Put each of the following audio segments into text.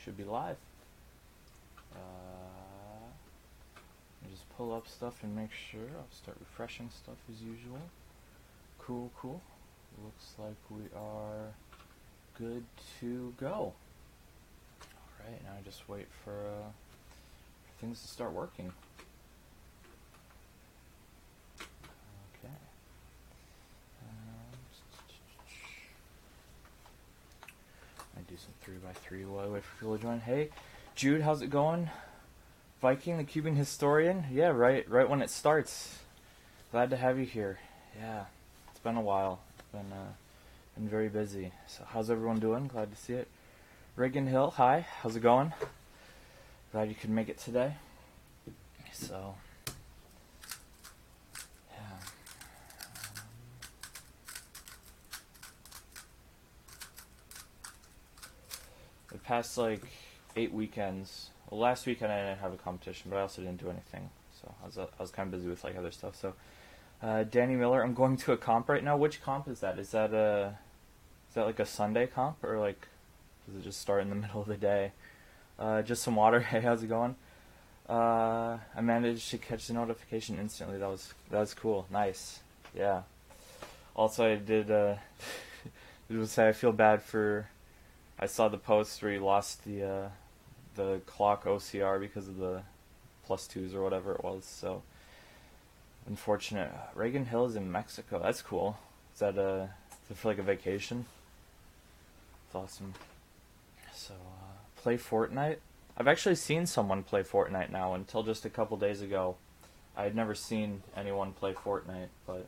should be live. Let me just pull up stuff and make sure. I'll start refreshing stuff as usual. Cool, cool. Looks like we are good to go. Alright, now I just wait for things to start working. Okay. I do some 3x3 while I wait for people to join. Hey, Jude, how's it going? Viking, the Cuban historian? Yeah, right when it starts. Glad to have you here. Yeah, it's been a while. Been very busy. So how's everyone doing? Glad to see it. Reagan Hill, hi. How's it going? Glad you could make it today. So, yeah. The past, 8 weekends. Well, last weekend I didn't have a competition, but I also didn't do anything. So I was kind of busy with, other stuff. So, Danny Miller, I'm going to a comp right now. Which comp is that? Is that like a Sunday comp, or does it just start in the middle of the day? Just some water. Hey, how's it going? I managed to catch the notification instantly. That was cool. Nice. Yeah. Also, I did say I feel bad for. I saw the post where he lost the clock OCR because of the +2s or whatever it was. So unfortunate. Reagan Hill is in Mexico. That's cool. Is that for a vacation? It's awesome. So play Fortnite. I've actually seen someone play Fortnite now. Until just a couple days ago, I had never seen anyone play Fortnite, but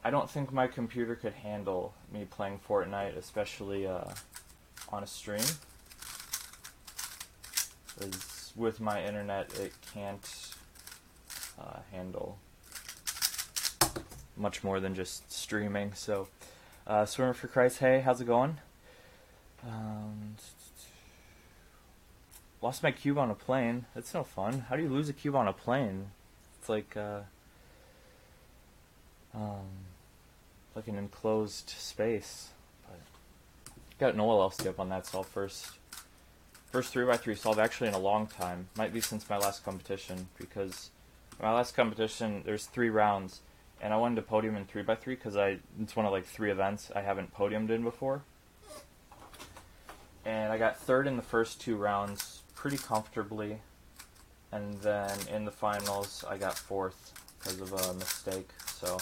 I don't think my computer could handle me playing Fortnite, especially on a stream. Because with my internet, it can't handle much more than just streaming. So, Swimmer for Christ, hey, how's it going? Lost my cube on a plane. That's no fun. How do you lose a cube on a plane? It's like an enclosed space. But got no LLC up on that solve first 3x3 solve actually in a long time. Might be since my last competition, because my last competition there's 3 rounds, and I wanted to podium in 3x3 because it's one of 3 events I haven't podiumed in before. And I got 3rd in the first 2 rounds pretty comfortably, and then in the finals I got 4th because of a mistake. So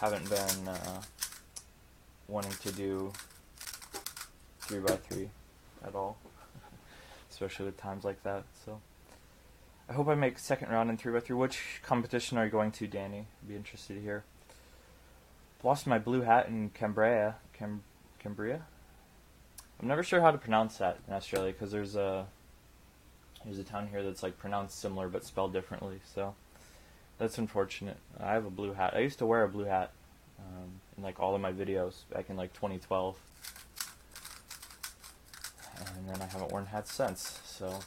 haven't been wanting to do 3x3 at all, especially with times like that. So I hope I make 2nd round in 3x3. Which competition are you going to, Danny? I'd be interested to hear. Lost my blue hat in Cambria. I'm never sure how to pronounce that in Australia, because there's a town here that's pronounced similar but spelled differently. So that's unfortunate. I have a blue hat. I used to wear a blue hat in all of my videos back in 2012, and then I haven't worn hats since. So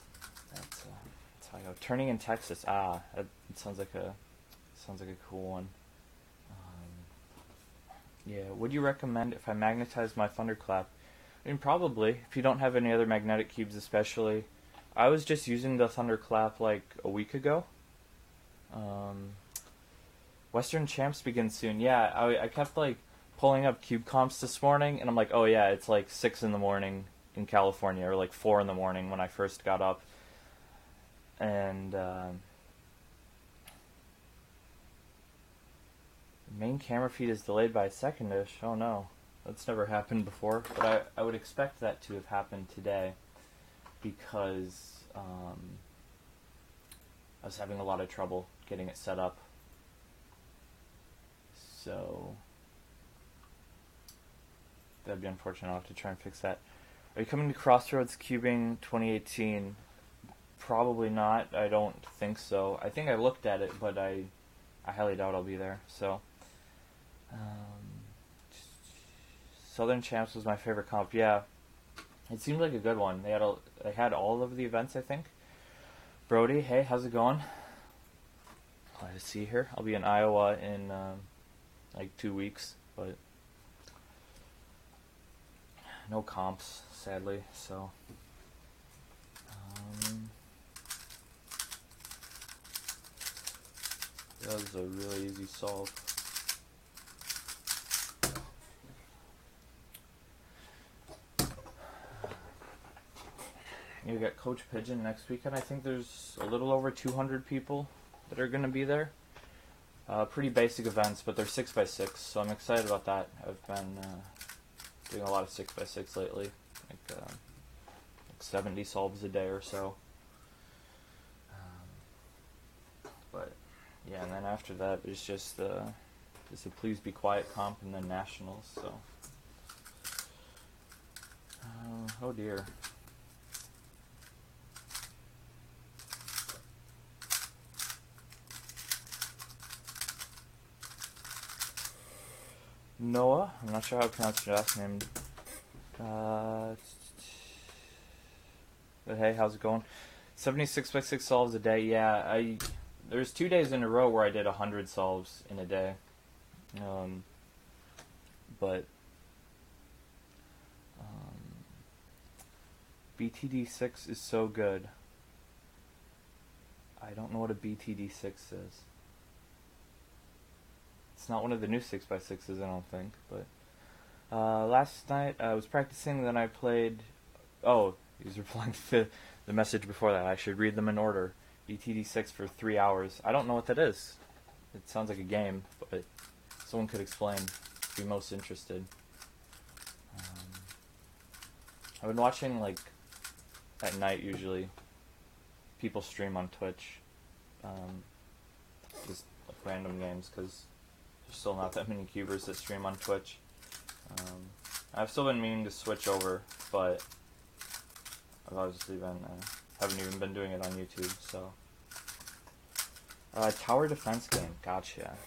that's how I go. Turning in Texas. It sounds like a cool one. Yeah. Would you recommend if I magnetize my thunderclap? I mean, probably, if you don't have any other magnetic cubes especially. I was just using the thunderclap a week ago. Western Champs begins soon. Yeah, I kept pulling up cube comps this morning, and I'm like, oh yeah, it's 6 in the morning in California, or 4 in the morning when I first got up. And main camera feed is delayed by a second-ish. Oh no. That's never happened before, but I would expect that to have happened today, because I was having a lot of trouble getting it set up. So that'd be unfortunate. I'll have to try and fix that. Are you coming to Crossroads Cubing 2018? Probably not. I don't think so. I think I looked at it, but I highly doubt I'll be there. So Southern Champs was my favorite comp. Yeah, it seemed like a good one. They had all of the events, I think. Brody, hey, how's it going? Glad to see you here. I'll be in Iowa in 2 weeks, but no comps, sadly, so that was a really easy solve. You got Coach Pigeon next weekend. I think there's a little over 200 people that are going to be there. Pretty basic events, but they're 6x6, so I'm excited about that. I've been doing a lot of 6x6 lately, like 70 solves a day or so. But yeah, and then after that, it's just the Please Be Quiet comp and then nationals. So, oh dear. Noah, I'm not sure how to pronounce your last name. But hey, how's it going? 76x6 solves a day. Yeah, there's 2 days in a row where I did 100 solves in a day. But BTD6 is so good. I don't know what a BTD6 is. It's not one of the new 6x6s, I don't think. But last night I was practicing, then I played... Oh, he's replying to the message before that. I should read them in order. BTD6 for 3 hours. I don't know what that is. It sounds like a game, but someone could explain. I'd be most interested. I've been watching, like, at night usually. People stream on Twitch. Just like, random games, because there's still not that many cubers that stream on Twitch. I've still been meaning to switch over, but I've obviously been haven't even been doing it on YouTube. So tower defense game, gotcha.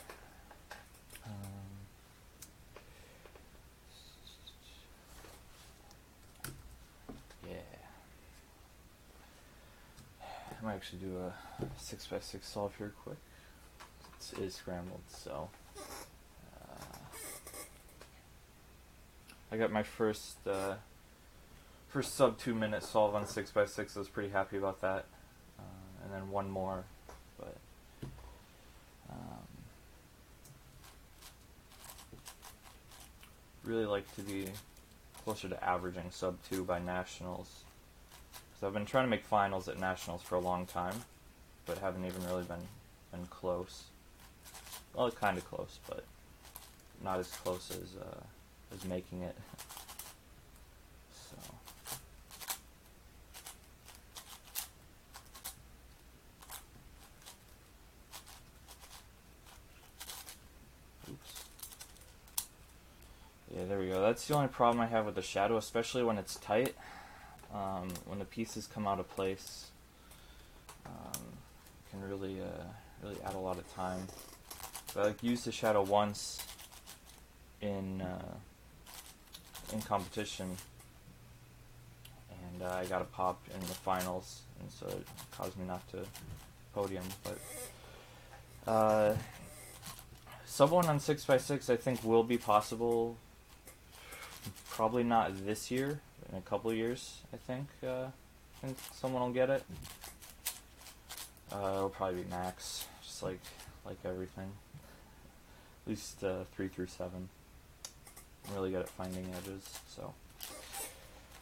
Yeah, I might actually do a 6x6 solve here quick. It is scrambled, so I got my first sub 2 minute solve on 6x6. I was pretty happy about that, and then one more, but really like to be closer to averaging sub 2 by nationals. So I've been trying to make finals at nationals for a long time, but haven't even really been close. Well, kind of close, but not as close as making it. So, oops. Yeah, there we go. That's the only problem I have with the shadow, especially when it's tight. When the pieces come out of place, it can really add a lot of time. But I used the shadow once in competition, and I got a pop in the finals, and so it caused me not to podium. But sub 1 on 6x6 I think will be possible. Probably not this year. In a couple years, I think someone will get it. It'll probably be max, just like everything. At least 3 through 7. I'm really good at finding edges. So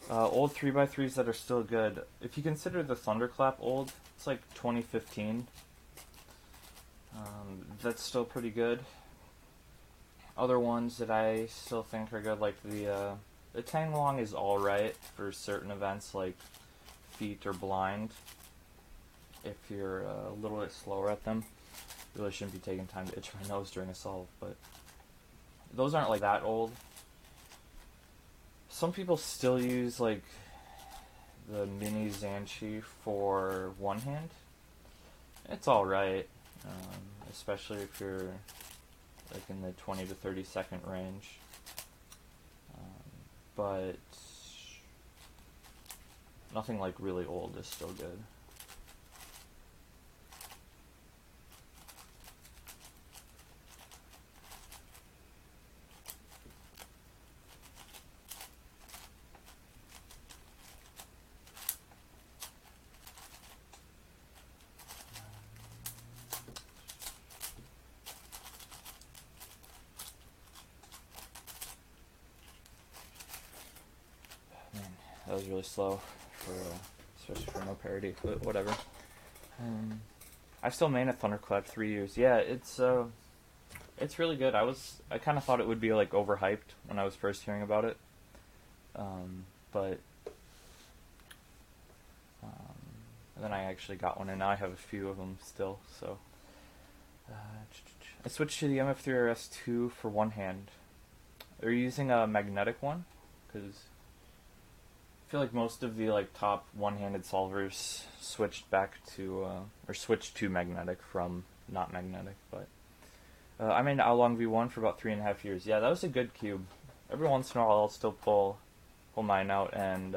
old 3x3s that are still good. If you consider the Thunderclap old, it's like 2015. That's still pretty good. Other ones that I still think are good, like the Tanglong is alright for certain events like feet or blind. If you're a little bit slower at them, really shouldn't be taking time to itch my nose during a solve, but those aren't like that old. Some people still use like the mini Zanchi for one hand. It's alright, especially if you're like in the 20 to 30 second range. But nothing like really old is still good. was really slow for especially for no parity, but whatever. I still main a Thunderclap 3 years. Yeah, it's really good. I kind of thought it would be like overhyped when I was first hearing about it, but then I actually got one, and now I have a few of them still. So I switched to the MF3RS2 for one hand. Are you using a magnetic one? Because I feel like most of the like top one-handed solvers switched to magnetic from not magnetic. But I made an Oolong V1 for about 3.5 years. Yeah, that was a good cube. Every once in a while, I'll still pull mine out and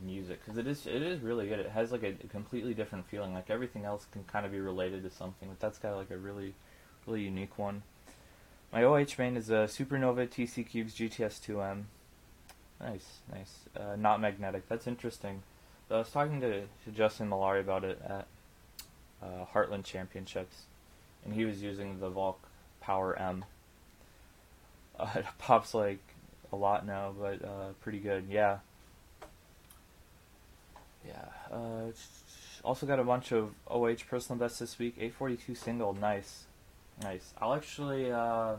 use it, because it is really good. It has like a completely different feeling. Like everything else can kind of be related to something, but that's got like a really unique one. My OH main is a Supernova TC Cubes GTS2M. Nice. Not magnetic. That's interesting. I was talking to Justin Malari about it at Heartland Championships, and he was using the Volk Power M. It pops like a lot now, but pretty good. Yeah. Also got a bunch of OH personal bests this week. 842 single. Nice. I'll actually I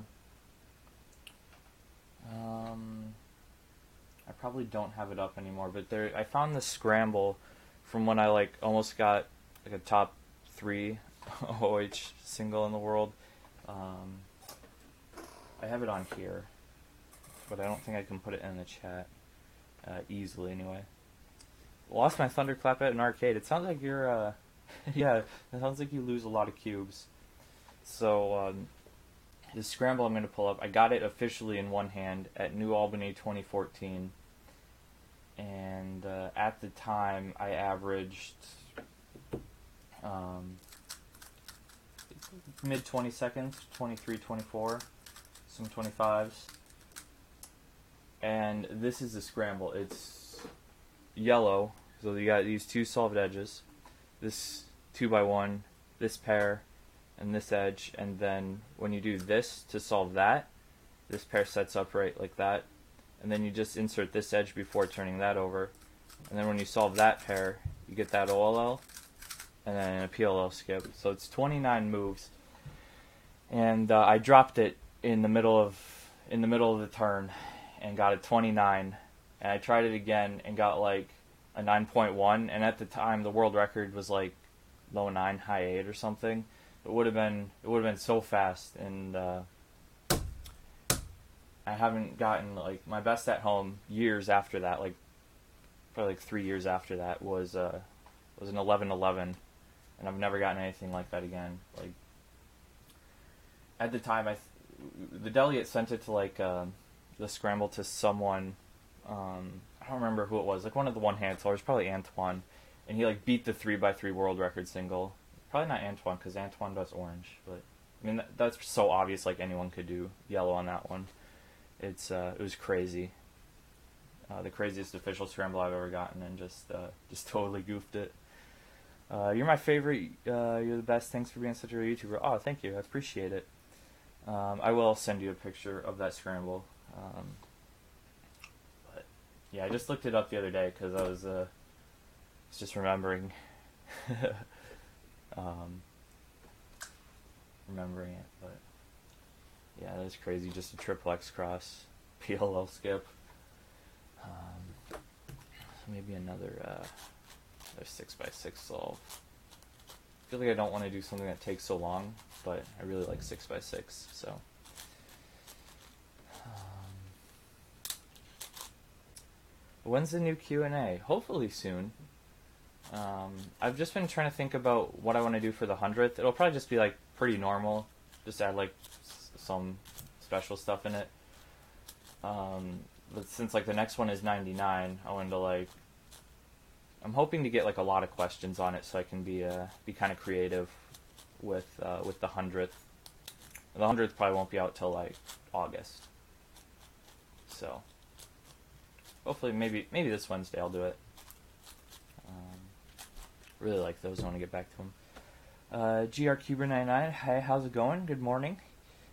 probably don't have it up anymore, but I found the scramble from when I like almost got like a top 3 OH single in the world. I have it on here, but I don't think I can put it in the chat easily anyway. Lost my Thunderclap at an arcade. It sounds like you're yeah, it sounds like you lose a lot of cubes. So the scramble I'm going to pull up, I got it officially in one hand at New Albany 2014, and at the time I averaged mid 20 seconds, 23, 24, some 25s, and this is the scramble. It's yellow, so you got these two solved edges, this 2x1, this pair, and this edge, and then when you do this to solve that, this pair sets up right like that, and then you just insert this edge before turning that over, and then when you solve that pair, you get that OLL, and then a PLL skip. So it's 29 moves, and I dropped it in the middle of the turn, and got a 29, and I tried it again and got like a 9.1, and at the time the world record was like low 9, high 8 or something. It would have been so fast, and I haven't gotten like my best at home years after that, like probably like 3 years after that was an 11.11, and I've never gotten anything like that again. Like at the time, the delegate sent it to like the scramble to someone. I don't remember who it was. Like one of the one-hand sellers, probably Antoine, and he like beat the 3x3 world record single. Probably not Antoine, because Antoine does orange, but I mean that's so obvious. Like anyone could do yellow on that one. It was crazy. The craziest official scramble I've ever gotten, and just totally goofed it. You're my favorite. You're the best. Thanks for being such a YouTuber. Oh, thank you. I appreciate it. I will send you a picture of that scramble. But yeah, I just looked it up the other day because I was just remembering remembering it. But yeah, that's crazy. Just a triple X cross PLL skip. So maybe another 6x6 solve. I feel like I don't want to do something that takes so long, but I really like 6x6, so. When's the new Q&A? Hopefully soon. I've just been trying to think about what I want to do for the 100th. It'll probably just be like pretty normal, just add like some special stuff in it. But since like the next one is 99, I wanted to like, I'm hoping to get like a lot of questions on it, so I can be kind of creative with the 100th. The 100th probably won't be out till like August, so hopefully maybe this Wednesday I'll do it. Really like those. I want to get back to them. GR Cuber 99, hi, how's it going? Good morning.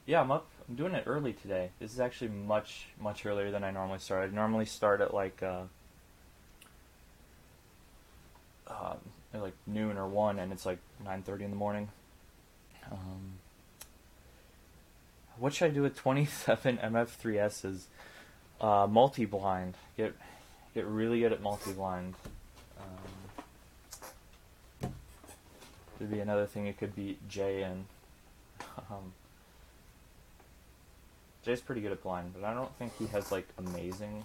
Yeah, I'm up. I'm doing it early today. This is actually much earlier than I normally start. I normally start at like noon or 1, and it's like 9:30 in the morning. What should I do with 27 MF3Ss? Multi-blind. Get really good at multi-blind. Could be another thing you could beat Jay in. Jay's pretty good at blind, but I don't think he has like amazing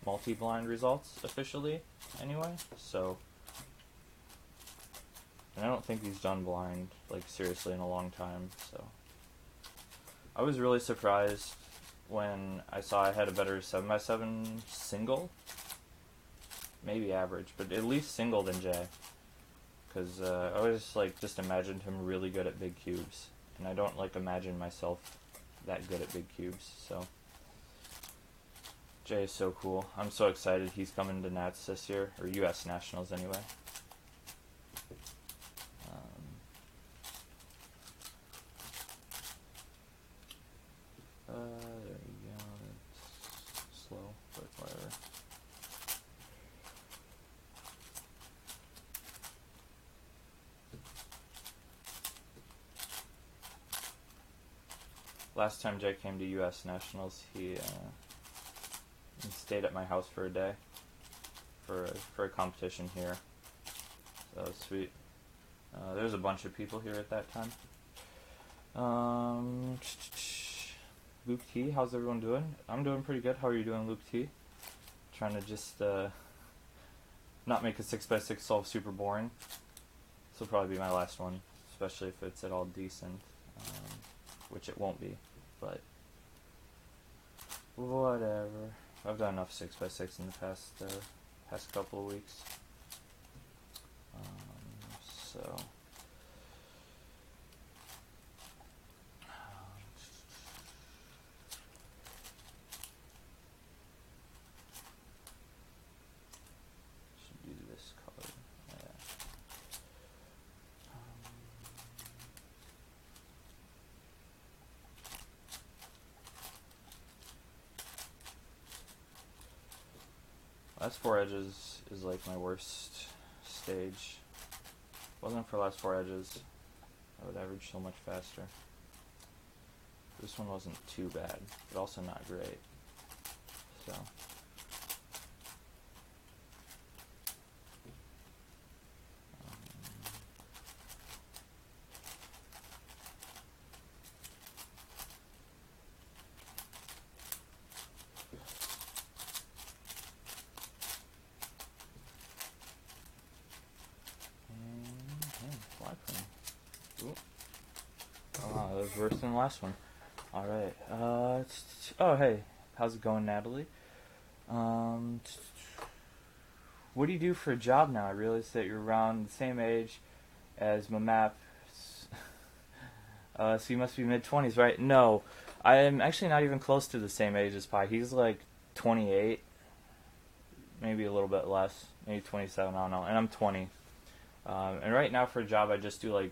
multi-blind results officially anyway, so, and I don't think he's done blind like seriously in a long time, so I was really surprised when I saw I had a better 7x7 single, maybe average, but at least single than Jay, because I always like just imagined him really good at big cubes, and I don't like imagine myself that good at big cubes, so Jay is so cool. I'm so excited he's coming to Nats this year, or US Nationals anyway. There you go. It's slow, but whatever. Last time Jay came to US Nationals, he stayed at my house for a day for a competition here. So that was sweet. There was a bunch of people here at that time. Luke T, how's everyone doing? I'm doing pretty good. How are you doing, Luke T? Trying to just not make a 6x6 solve super boring. This will probably be my last one, especially if it's at all decent, which it won't be, but whatever. I've done enough 6x6 in the past couple of weeks. So should do this color. Yeah. Last 4 edges is like my worst stage. If it wasn't for last 4 edges, I would average so much faster. This one wasn't too bad, but also not great. So that was worse than the last one. Alright. Oh, hey. How's it going, Natalie? What do you do for a job now? I realize that you're around the same age as my map. So you must be mid-20s, right? No. I am actually not even close to the same age as Pi. He's like 28. Maybe a little bit less. Maybe 27, I don't know. And I'm 20. And right now for a job, I just do like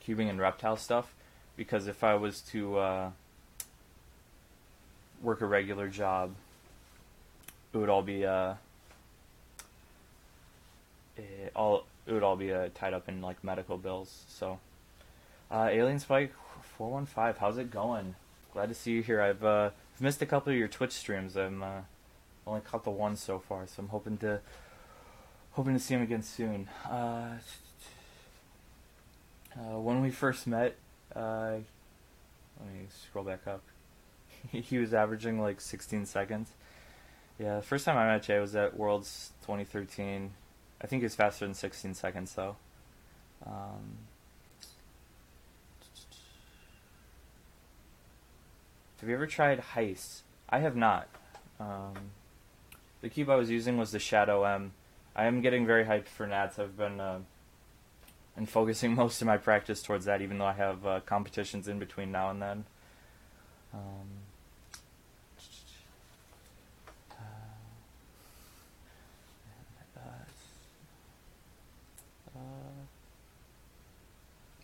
cubing and reptile stuff. Because if I was to work a regular job, it would all be tied up in like medical bills. So, Alien Spike 415, how's it going? Glad to see you here. I've missed a couple of your Twitch streams. I'm only caught the one so far, so I'm hoping to see him again soon. When we first met. Let me scroll back up. He was averaging like 16 seconds. Yeah, the first time I met Jay was at Worlds 2013. I think he was faster than 16 seconds though. Have you ever tried Heist? I have not. The cube I was using was the Shadow M. I am getting very hyped for Nats. I've been and focusing most of my practice towards that, even though I have competitions in between now and then.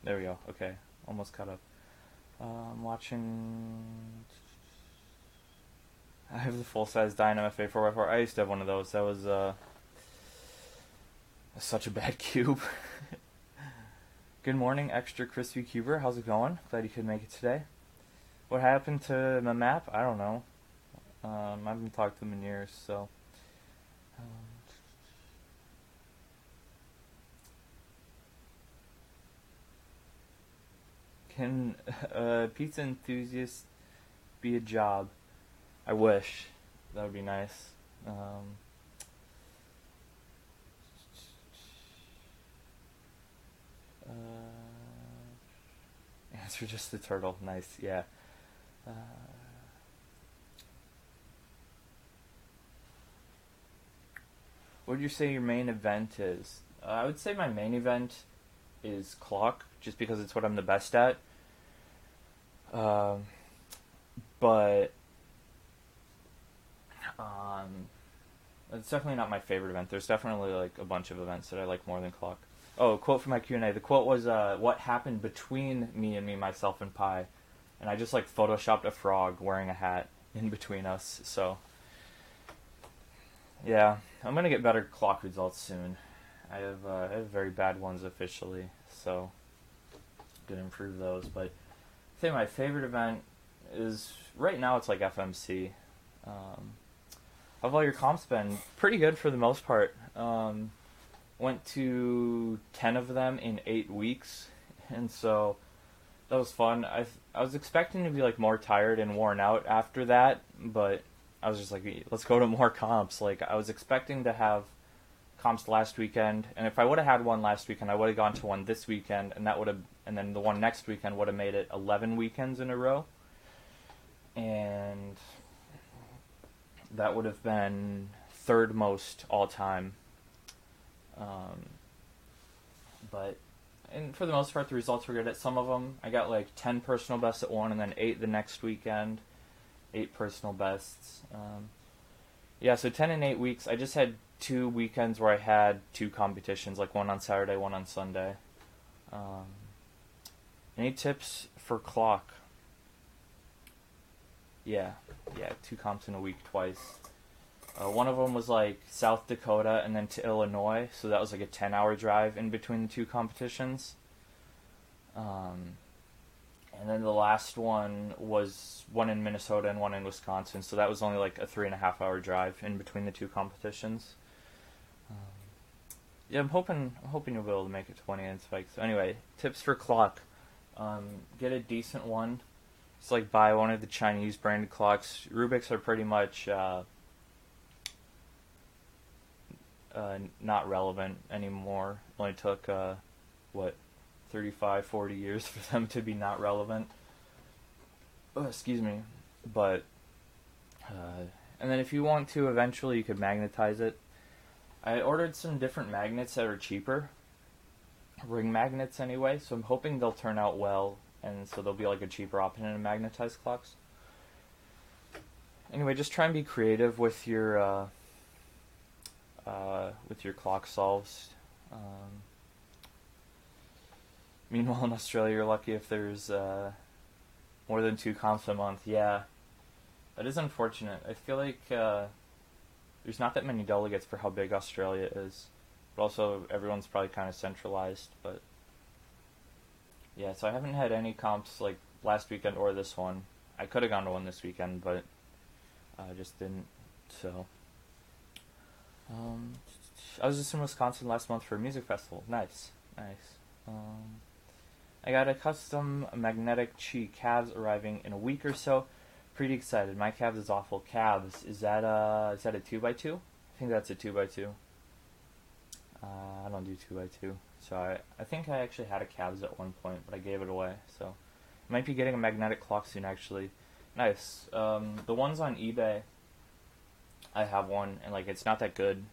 There we go. Okay, almost caught up. I'm watching. I have the full-size Dynamo FA 4x4. I used to have one of those. That was such a bad cube. Good morning, Extra Crispy Cuber. How's it going? Glad you could make it today. What happened to my map? I don't know. I haven't talked to them in years, so. Can pizza enthusiast be a job? I wish. That would be nice. Answer just the turtle. Nice, yeah. What would you say your main event is? I would say my main event is clock, just because it's what I'm the best at. But it's definitely not my favorite event. There's definitely like a bunch of events that I like more than clock. Oh, a quote from my Q&A. The quote was, what happened between me, myself, and Pi. And I just like photoshopped a frog wearing a hat in between us, so. Yeah, I'm going to get better clock results soon. I have very bad ones officially, so I'm going to improve those. But I think my favorite event is, right now it's like FMC. Have all your comps been pretty good for the most part. Went to 10 of them in 8 weeks, and so that was fun. I was expecting to be like more tired and worn out after that, but I was just like, let's go to more comps. Like, I was expecting to have comps last weekend, and if I would have had one last weekend, I would have gone to one this weekend, and then the one next weekend would have made it 11 weekends in a row, and that would have been third most all time. And for the most part, the results were good at some of them. I got like 10 personal bests at one, and then 8 the next weekend. 8 personal bests. Yeah, so 10 in 8 weeks. I just had 2 weekends where I had 2 competitions, like one on Saturday, one on Sunday. Any tips for clock? Yeah, 2 comps in a week twice. One of them was like South Dakota and then to Illinois, so that was like a 10-hour drive in between the 2 competitions. And then the last one was one in Minnesota and one in Wisconsin, so that was only like a 3.5-hour drive in between the 2 competitions. Yeah, I'm hoping you'll be able to make it 20 in spikes. So anyway, tips for clock: get a decent one. Just like buy one of the Chinese branded clocks. Rubik's are pretty much not relevant anymore. It only took 35, 40 years for them to be not relevant. Oh, excuse me. But and then if you want to, eventually you could magnetize it. I ordered some different magnets that are cheaper. Ring magnets anyway, so I'm hoping they'll turn out well, and so they'll be like a cheaper option in magnetized clocks. Anyway, just try and be creative with your clock solves. Meanwhile, in Australia, you're lucky if there's more than 2 comps a month. Yeah, that is unfortunate. I feel like there's not that many delegates for how big Australia is, but also everyone's probably kind of centralized. But yeah, so I haven't had any comps like last weekend or this one. I could have gone to one this weekend, but I just didn't. So I was just in Wisconsin last month for a music festival. Nice. I got a custom magnetic Qi calves arriving in a week or so. Pretty excited. My calves is awful. Calves, is that a 2x2? I think that's a 2x2. I don't do 2x2. So I think I actually had a calves at one point, but I gave it away. So I might be getting a magnetic clock soon, actually. Nice. The ones on eBay, I have one, and like it's not that good.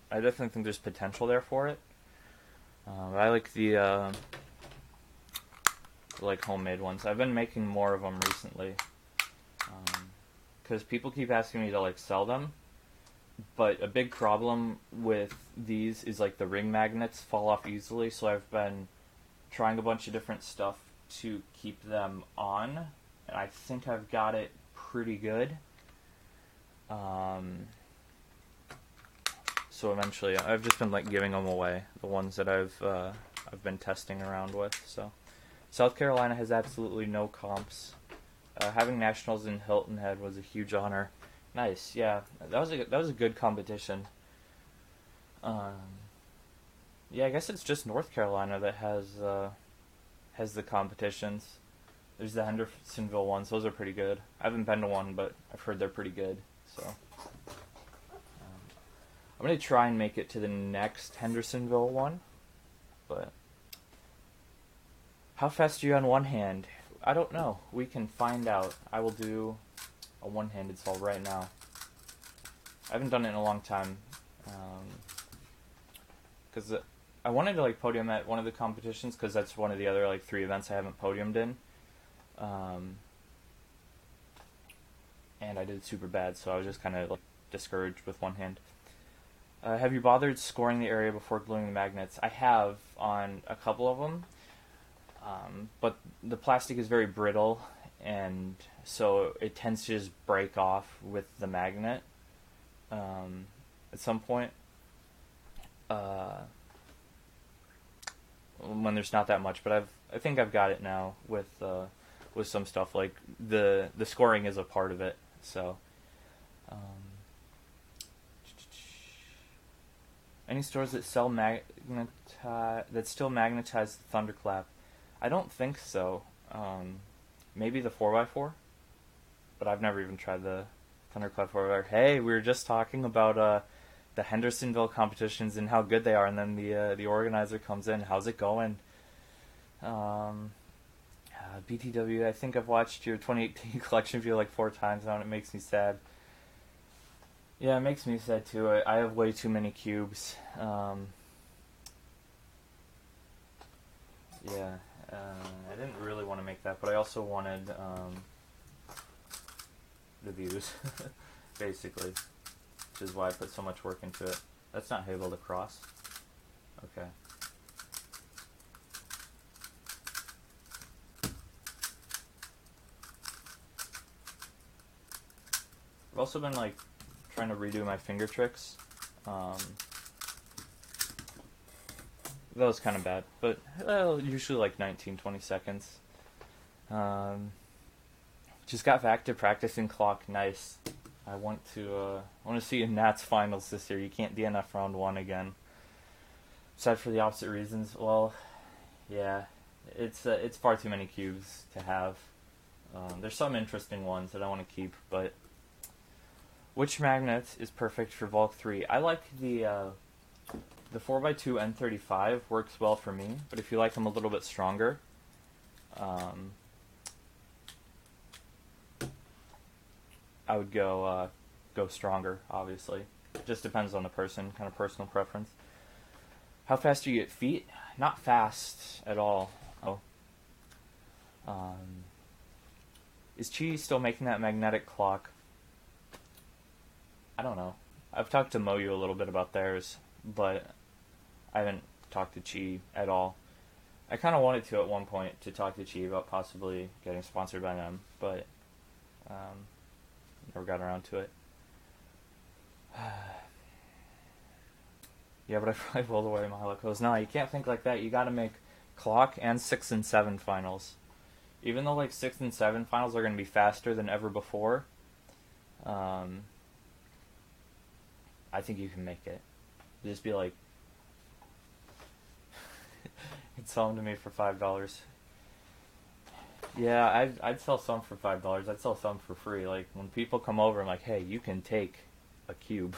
I definitely think there's potential there for it. I like the like homemade ones. I've been making more of them recently because people keep asking me to like sell them, but a big problem with these is like the ring magnets fall off easily, so I've been trying a bunch of different stuff to keep them on, and I think I've got it pretty good. So eventually, I've just been like giving them away, the ones that I've been testing around with. So South Carolina has absolutely no comps. Having nationals in Hilton Head was a huge honor. Nice, yeah, that was a good competition. Yeah, I guess it's just North Carolina that has the competitions. There's the Hendersonville ones; those are pretty good. I haven't been to one, but I've heard they're pretty good. So I'm gonna try and make it to the next Hendersonville one. But how fast are you on one hand? I don't know. We can find out. I will do a one-handed sol right now. I haven't done it in a long time. Because I wanted to like podium at one of the competitions, because that's one of the other like 3 events I haven't podiumed in. And I did super bad, so I was just kind of like discouraged with one hand. Have you bothered scoring the area before gluing the magnets? I have on a couple of them, but the plastic is very brittle, and so it tends to just break off with the magnet at some point. When there's not that much, but I think I've got it now with some stuff. Like the scoring is a part of it. So, any stores that sell that still magnetize the thunderclap? I don't think so. Maybe the 4x4, but I've never even tried the thunderclap 4x4. Hey, we were just talking about the Hendersonville competitions and how good they are, and then the organizer comes in. How's it going? BTW, I think I've watched your 2018 collection video like 4 times now, and it makes me sad. Yeah, it makes me sad too. I have way too many cubes. Yeah, I didn't really want to make that, but I also wanted the views, basically. Which is why I put so much work into it. That's not able to cross. Okay. I've also been like trying to redo my finger tricks. That was kind of bad, but usually like 19-20 seconds. Just got back to practicing clock. Nice. I want to see you in Nats finals this year. You can't DNF round 1 again. Aside for the opposite reasons, well, yeah, it's far too many cubes to have. There's some interesting ones that I want to keep, but which magnet is perfect for Volk 3? I like the 4x2 N35 works well for me, but if you like them a little bit stronger, I would go stronger, obviously. It just depends on the person, kind of personal preference. How fast do you get feet? Not fast at all. Oh. Is Chi still making that magnetic clock? I don't know. I've talked to Moyu a little bit about theirs, but I haven't talked to Chi at all. I kind of wanted to at one point to talk to Chi about possibly getting sponsored by them, but never got around to it. Yeah, but I probably rolled away my helicos. No, you can't think like that. You gotta make clock and 6 and 7 finals. Even though like 6 and 7 finals are gonna be faster than ever before, I think you can make it. Just be like, you'd sell them to me for $5. Yeah, I'd sell some for $5. I'd sell some for free. Like, when people come over, I'm like, hey, you can take a cube.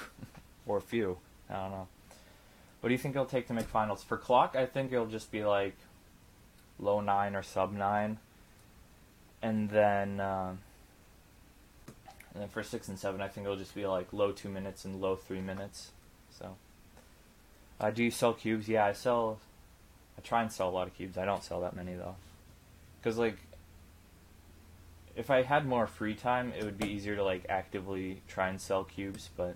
Or a few. I don't know. What do you think it'll take to make finals? For clock, I think it'll just be like low 9 or sub 9. And then for 6 and 7, I think it'll just be like low 2 minutes and low 3 minutes. So, do you sell cubes? Yeah, I try and sell a lot of cubes. I don't sell that many, though. Because, like, if I had more free time, it would be easier to like actively try and sell cubes, but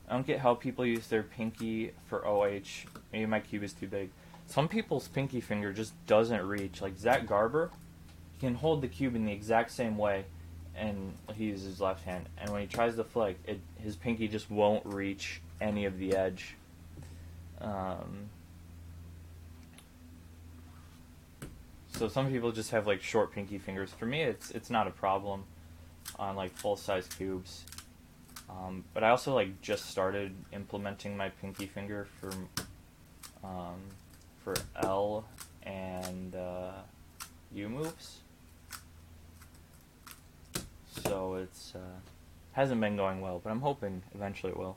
I don't get how people use their pinky for OH. Maybe my cube is too big. Some people's pinky finger just doesn't reach. Like Zach Garber, he can hold the cube in the exact same way, and he uses his left hand. And when he tries to flick, his pinky just won't reach any of the edge. So some people just have like short pinky fingers. For me, it's not a problem on like full size cubes. But I also like just started implementing my pinky finger for L and U moves. So it's hasn't been going well, but I'm hoping eventually it will.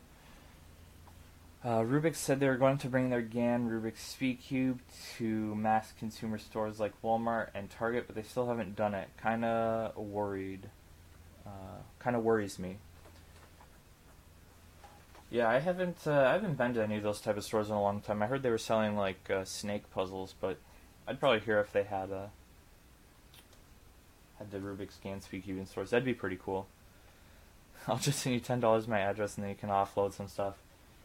Rubik said they were going to bring their GAN Rubik's Speed Cube to mass consumer stores like Walmart and Target, but they still haven't done it. Kinda worried. Kinda worries me. Yeah, I haven't been to any of those type of stores in a long time. I heard they were selling like snake puzzles, but I'd probably hear if they had the Rubik's GAN Speed Cube in stores. That'd be pretty cool. I'll just send you $10 my address and then you can offload some stuff.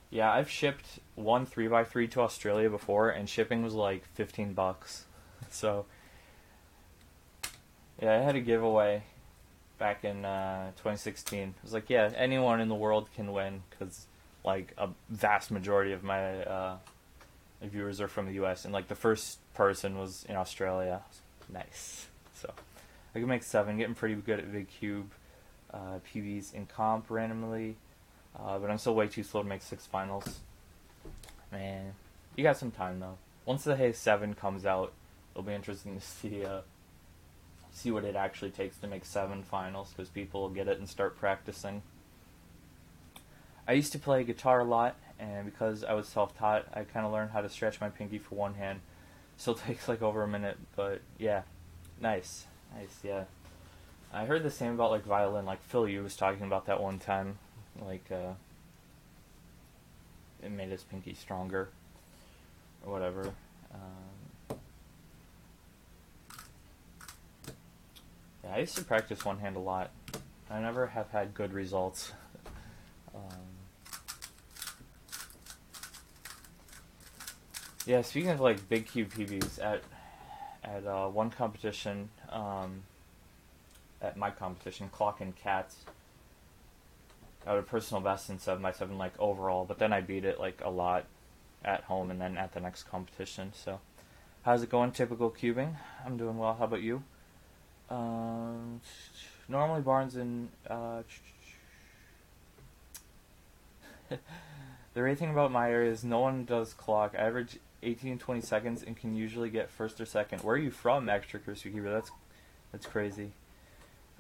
Yeah, I've shipped one 3x3 to Australia before, and shipping was like $15. So, yeah, I had a giveaway back in 2016. It was like, yeah, anyone in the world can win, because like a vast majority of my viewers are from the U.S. and like the first person was in Australia. Nice. So I can make 7. Getting pretty good at big cube PBs in comp randomly. But I'm still way too slow to make 6 finals. Man, you got some time though. Once the Hay 7 comes out, it'll be interesting to see what it actually takes to make 7 finals, because people will get it and start practicing. I used to play guitar a lot, and because I was self-taught, I kind of learned how to stretch my pinky for one hand. Still takes like over a minute, but yeah, nice, yeah. I heard the same about like violin. Like Phil Yu was talking about that one time. Like, it made his pinky stronger, or whatever. Yeah, I used to practice one hand a lot. I never have had good results. Yeah, speaking of like big cube PBs, at one competition, at my competition, Clock and Cats, I had a personal best in 7x7 like overall, but then I beat it like a lot at home and then at the next competition. So, how's it going? Typical cubing. I'm doing well. How about you? Normally Barnes and the great thing about my area is no one does clock. I average 18 to 20 seconds and can usually get first or second. Where are you from, Extra Crispy Keeper? That's crazy.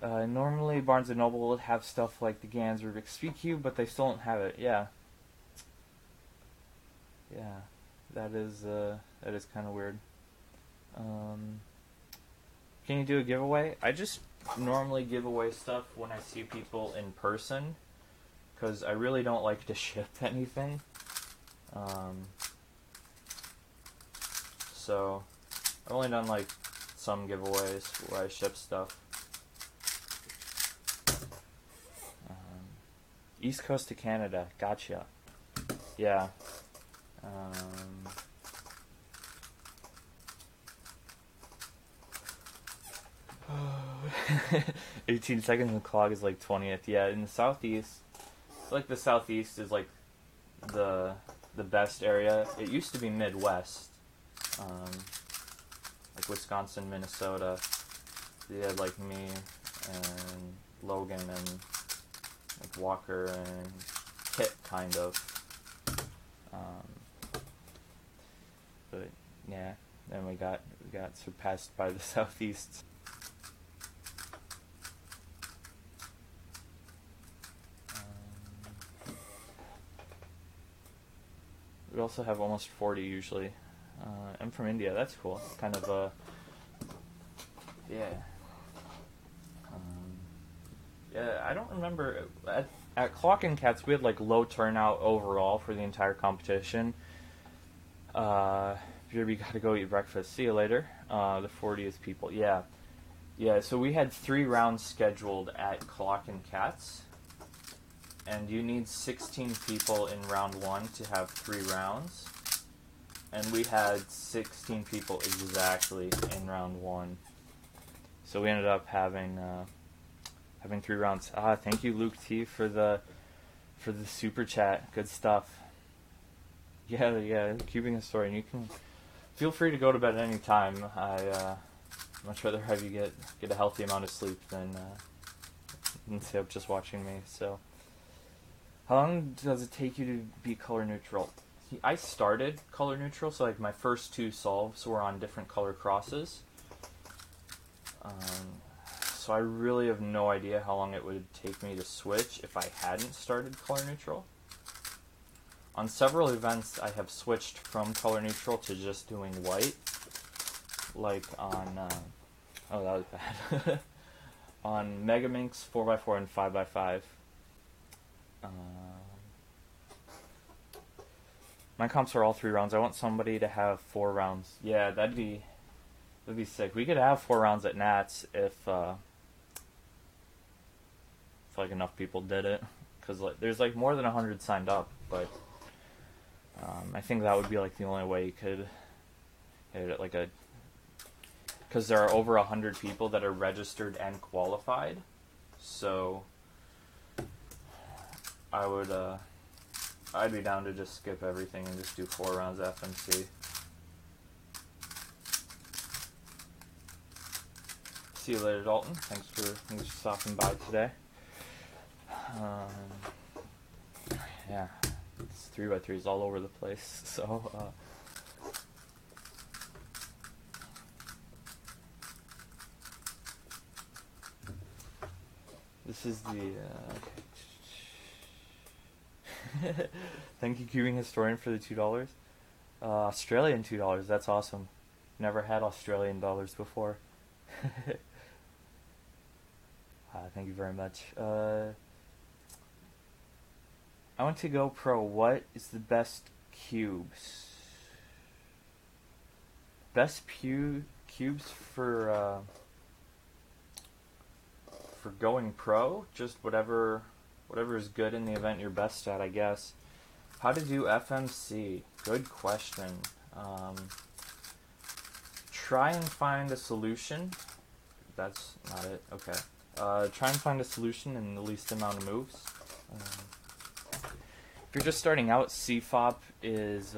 Normally Barnes & Noble would have stuff like the GAN's Rubik's Speed Cube, but they still don't have it. Yeah, that is kind of weird. Can you do a giveaway? I just normally give away stuff when I see people in person, because I really don't like to ship anything. So I've only done like some giveaways where I ship stuff. East Coast to Canada, gotcha. Yeah. 18 seconds in the clock is like 20th. Yeah, in the southeast, like the southeast is like the best area. It used to be Midwest, like Wisconsin, Minnesota. They had like me and Logan and like Walker and Kit, kind of. But yeah, then we got surpassed by the southeast. We also have almost 40 usually. I'm from India. That's cool. It's kind of a yeah. Yeah, I don't remember at Clock and Cats we had like low turnout overall for the entire competition. We gotta go eat breakfast. See you later. The 40th people. Yeah. So we had 3 rounds scheduled at Clock and Cats. And you need 16 people in round 1 to have 3 rounds. and we had 16 people exactly in round 1. So we ended up having 3 rounds. Thank you, Luke T, for the super chat. Good stuff. Yeah, Cubing Historian. You can feel free to go to bed at any time. I much rather have you get a healthy amount of sleep than stay up just watching me. So, how long does it take you to be color neutral? I started color neutral, so like my first 2 solves were on different color crosses. So I really have no idea how long it would take me to switch if I hadn't started color neutral. On several events, I have switched from color neutral to just doing white, like on, that was bad, on Megaminx 4x4 and 5x5. My comps are all 3 rounds. I want somebody to have 4 rounds. Yeah, that'd be sick. We could have 4 rounds at Nats if like enough people did it, because like there's like more than 100 signed up, but I think that would be like the only way you could hit it, like because there are over 100 people that are registered and qualified, so I'd be down to just skip everything and just do 4 rounds FMC. See you later, Dalton. Thanks for stopping by today. Yeah, it's 3x3s all over the place. So, this is the. Thank you, Cubing Historian, for the $2. Australian $2. That's awesome. Never had Australian dollars before. Thank you very much. I want to go pro. What is the best cubes? Best cubes for going pro? Just whatever is good in the event you're best at, I guess. How to do FMC? Good question. Try and find a solution. That's not it. Okay. Try and find a solution in the least amount of moves. If you're just starting out, CFOP is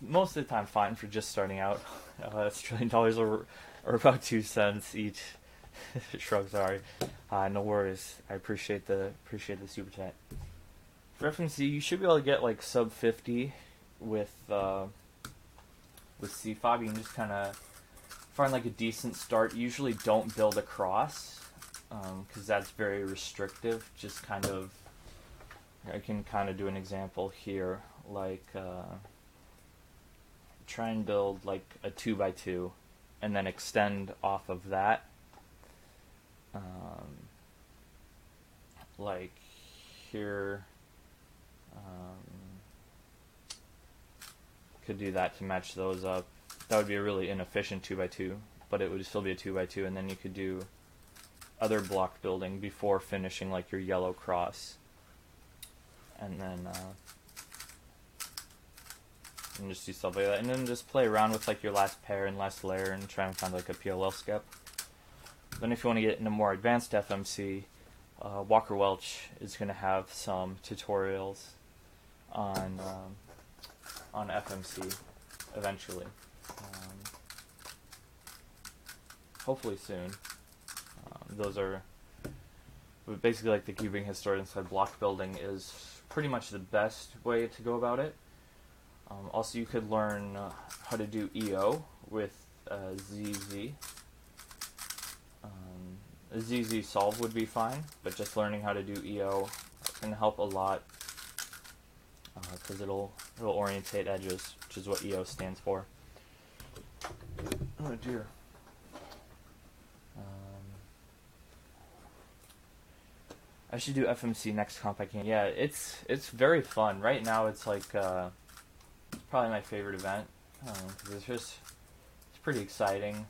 most of the time fine for just starting out. Australian dollars are about 2 cents each. Shrug, sorry. No worries. I appreciate the super chat. For FMC, you should be able to get like sub 50 with CFOB. You can just kind of find like a decent start. You usually don't build a cross because that's very restrictive. Just kind of, I can kind of do an example here, like try and build like a 2x2 and then extend off of that. Like here, could do that to match those up. That would be a really inefficient 2x2, but it would still be a 2x2, and then you could do other block building before finishing like your yellow cross, and then and just do stuff like that, and then just play around with like your last pair and last layer and try and find like a PLL skep. Then if you want to get into more advanced FMC, Walker Welch is going to have some tutorials on FMC eventually. Hopefully soon. Those are basically, like the Cubing Historian said, block building is pretty much the best way to go about it. Also, you could learn how to do EO with ZZ. ZZ solve would be fine, but just learning how to do EO can help a lot because it'll orientate edges, which is what EO stands for. Oh dear. I should do FMC next comp I can. Yeah, it's very fun. Right now it's like probably my favorite event because it's pretty exciting.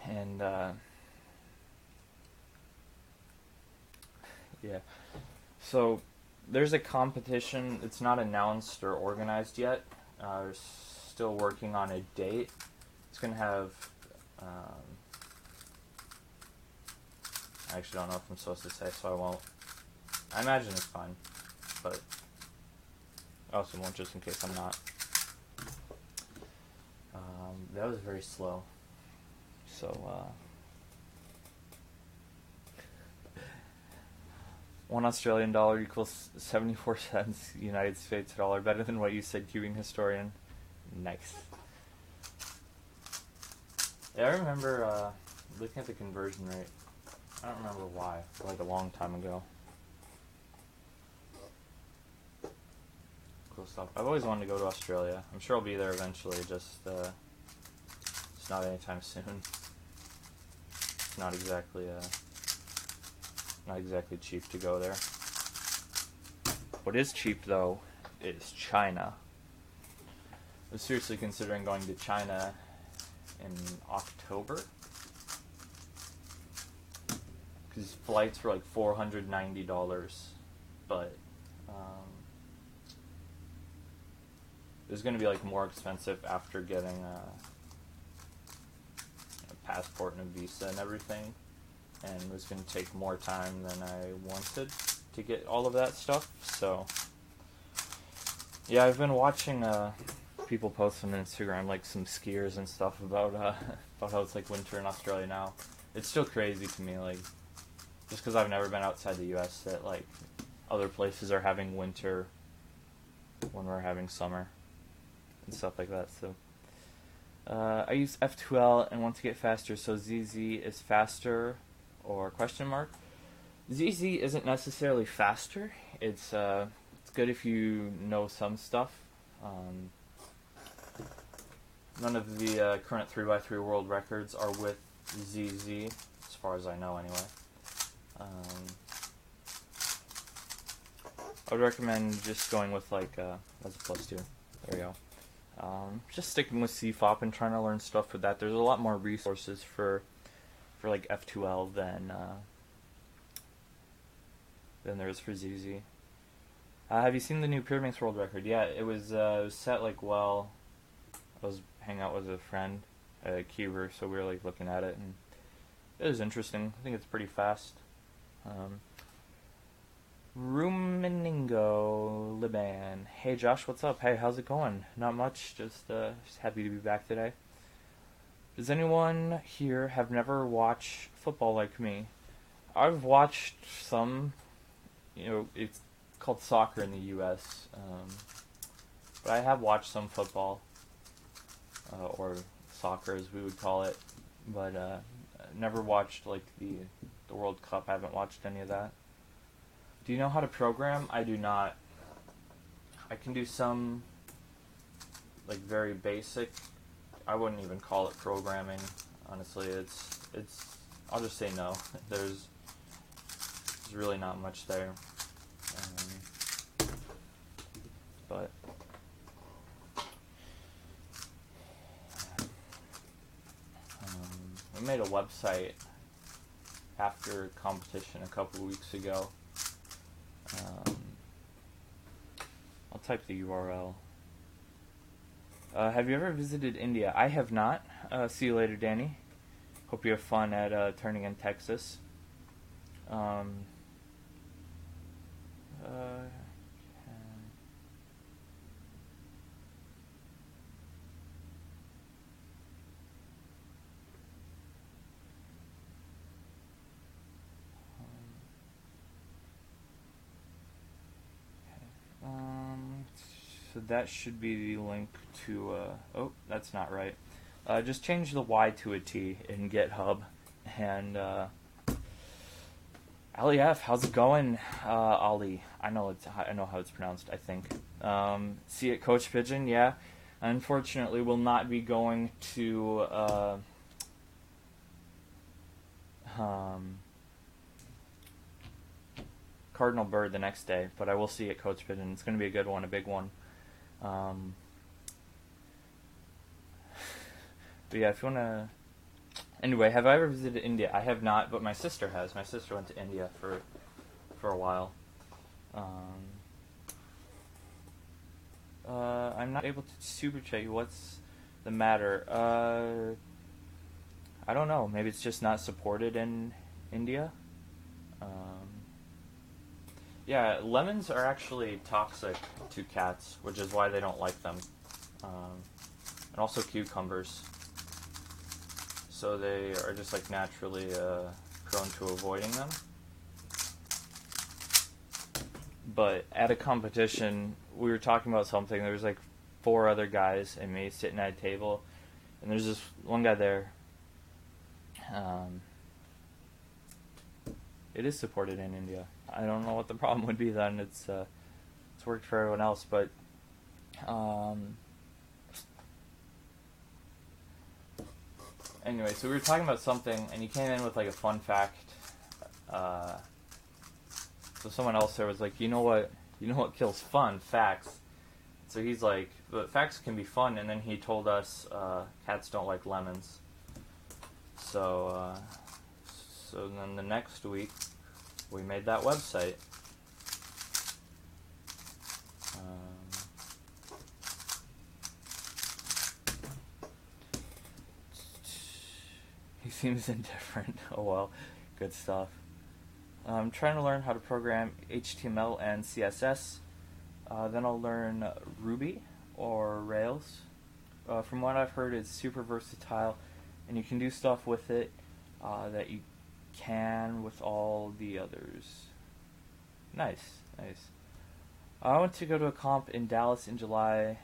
And Yeah. So there's a competition. It's not announced or organized yet. We're still working on a date. It's going to have... I actually don't know if I'm supposed to say, so I won't. I imagine it's fine, but I also won't just in case I'm not. That was very slow. So, $1 Australian dollar equals 74 cents United States dollar. Better than what you said, Cuban historian. Nice. Yeah, I remember looking at the conversion rate. I don't remember why, like a long time ago. Cool stuff. I've always wanted to go to Australia. I'm sure I'll be there eventually, just not anytime soon. It's not exactly cheap to go there. What is cheap though is China. I was seriously considering going to China in October, because flights were like $490, but it was going to be like more expensive after getting a passport and a visa and everything, and it was going to take more time than I wanted to get all of that stuff. So yeah, I've been watching people post on Instagram, like some skiers and stuff, about how it's like winter in Australia now. It's still crazy to me, like, just because I've never been outside the US, that like other places are having winter when we're having summer and stuff like that. So I use F2L and want to get faster, so ZZ is faster, or question mark. ZZ isn't necessarily faster. It's good if you know some stuff. None of the current 3x3 world records are with ZZ, as far as I know anyway. I would recommend just going with like, that's a +2. There we go. Just sticking with CFOP and trying to learn stuff with that. There's a lot more resources for like F2L than there is for ZZ. Have you seen the new Pyraminx world record? Yeah, it was set like well. I was hanging out with a friend at Kiever, so we were like looking at it, and it was interesting. I think it's pretty fast. Rumeningo Liban. Hey Josh, what's up? Hey, how's it going? Not much, just happy to be back today. Does anyone here have never watched football like me? I've watched some, it's called soccer in the US, but I have watched some football, or soccer as we would call it, but never watched like the World Cup. I haven't watched any of that. Do you know how to program? I do not. I can do some, like, very basic. I wouldn't even call it programming, honestly. It's I'll just say no. There's really not much there. But I made a website after competition a couple weeks ago. I'll type the URL. Have you ever visited India? I have not. See you later, Danny. Hope you have fun at turning in Texas. So that should be the link to, oh, that's not right. Just change the Y to a T in GitHub. And, Ali F, how's it going? Ali, I know how it's pronounced, I think. See it, Coach Pigeon, yeah. Unfortunately, will not be going to, Cardinal Bird the next day, but I will see it, Coach Pigeon. It's going to be a good one, a big one. But yeah, if you want to... Anyway, have I ever visited India? I have not, but my sister has. My sister went to India for for a while. I'm not able to super chat you. What's the matter? I don't know. Maybe it's just not supported in India. Yeah, lemons are actually toxic to cats, which is why they don't like them. And also cucumbers. So they are just like naturally prone to avoiding them. But at a competition, we were talking about something. There was like 4 other guys and me sitting at a table, and there's this one guy there. It is supported in India. I don't know what the problem would be then. It's worked for everyone else, but anyway, so we were talking about something, and he came in with like a fun fact. So someone else there was like, you know what kills fun? Facts. So he's like, but facts can be fun, and then he told us cats don't like lemons. So then the next week, we made that website. He seems indifferent. Oh well, good stuff. I'm trying to learn how to program HTML and CSS. Then I'll learn Ruby or Rails. From what I've heard, it's super versatile, and you can do stuff with it that you can with all the others. Nice. I went to go to a comp in Dallas in July.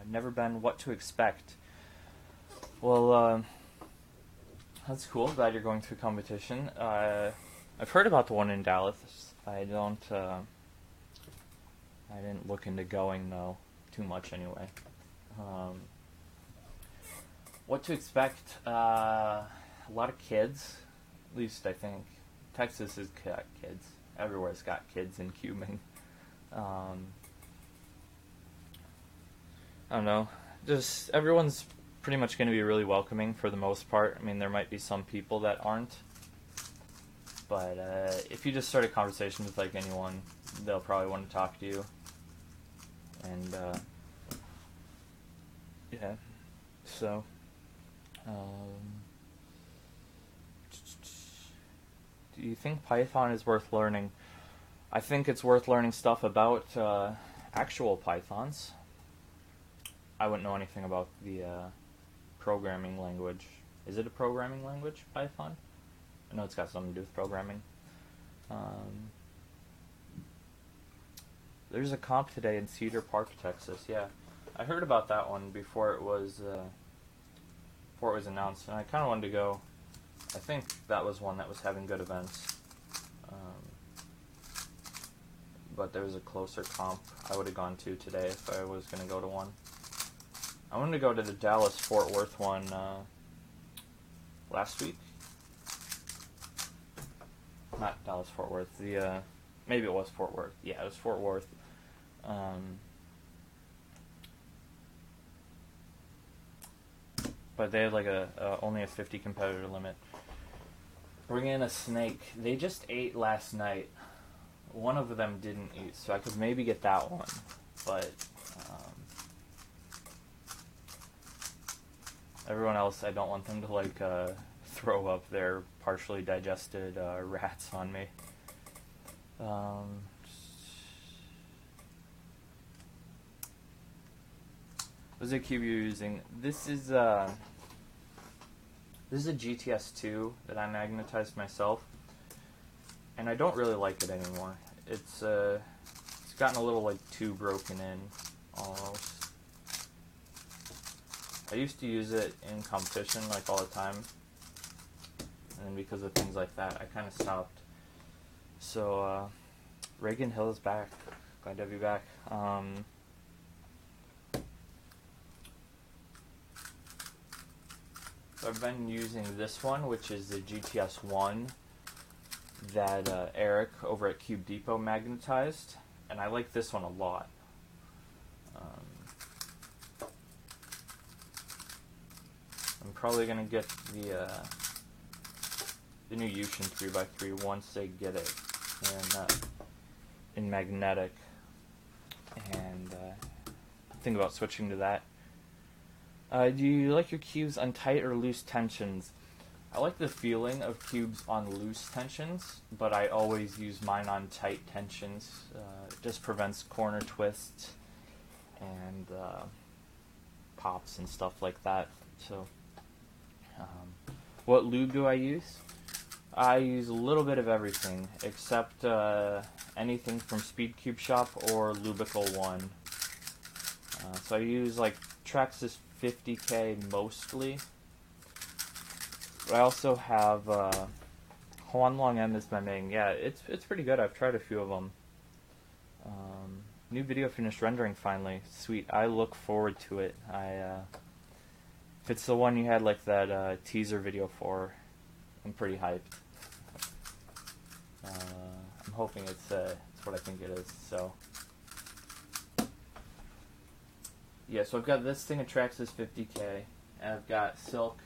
Never been. What to expect? Well, that's cool. Glad you're going to a competition. I've heard about the one in Dallas. I didn't look into going though too much anyway. What to expect? A lot of kids. At least I think Texas has got kids. Everywhere's got kids in cubing. I don't know. Just everyone's pretty much going to be really welcoming for the most part. I mean, there might be some people that aren't. But if you just start a conversation with like anyone, they'll probably want to talk to you. And yeah. So do you think Python is worth learning? I think it's worth learning stuff about actual Pythons. I wouldn't know anything about the programming language. Is it a programming language, Python? I know it's got something to do with programming. There's a comp today in Cedar Park, Texas. Yeah, I heard about that one before it was announced, and I kind of wanted to go. I think that was one that was having good events. But there was a closer comp I would have gone to today if I was going to go to one. I wanted to go to the Dallas-Fort Worth one last week. Not Dallas-Fort Worth. Maybe it was Fort Worth. Yeah, it was Fort Worth. But they had like only a 50 competitor limit. Bring in a snake. They just ate last night. One of them didn't eat, so I could maybe get that one. But everyone else, I don't want them to like throw up their partially digested rats on me. What is a cube you're using? This is a GTS2 that I magnetized myself, and I don't really like it anymore. It's gotten a little like too broken in, almost. I used to use it in competition like all the time, and then because of things like that, I kind of stopped. So Reagan Hill is back. Glad to have you back. So I've been using this one, which is the GTS1 that Eric over at Cube Depot magnetized, and I like this one a lot. I'm probably going to get the the new Yushin 3x3 once they get it in magnetic, and think about switching to that. Do you like your cubes on tight or loose tensions? I like the feeling of cubes on loose tensions, but I always use mine on tight tensions. It just prevents corner twists and pops and stuff like that. So, what lube do I use? I use a little bit of everything, except anything from Speed Cube Shop or Lubical 1. So I use like Traxxas 50K mostly. But I also have Huan Long M is my main. Yeah, it's pretty good. I've tried a few of them. New video finished rendering finally. Sweet. I look forward to it. If it's the one you had like that teaser video for, I'm pretty hyped. I'm hoping it's what I think it is. So yeah, so I've got this thing at Traxxas 50K, and I've got Silk,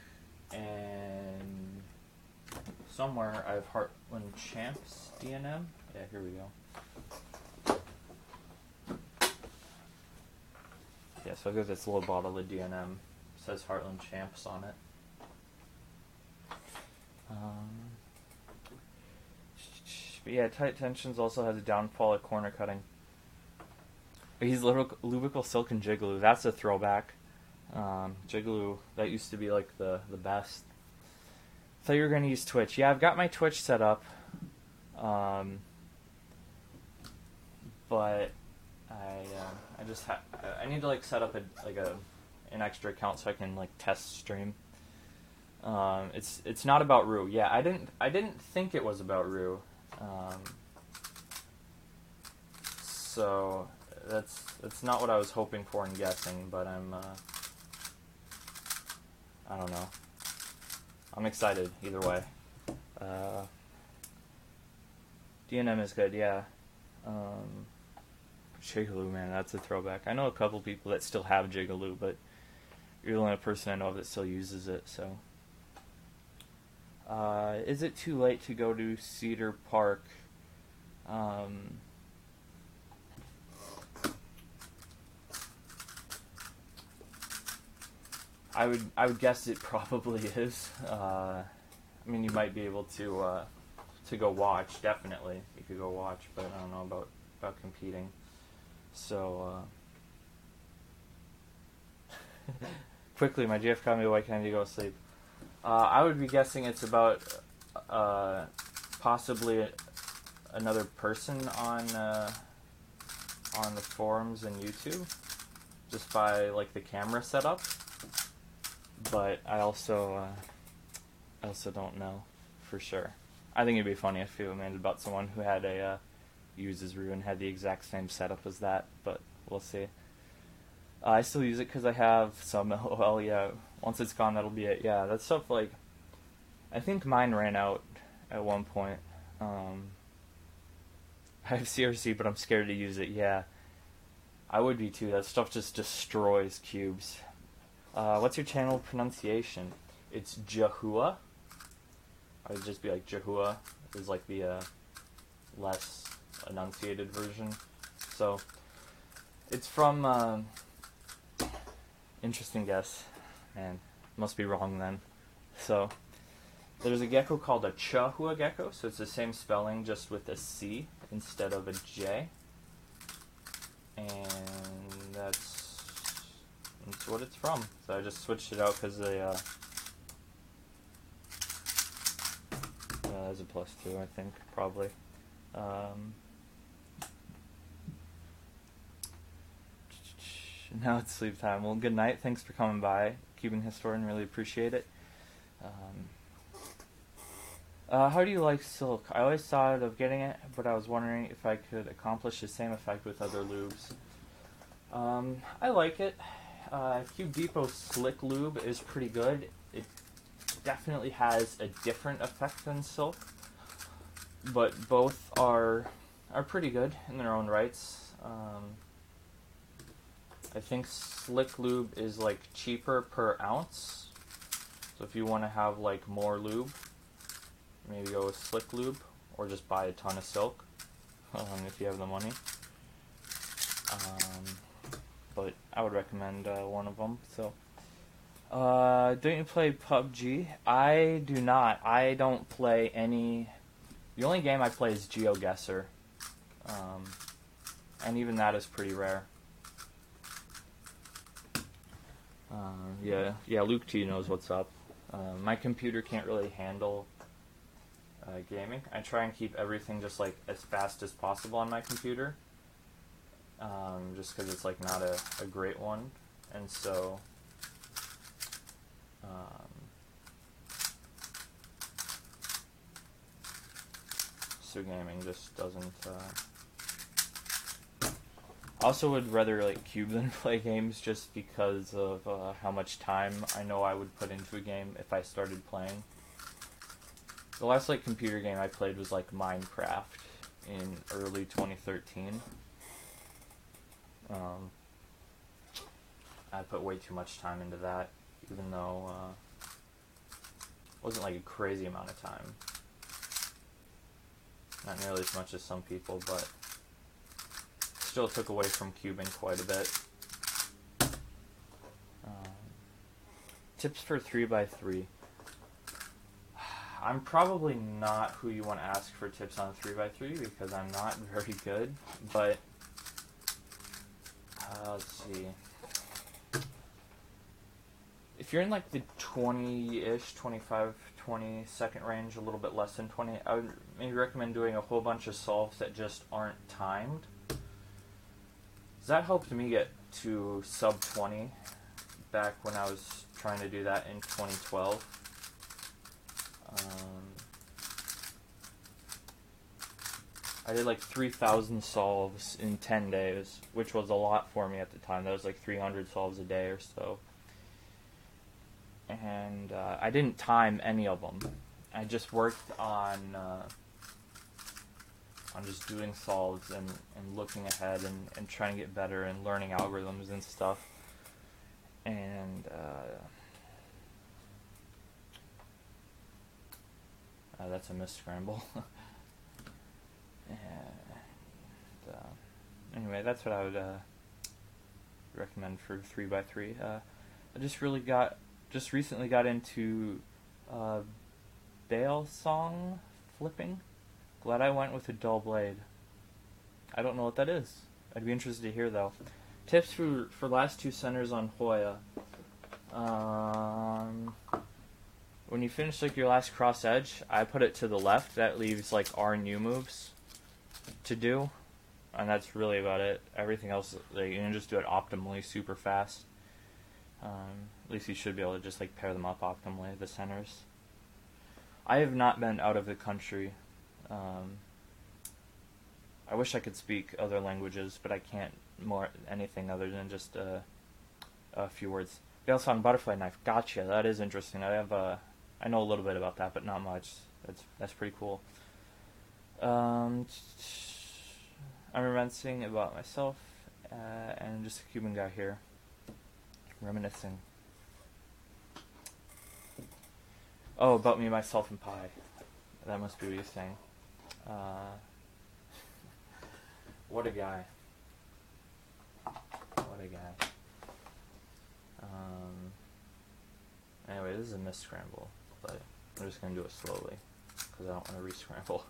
and somewhere I have Heartland Champs DNM. Yeah, here we go. Yeah, so I've got this little bottle of DNM. It says Heartland Champs on it. But yeah, tight tensions also has a downfall at corner cutting. He's Lubical Silk and Jigaloo. That's a throwback. Jigaloo, that used to be like the best. I thought you were going to use Twitch. Yeah, I've got my Twitch set up. But I just I need to like set up an extra account so I can like test stream. It's not about Rue. Yeah, I didn't think it was about Rue. So that's not what I was hoping for and guessing, but I don't know. I'm excited either way. DNM is good, yeah. Jigaloo, man, that's a throwback. I know a couple people that still have Jigaloo, but you're the only person I know of that still uses it, so. Is it too late to go to Cedar Park? I would guess it probably is. I mean, you might be able to go watch. Definitely, you could go watch, but I don't know about competing. So quickly, my GF called me. Why can't you go to sleep? I would be guessing it's about possibly another person on the forums and YouTube, just by like the camera setup. But I also don't know for sure. I think it'd be funny if you made about someone who had uses Rue and had the exact same setup as that, but we'll see. I still use it because I have some LOL, yeah. Once it's gone, that'll be it. Yeah, that stuff, like, I think mine ran out at one point. I have CRC, but I'm scared to use it, yeah. I would be too. That stuff just destroys cubes. What's your channel pronunciation? It's Jahua. I would just be like Jahua is like the less enunciated version. So it's from interesting guess. Man, must be wrong then. So there's a gecko called a Chahua gecko, so it's the same spelling just with a C instead of a J. And that's what it's from. So I just switched it out because they there's a +2, I think, probably. Now it's sleep time. Well, good night. Thanks for coming by, Cuban Historian. Really appreciate it. How do you like Silk? I always thought of getting it, but I was wondering if I could accomplish the same effect with other lubes. I like it. Cube Depot Slick Lube is pretty good. It definitely has a different effect than Silk, but both are pretty good in their own rights. I think Slick Lube is like cheaper per ounce, so if you want to have like more lube, maybe go with Slick Lube, or just buy a ton of silk if you have the money. But I would recommend one of them. So, don't you play PUBG? I do not. I don't play any. The only game I play is GeoGuessr, and even that is pretty rare. Yeah, Luke T knows what's up. My computer can't really handle gaming. I try and keep everything just like as fast as possible on my computer, just because it's like not a great one, and so gaming just doesn't. Also would rather like cube than play games, just because of how much time I know I would put into a game if I started playing. The last like computer game I played was like Minecraft in early 2013. I put way too much time into that, even though it wasn't like a crazy amount of time. Not nearly as much as some people, but still took away from cubing quite a bit. Tips for 3x3. I'm probably not who you want to ask for tips on 3x3 because I'm not very good, but let's see. If you're in like the 20-ish, 25, 20 second range, a little bit less than 20, I would maybe recommend doing a whole bunch of solves that just aren't timed. That helped me get to sub 20 back when I was trying to do that in 2012. I did like 3,000 solves in 10 days, which was a lot for me at the time. That was like 300 solves a day or so. And I didn't time any of them. I just worked on just doing solves and looking ahead and trying to get better and learning algorithms and stuff. And that's a misscramble. And anyway, that's what I would recommend for 3x3. I just recently got into Bale song flipping. Glad I went with a dull blade. I don't know what that is. I'd be interested to hear though. Tips for last two centers on Hoya. When you finish like your last cross edge, I put it to the left. That leaves like our new moves to do, and that's really about it. Everything else, like, you can just do it optimally, super fast. At least you should be able to just like pair them up optimally, the centers. I have not been out of the country. I wish I could speak other languages, but I can't more anything other than just a few words. Bale song butterfly knife. Gotcha. That is interesting. I know a little bit about that, but not much. That's pretty cool. I'm reminiscing about myself and just a Cuban guy here. Reminiscing. Oh, about me, myself, and pie. That must be what you're saying. What a guy. What a guy. Anyway, this is a misscramble, but I'm just going to do it slowly because I don't want to re-scramble.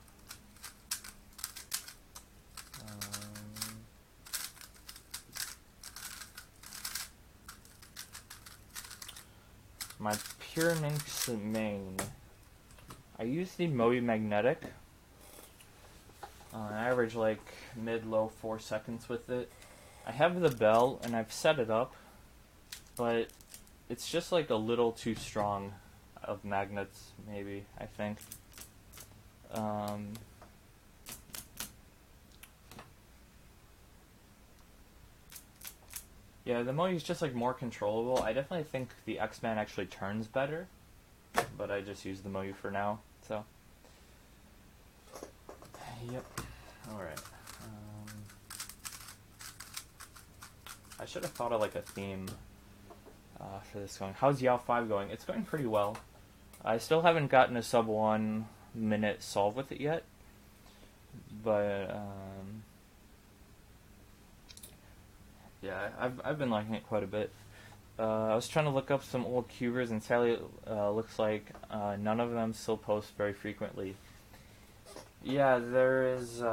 My Pyraminx main. I use the Mobi Magnetic. I average like mid-low 4 seconds with it. I have the bell and I've set it up, but it's just like a little too strong of magnets, maybe, I think. Yeah, the Mobi is just like more controllable. I definitely think the X-Man actually turns better, but I just use the Mobi for now, so. Yep. Alright. I should have thought of like a theme for this going. How's Yao 5 going? It's going pretty well. I still haven't gotten a sub 1 minute solve with it yet, but yeah, I've been liking it quite a bit. I was trying to look up some old cubers, and sadly it looks like none of them still post very frequently. Yeah, there's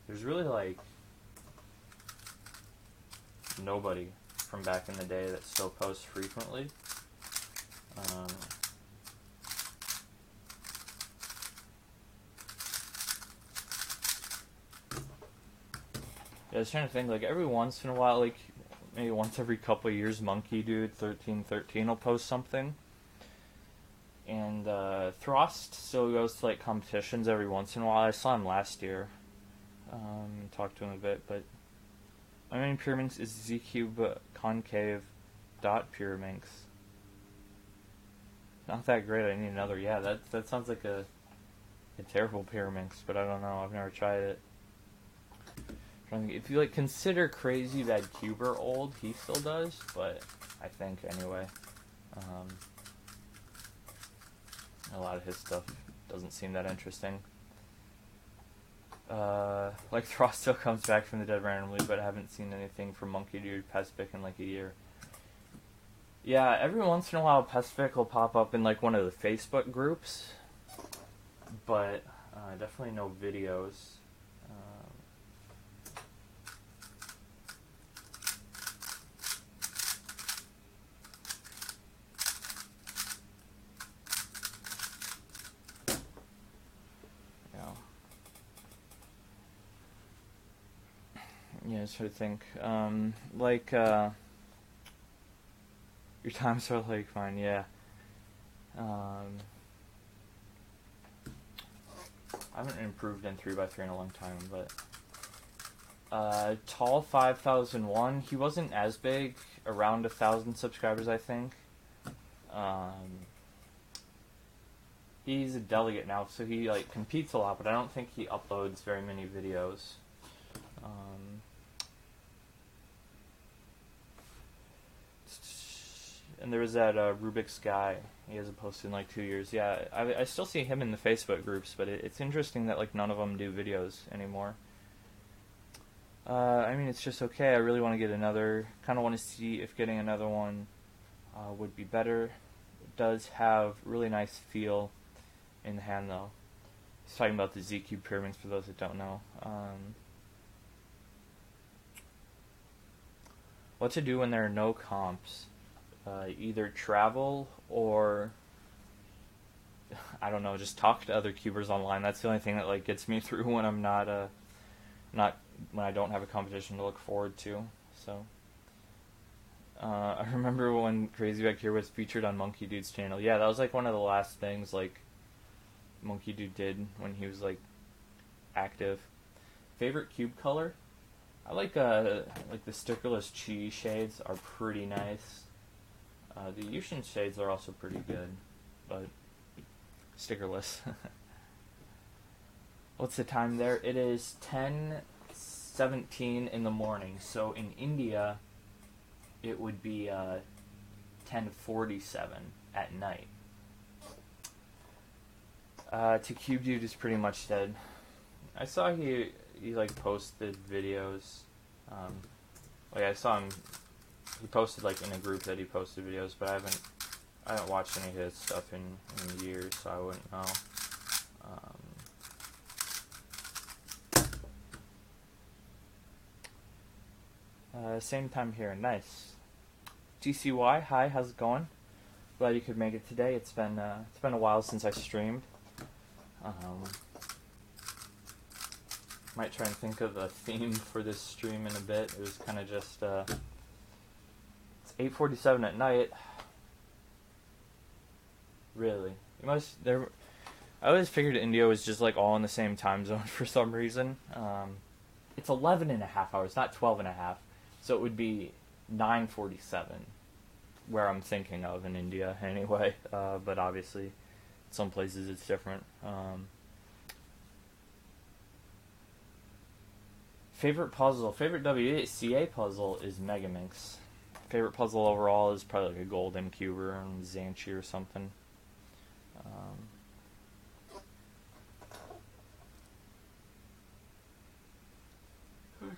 really like nobody from back in the day that still posts frequently. Yeah, I was trying to think, like, every once in a while, like, maybe once every couple of years, Monkey Dude 1313 will post something. And Throst still goes to, like, competitions every once in a while. I saw him last year. Talked to him a bit, but my main Pyraminx is ZCube Concave dot Pyraminx. Not that great, I need another. Yeah, that sounds like a terrible Pyraminx, but I don't know, I've never tried it. If you like consider Crazy Bad Cuber old, he still does, but I think anyway. A lot of his stuff doesn't seem that interesting. Like Throst still comes back from the dead randomly, but I haven't seen anything from Monkey Dude Pespic in like a year. Yeah, every once in a while Pespic will pop up in like one of the Facebook groups, but definitely no videos. Yeah, I sort of think, your times are like fine, yeah. I haven't improved in 3x3 in a long time, but Tall 5001, he wasn't as big, around 1,000 subscribers, I think. He's a delegate now, so he like competes a lot, but I don't think he uploads very many videos. And there was that Rubik's guy. He hasn't posted in like 2 years. Yeah, I still see him in the Facebook groups, but it's interesting that like none of them do videos anymore. I mean, it's just okay. I really want to get another. Kind of want to see if getting another one would be better. It does have really nice feel in the hand, though. He's talking about the ZQ Pyraminx for those that don't know. What to do when there are no comps? Either travel or I don't know, just talk to other cubers online. That's the only thing that like gets me through when I'm not when I don't have a competition to look forward to. So I remember when Crazy Back Here was featured on Monkey Dude's channel. Yeah, that was like one of the last things like Monkey Dude did when he was like active. Favorite cube color? I like the stickerless Chi shades are pretty nice. The Yushin shades are also pretty good, but stickerless. What's the time there? It is 10:17 in the morning. So in India, it would be 10:47 at night. To Cube Dude is pretty much dead. I saw he like posted videos. Like I saw him. He posted like in a group that he posted videos, but I haven't watched any of his stuff in years, so I wouldn't know. Same time here. Nice. TCY, hi, how's it going? Glad you could make it today. It's been a while since I streamed. Might try and think of a theme for this stream in a bit. It was kind of just it's 8:47 at night. Really? I always figured India was just like all in the same time zone for some reason. It's 11.5 hours, not 12.5. So it would be 9:47 where I'm thinking of in India anyway. But obviously, some places it's different. Favorite puzzle? Favorite WCA puzzle is Megaminx. Favorite puzzle overall is probably like a Golden Cuber and Zanchi or something. Okay.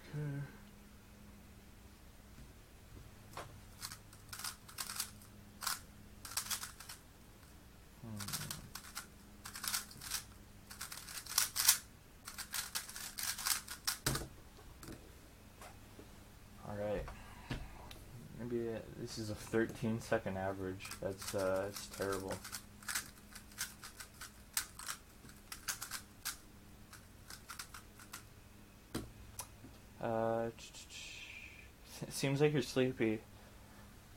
Alright. Maybe this is a 13-second average. That's terrible. It seems like you're sleepy.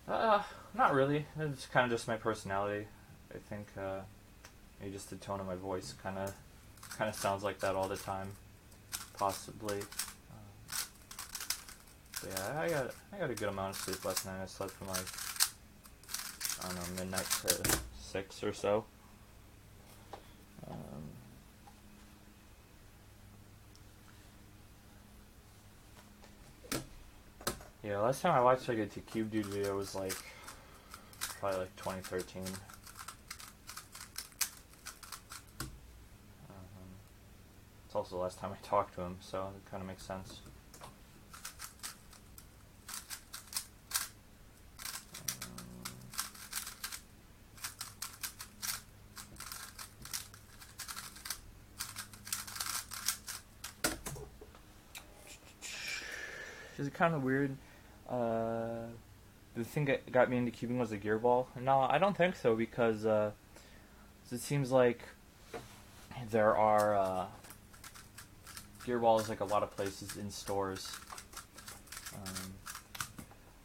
Not really. It's kind of just my personality. I think maybe just the tone of my voice kind of sounds like that all the time, possibly. But yeah, I got a good amount of sleep last night. I slept from like, I don't know, midnight to 6 or so. Yeah, last time I watched like a Cube Dude video was like probably like 2013. It's also the last time I talked to him, so it kind of makes sense. Is it kind of weird? The thing that got me into cubing was the gear ball. No, I don't think so, because it seems like there are gear balls like a lot of places in stores.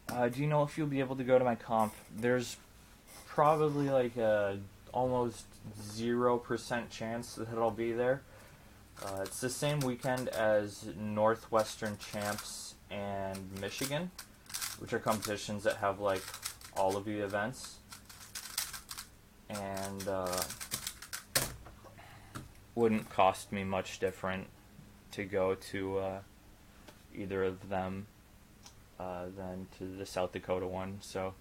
Do you know if you'll be able to go to my comp? There's probably like a almost 0% chance that I'll be there. It's the same weekend as Northwestern Champs and Michigan, which are competitions that have like all of the events, and wouldn't cost me much different to go to either of them than to the South Dakota one. So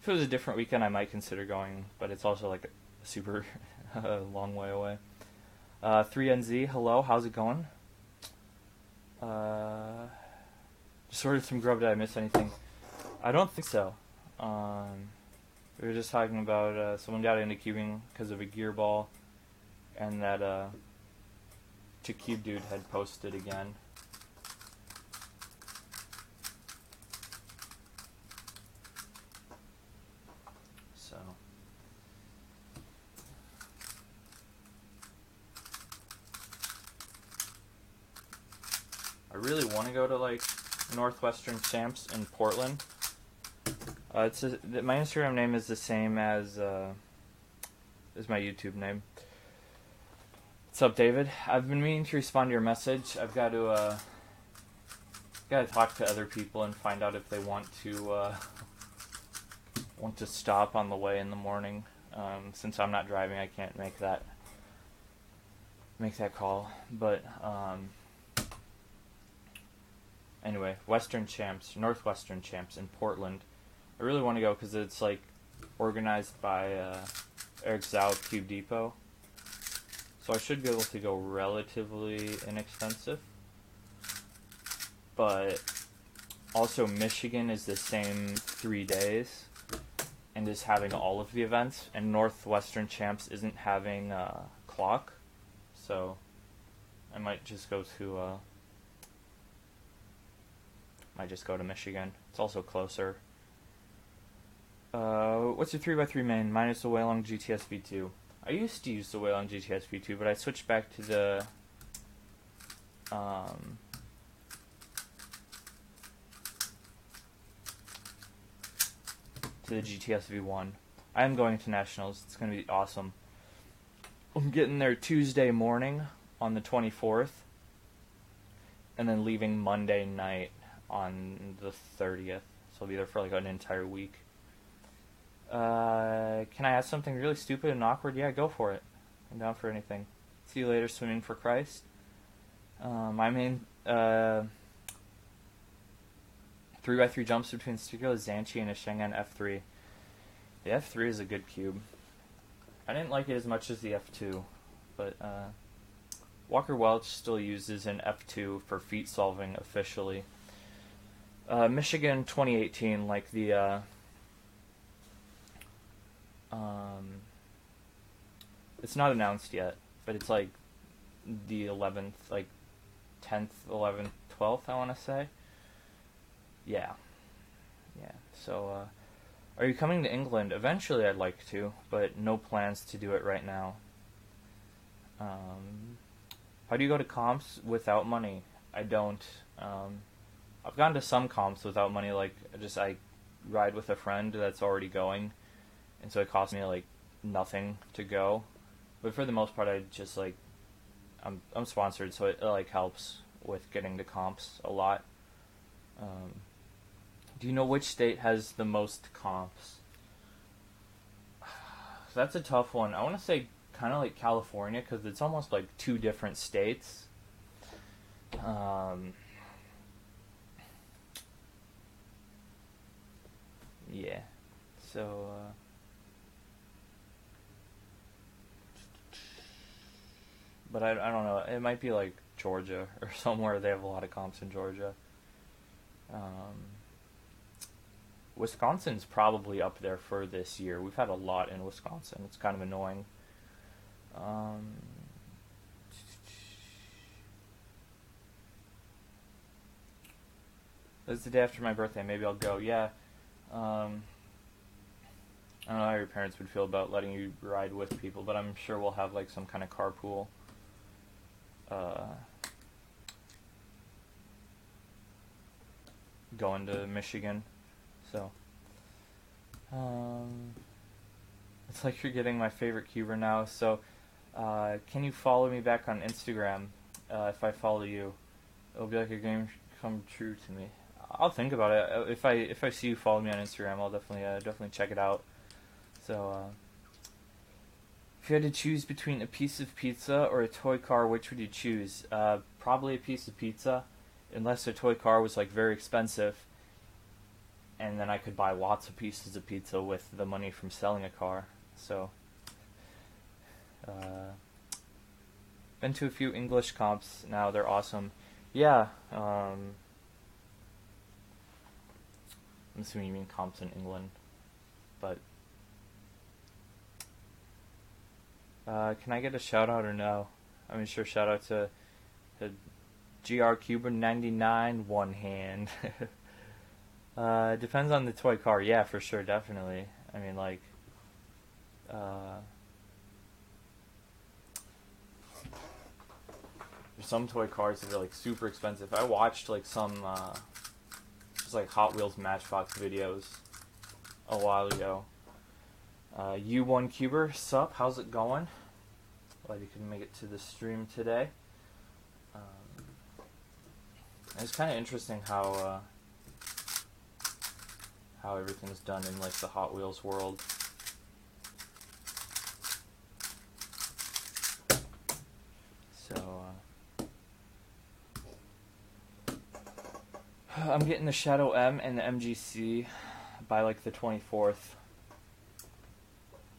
if it was a different weekend, I might consider going, but it's also like a super long way away. 3NZ, hello, how's it going? Just ordered some grub. Did I miss anything? I don't think so. We were just talking about someone got into cubing because of a gear ball, and that Cube Dude had posted again. So I really want to go to like Northwestern Champs in Portland. My Instagram name is the same as my YouTube name. What's up, David? I've been meaning to respond to your message. I've got to talk to other people and find out if they want to stop on the way in the morning. Since I'm not driving, I can't make that call. But anyway, Northwestern Champs in Portland. I really want to go because it's like organized by Eric Zhao of Cube Depot. So I should be able to go relatively inexpensive. But also Michigan is the same 3 days and is having all of the events, and Northwestern Champs isn't having a clock. So I might just go to Michigan. It's also closer. What's your 3x3 main minus the Waylong GTS V2? I used to use the Waylong GTS V2, but I switched back to the GTS V1. I am going to Nationals. It's going to be awesome. I'm getting there Tuesday morning on the 24th, and then leaving Monday night on the 30th. So I'll be there for like an entire week. Can I ask something really stupid and awkward? Yeah, go for it. I'm down for anything. See you later, swimming for Christ. My main 3x3 jumps between Stigro, Zanchi, and a Schengen F3. The F3 is a good cube. I didn't like it as much as the F2, but Walker Welch still uses an F2 for feat solving officially. Michigan 2018, like the it's not announced yet, but it's like the 11th, like 10th, 11th, 12th, I want to say. Yeah. So, are you coming to England? Eventually I'd like to, but no plans to do it right now. How do you go to comps without money? I don't. I've gone to some comps without money, like, I ride with a friend that's already going, and so it costs me, like, nothing to go. But for the most part, I just, like, I'm sponsored, so it like, helps with getting to comps a lot. Do you know which state has the most comps? That's a tough one. I want to say kind of like California, because it's almost like two different states. Yeah. So, but I don't know. It might be like Georgia or somewhere. They have a lot of comps in Georgia. Wisconsin's probably up there for this year. We've had a lot in Wisconsin. It's kind of annoying. It's the day after my birthday. Maybe I'll go. Yeah. I don't know how your parents would feel about letting you ride with people, but I'm sure we'll have like some kind of carpool. Going to Michigan. So, it's like you're getting my favorite cuber now. So, can you follow me back on Instagram? If I follow you, it'll be like a dream come true to me. I'll think about it. If I see you follow me on Instagram, I'll definitely check it out. So, if you had to choose between a piece of pizza or a toy car, which would you choose? Probably a piece of pizza, unless a toy car was like very expensive, and then I could buy lots of pieces of pizza with the money from selling a car. So, been to a few English comps now. They're awesome. Yeah. I'm assuming you mean comps in England, but can I get a shout out or no? I mean, sure. Shout out to GR Cuber 99 one hand. Depends on the toy car. Yeah, for sure, definitely. I mean, like, there's some toy cars that are like super expensive. I watched like some just like Hot Wheels Matchbox videos a while ago. U1 Cuber, sup? How's it going? Glad you could make it to the stream today. It's kind of interesting how everything's done in like the Hot Wheels world. So I'm getting the Shadow M and the MGC by like the 24th.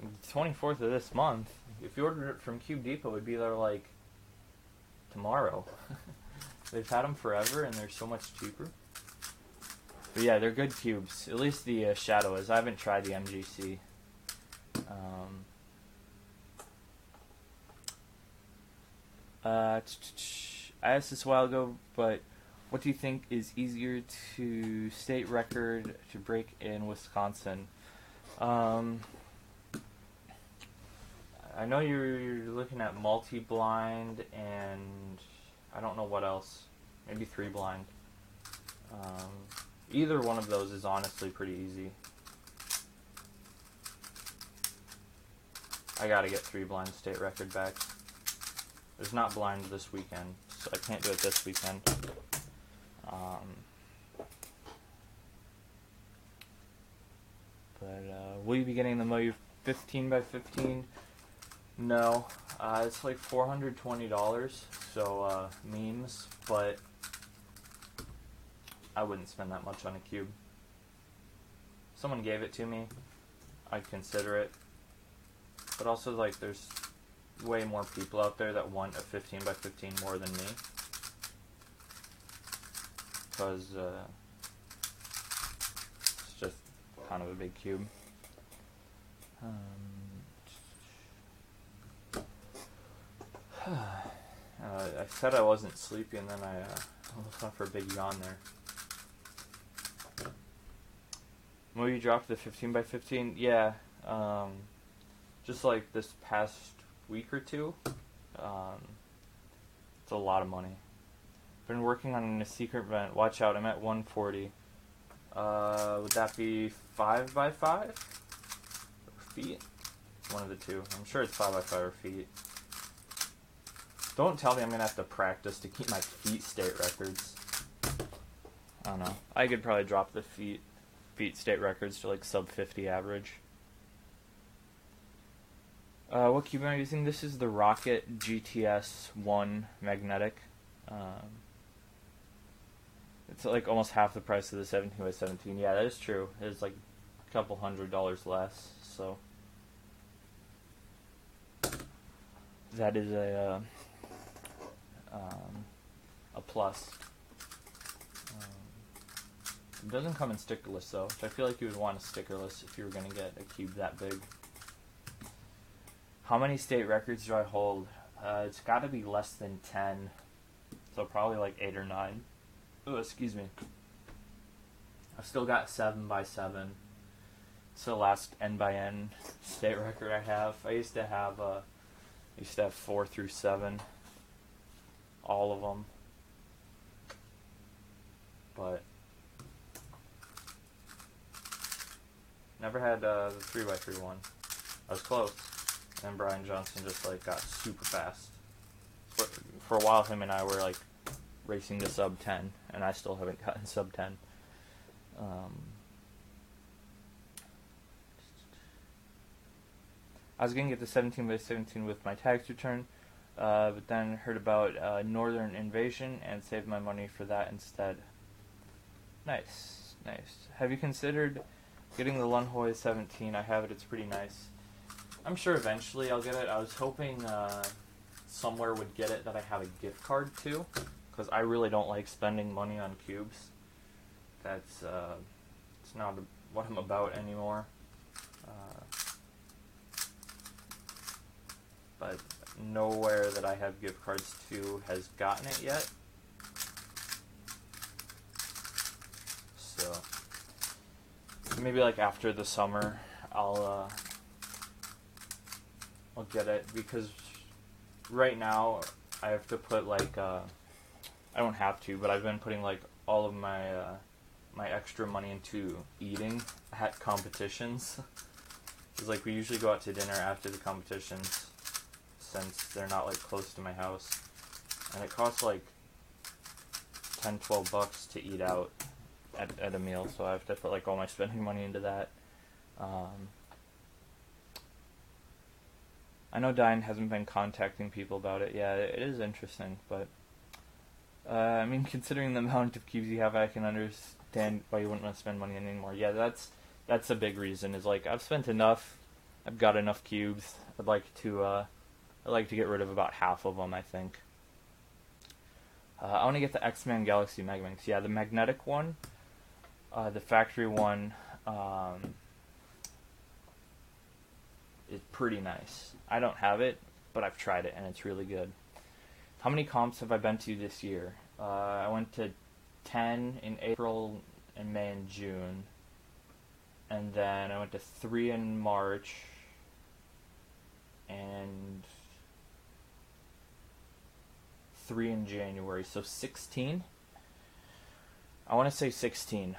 The 24th of this month. If you ordered it from Cube Depot, it would be there like tomorrow. They've had them forever, and they're so much cheaper. But yeah, they're good cubes. At least the Shadow is. I haven't tried the MGC. I asked this a while ago, but what do you think is easier to state record to break in Wisconsin? I know you're looking at multi-blind and I don't know what else. Maybe 3-blind. Either one of those is honestly pretty easy. I gotta get 3-blind state record back. There's not blind this weekend, so I can't do it this weekend. Will you be getting the Moyu 15x15? No. It's like $420, so memes, but I wouldn't spend that much on a cube. If someone gave it to me, I'd consider it. But also, like, there's way more people out there that want a 15 by 15 more than me. Because it's just kind of a big cube. I said I wasn't sleepy, and then I almost went for a big yawn there. Movie dropped the 15 by 15. Yeah, just like this past week or two. It's a lot of money. Been working on a secret vent. Watch out, I'm at 140. Would that be 5 by 5? Or feet? One of the two. I'm sure it's 5 by 5 or feet. Don't tell me I'm going to have to practice to keep my feet state records. I don't know. I could probably drop the feet state records to like sub 50 average. What cube am I using? This is the Rocket GTS 1 magnetic. It's like almost half the price of the 17 by 17. Yeah, that is true. It's like a couple $100 less. So that is a plus. It doesn't come in stickerless though, which I feel like you would want a stickerless if you were going to get a cube that big. How many state records do I hold? It's got to be less than 10, so probably like 8 or 9. Oh, excuse me. I've still got 7 by 7. It's the last N by N state record I have. I used to have 4 through 7, all of them, but never had the 3 by 3 one. I was close, and Brian Johnson just like got super fast. For a while, him and I were like racing to sub 10, and I still haven't gotten sub 10. I was going to get the 17 by 17 with my tax return, but then heard about Northern Invasion and saved my money for that instead. Nice, nice. Have you considered getting the Lunhoy 17? I have it, it's pretty nice. I'm sure eventually I'll get it. I was hoping somewhere would get it that I have a gift card to, because I really don't like spending money on cubes. That's it's not what I'm about anymore. But nowhere that I have gift cards to has gotten it yet. So maybe like after the summer I'll get it, because right now I have to put like I don't have to, but I've been putting like all of my my extra money into eating at competitions. Because like we usually go out to dinner after the competitions, since they're not like close to my house, and it costs like $10-12 to eat out at a meal, so I have to put like all my spending money into that. I know Diane hasn't been contacting people about it. Yeah, it is interesting, but I mean, considering the amount of cubes you have, I can understand why you wouldn't want to spend money anymore. Yeah, that's a big reason. Is like I've spent enough. I've got enough cubes. I'd like to get rid of about half of them, I think. I want to get the X-Men Galaxy Megaminx. Yeah, the magnetic one, the factory one, is pretty nice. I don't have it, but I've tried it, and it's really good. How many comps have I been to this year? I went to 10 in April and May and June, and then I went to 3 in March, and 3 in January, so 16? I want to say 16.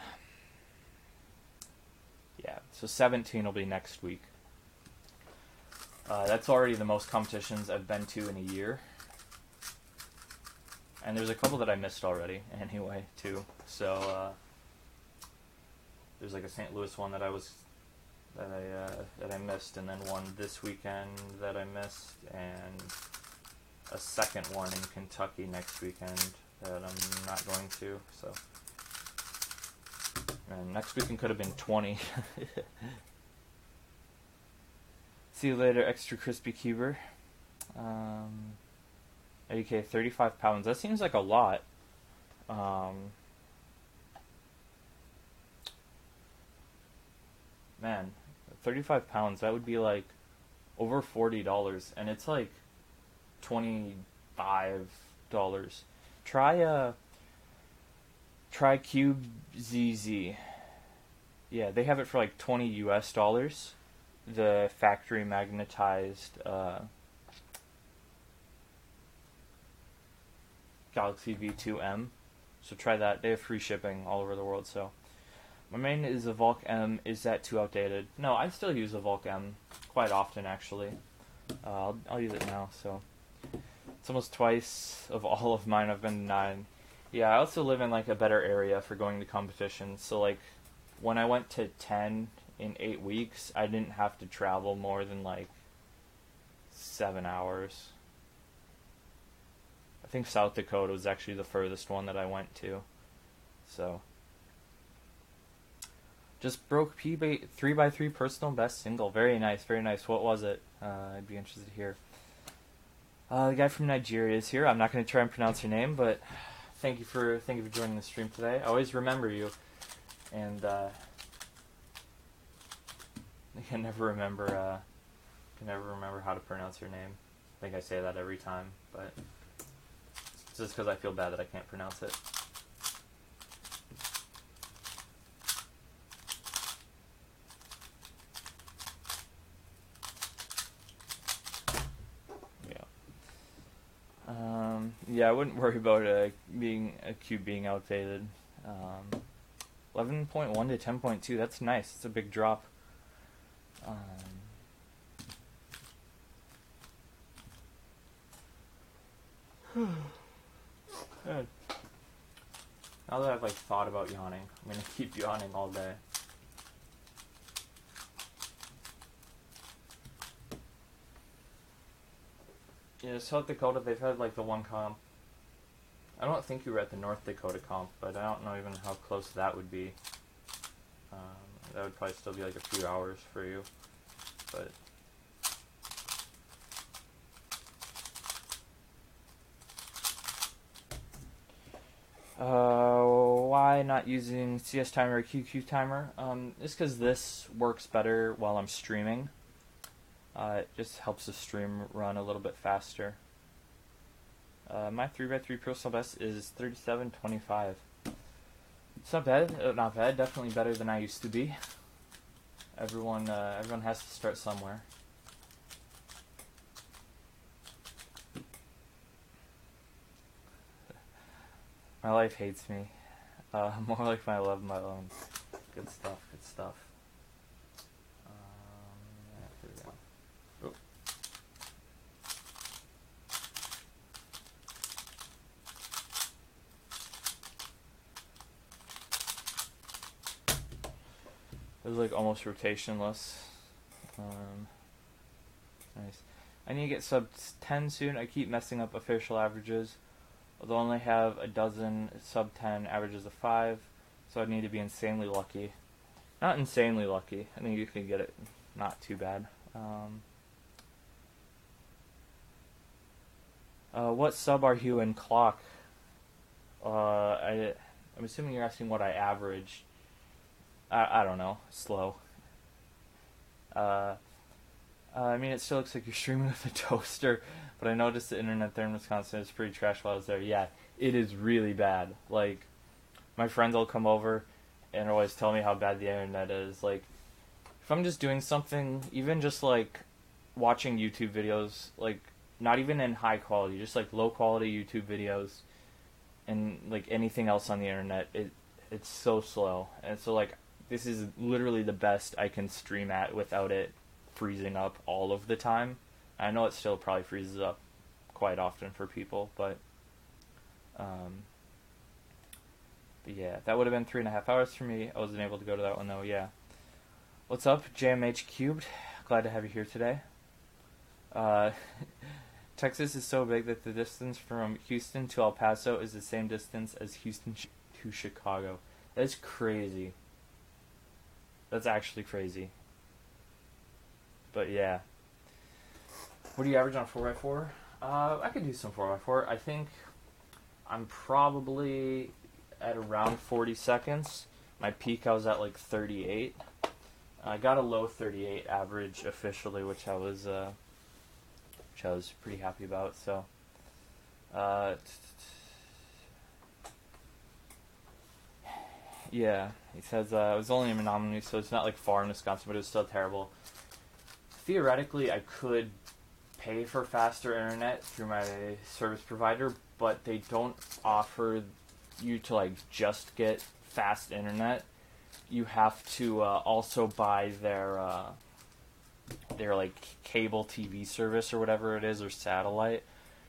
Yeah, so 17 will be next week. That's already the most competitions I've been to in a year. And there's a couple that I missed already, anyway, too. So, there's like a St. Louis one that I missed, and then one this weekend that I missed, and a second one in Kentucky next weekend that I'm not going to. So, and next weekend could have been 20. See you later, extra crispy cuber. Okay, 35 pounds. That seems like a lot. Man, 35 pounds, that would be like over $40, and it's like $25. Try try Cube ZZ. Yeah, they have it for like 20 US dollars. The factory magnetized Galaxy V2M. So try that. They have free shipping all over the world. So my main is a Volk M. Is that too outdated? No, I still use a Volk M quite often actually. I'll use it now. So it's almost twice of all of mine I've been denied. Yeah, I also live in like a better area for going to competitions. So like when I went to 10 in 8 weeks, I didn't have to travel more than like 7 hours. I think South Dakota was actually the furthest one that I went to. So just broke 3x3 personal best single. Very nice, very nice. What was it? I'd be interested to hear. The guy from Nigeria is here. I'm not going to try and pronounce your name, but thank you for joining the stream today. I always remember you, and I can never remember how to pronounce your name. I think I say that every time, but it's just because I feel bad that I can't pronounce it. Yeah, I wouldn't worry about a cube being outdated. 11.1 to 10.2, that's nice. It's a big drop. Good. Now that I've like thought about yawning, I'm gonna keep yawning all day. Yeah, South Dakota, they've had like the one comp. I don't think you were at the North Dakota comp, but I don't know even how close that would be. That would probably still be like a few hours for you, but why not using CS timer or QQ timer? Just because this works better while I'm streaming. It just helps the stream run a little bit faster. My 3x3 personal best is 37.25. It's not bad, not bad. Definitely better than I used to be. Everyone has to start somewhere. My life hates me. More like my love my own. Good stuff. Good stuff. Here we go. Oh. It was like almost rotationless. Nice. I need to get sub 10 soon. I keep messing up official averages. Although I only have a dozen sub 10 averages of 5, so I need to be insanely lucky. Not insanely lucky. I think you can get it not too bad. What sub are you in clock? I'm assuming you're asking what I average. I don't know. Slow. I mean, it still looks like you're streaming with a toaster, but I noticed the internet there in Wisconsin is pretty trash while I was there. Yeah, it is really bad. Like, my friends will come over and always tell me how bad the internet is. Like, if I'm just doing something, even just, like, watching YouTube videos, like, not even in high quality, just, like, low quality YouTube videos, and, like, anything else on the internet, it's so slow. And so, like, this is literally the best I can stream at without it freezing up all of the time. I know it still probably freezes up quite often for people, but yeah, that would have been 3.5 hours for me. I wasn't able to go to that one though. Yeah. What's up, JMH Cubed? Glad to have you here today. Texas is so big that the distance from Houston to El Paso is the same distance as Houston to Chicago. That's crazy. That's actually crazy. But yeah. What do you average on 4x4? I could do some 4x4. I think I'm probably at around 40 seconds. My peak, I was at like 38. I got a low 38 average officially, which I was pretty happy about. So, yeah, he says it was only in Menominee, so it's not like far in Wisconsin, but it was still terrible. Theoretically, I could pay for faster internet through my service provider, but they don't offer you to like just get fast internet. You have to also buy their like cable TV service or whatever it is, or satellite,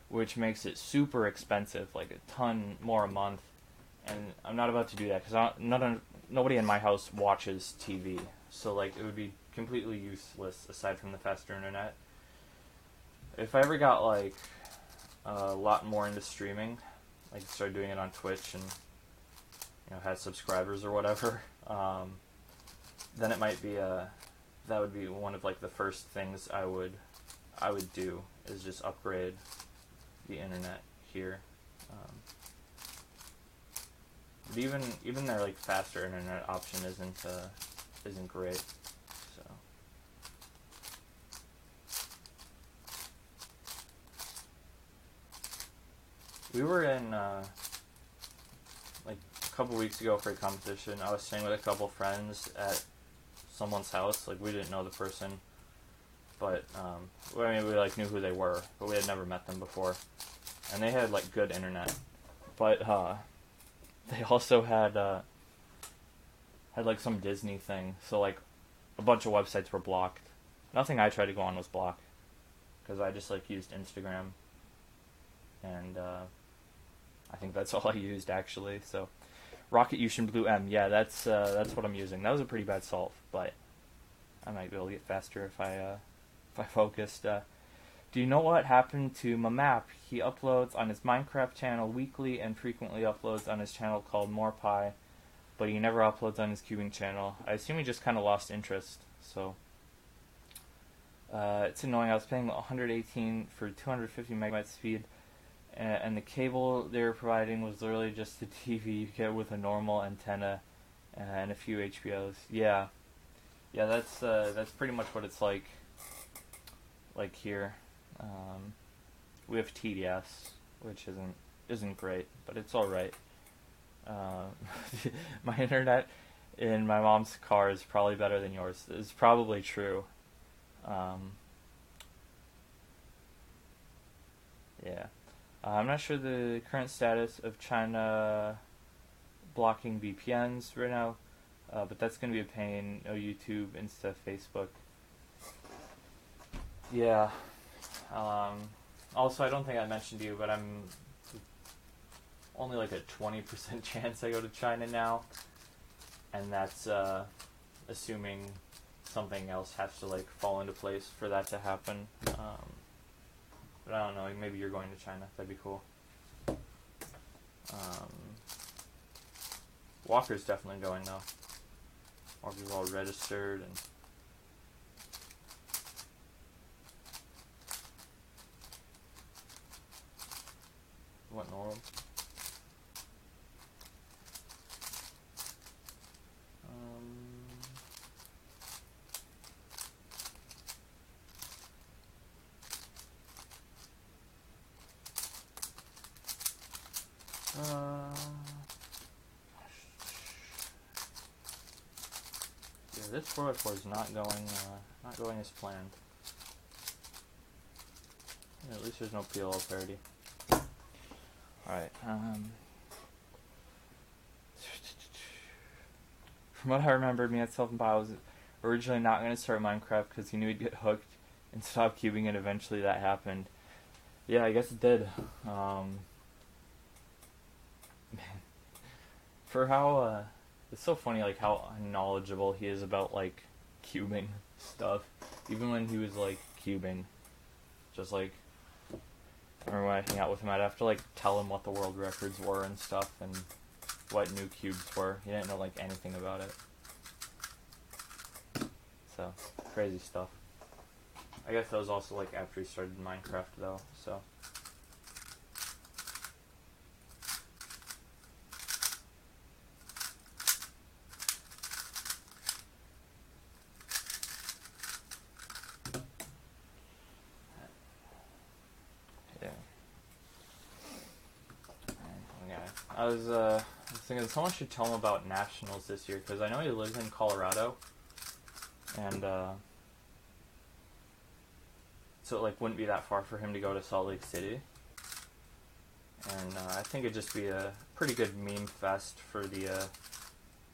which makes it super expensive, like a ton more a month. And I'm not about to do that because nobody in my house watches TV, so like it would be completely useless aside from the faster internet. If I ever got like a lot more into streaming, like started doing it on Twitch and had subscribers or whatever, then it might be that would be one of like the first things I would do, is just upgrade the internet here. But even their like faster internet option isn't great. So we were in like a couple weeks ago for a competition. I was staying with a couple friends at someone's house. Like we didn't know the person, but I mean we like knew who they were, but we had never met them before. And they had like good internet, but they also had like some Disney thing. So like a bunch of websites were blocked. Nothing I tried to go on was blocked because I just like used Instagram, and I think that's all I used actually. So Rocket Ocean Blue M, yeah, that's what I'm using. That was a pretty bad solve, but I might be able to get faster if I focused. Do you know what happened to my map? He uploads on his Minecraft channel weekly and frequently uploads on his channel called Morepie, but he never uploads on his cubing channel. I assume he just kind of lost interest. So it's annoying. I was paying 118 for 250 megabyte speed, and the cable they were providing was literally just the TV you get with a normal antenna and a few HBOs. Yeah, that's pretty much what it's like here. We have TDS, which isn't great, but it's all right. My internet in my mom's car is probably better than yours. It's probably true. Yeah. I'm not sure the current status of China blocking VPNs right now, but that's going to be a pain. No YouTube, Insta, Facebook. Yeah. Also, I don't think I mentioned to you, but I'm only like a 20% chance I go to China now, and that's assuming something else has to like fall into place for that to happen. But I don't know, maybe you're going to China. That'd be cool. Walker's definitely going though. Walker's all registered and what in the world? Yeah, this 4x4 is not going as planned. Yeah, at least there's no PLL parity. Alright, from what I remembered, me at Self-Empire was originally not going to start Minecraft because he knew he'd get hooked and stop cubing, and eventually that happened. Yeah, I guess it did. Man, for how, it's so funny, like, how knowledgeable he is about, like, cubing stuff. Even when he was, like, cubing. Just, like, I remember when I hang out with him, I'd have to, like, tell him what the world records were and stuff, and what new cubes were. He didn't know, like, anything about it. So, crazy stuff. I guess that was also like after he started Minecraft though, so. Yeah. Okay. I was thinking someone should tell him about nationals this year, because I know he lives in Colorado, and so it like wouldn't be that far for him to go to Salt Lake City. And I think it'd just be a pretty good meme fest for the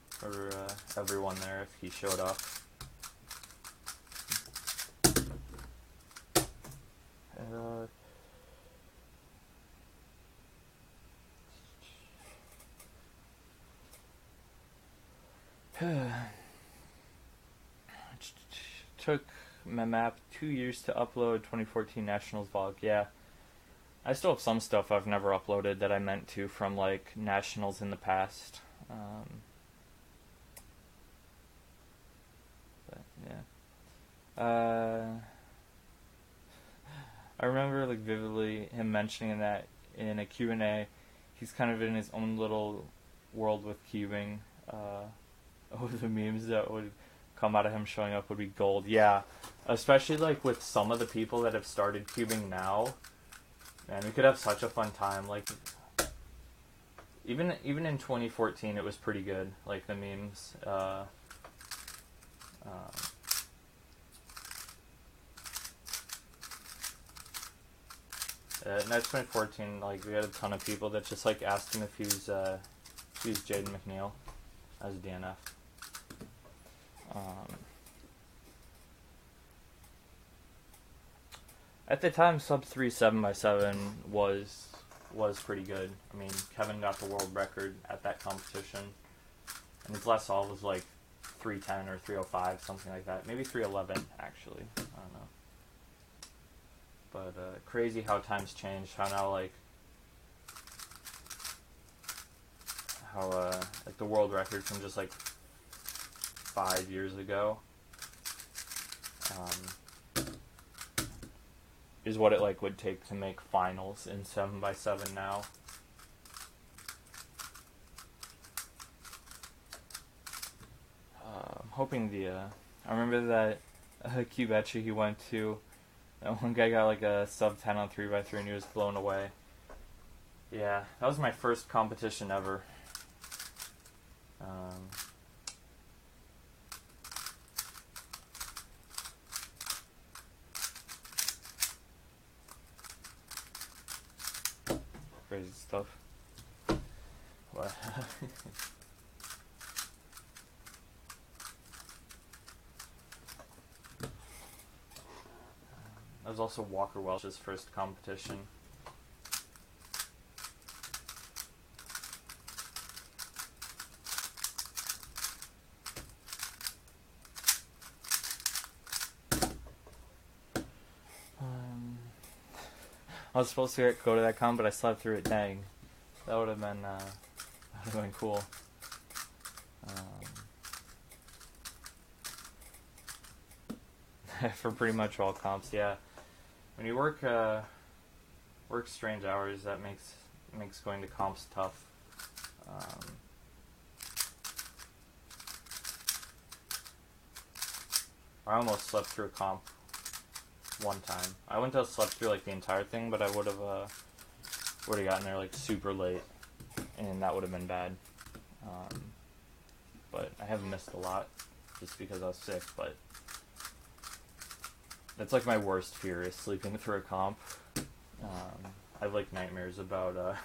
for everyone there if he showed up. Took my map 2 years to upload 2014 Nationals vlog. Yeah. I still have some stuff I've never uploaded that I meant to from like Nationals in the past. But yeah. I remember like vividly him mentioning that in a Q&A, he's kind of in his own little world with cubing. The memes that would come out of him showing up would be gold. Yeah, especially like with some of the people that have started cubing now. Man, we could have such a fun time. Like, even in 2014, it was pretty good. Like the memes. Next 2014, like we had a ton of people that just like asked him if he was Jaden McNeil as a DNF. At the time, sub 3 7x7 was pretty good. I mean, Kevin got the world record at that competition, and his last solve was like 310 or 305, something like that. Maybe 311 actually. I don't know. But crazy how times changed. How now like the world record from just like 5 years ago is what it like would take to make finals in 7x7 now. I'm hoping I remember that Cubecha he went to. That one guy got like a sub 10 on 3x3 and he was blown away. Yeah, that was my first competition ever. Crazy stuff. What? That was also Walker Welch's first competition. I was supposed to go to that comp, but I slept through it. Dang, that would have been cool. For pretty much all comps, yeah. When you work strange hours, that makes going to comps tough. I almost slept through a comp one time. I wouldn't have slept through like the entire thing, but I would have gotten there like super late, and that would have been bad. But I have missed a lot just because I was sick. But that's like my worst fear is sleeping through a comp. I have like nightmares about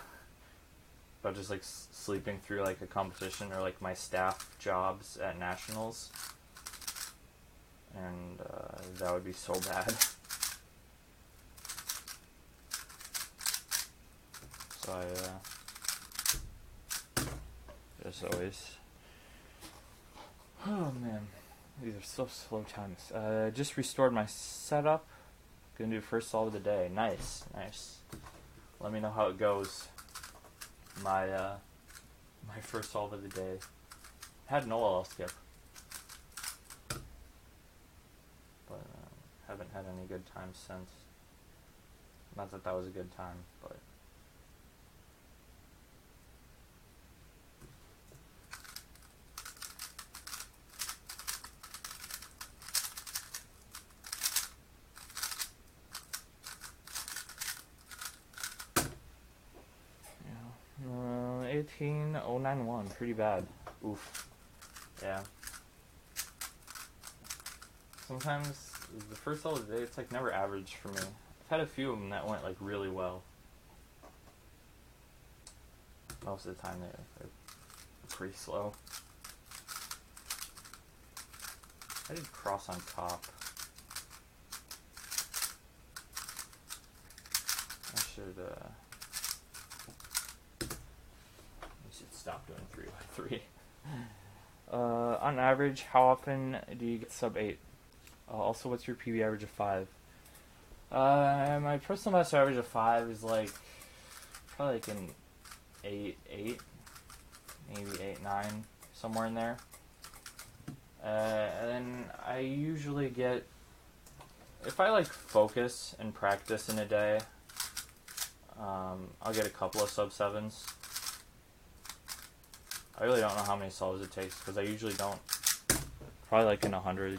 just like sleeping through like a competition or like my staff jobs at nationals, and that would be so bad. So as always. Oh man, these are so slow times. Just restored my setup. Gonna do first solve of the day. Nice. Let me know how it goes. My first solve of the day. Had an OLL skip, but had haven't had any good times since. Not that that was a good time, but... Yeah. 18091, pretty bad. Oof. Yeah. Sometimes, the first all of the day, it's like never average for me. I've had a few of them that went like really well. Most of the time they're pretty slow. I did cross on top. I should stop doing 3x3. On average, how often do you get sub 8? Also, what's your PB average of 5? My personal best average of 5 is like probably like an 8, maybe 8, 9, somewhere in there. And then I usually get, if I like focus and practice in a day, I'll get a couple of sub 7s. I really don't know how many solves it takes because I usually don't. Probably like in 100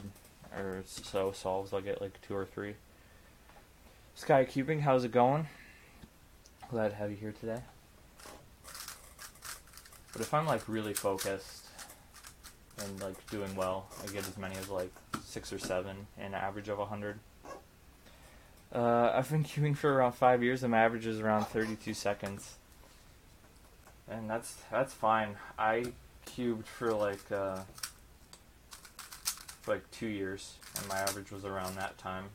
or so solves, I'll get like 2 or 3. Sky Cubing, how's it going? Glad to have you here today. But if I'm like really focused and like doing well, I get as many as like 6 or 7 and an average of 100. I've been queuing for around 5 years and my average is around 32 seconds. And that's fine. I cubed for like 2 years and my average was around that time.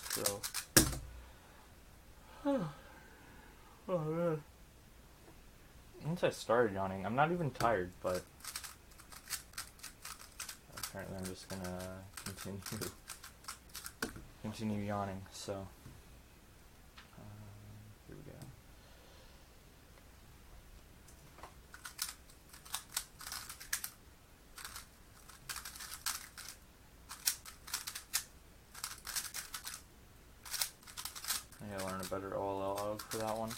So oh man. Once I started yawning, I'm not even tired, but apparently I'm just gonna continue yawning. So here we go. I gotta learn a better OLL log for that one.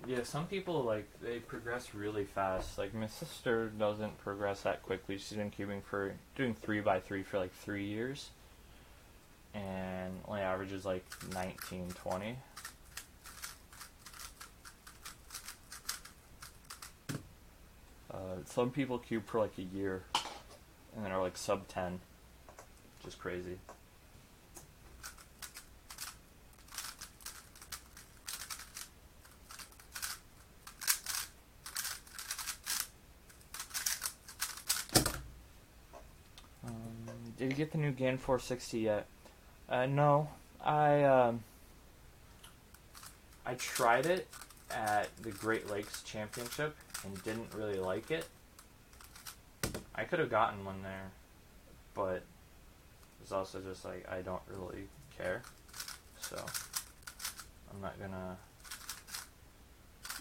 Yeah, some people, like, they progress really fast. Like, my sister doesn't progress that quickly. She's been doing 3x3 for, like, 3 years. And only averages, like, 19, 20. Some people cube for, like, a year. And then are, like, sub 10. Just crazy. Did you get the new GAN 460 yet? No. I tried it at the Great Lakes Championship and didn't really like it. I could have gotten one there, but it's also just like I don't really care. So I'm not gonna,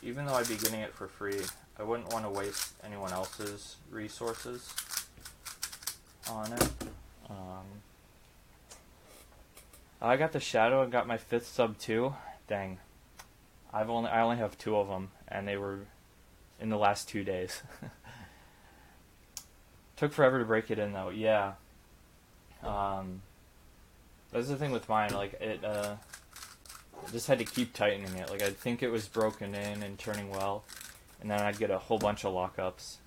even though I'd be getting it for free, I wouldn't want to waste anyone else's resources on it. I got the Shadow. I got my 5th sub 2. Dang, I only have 2 of them, and they were in the last 2 days. Took forever to break it in though. Yeah. That's the thing with mine. Like it, I just had to keep tightening it. Like I'd think it was broken in and turning well, and then I'd get a whole bunch of lockups.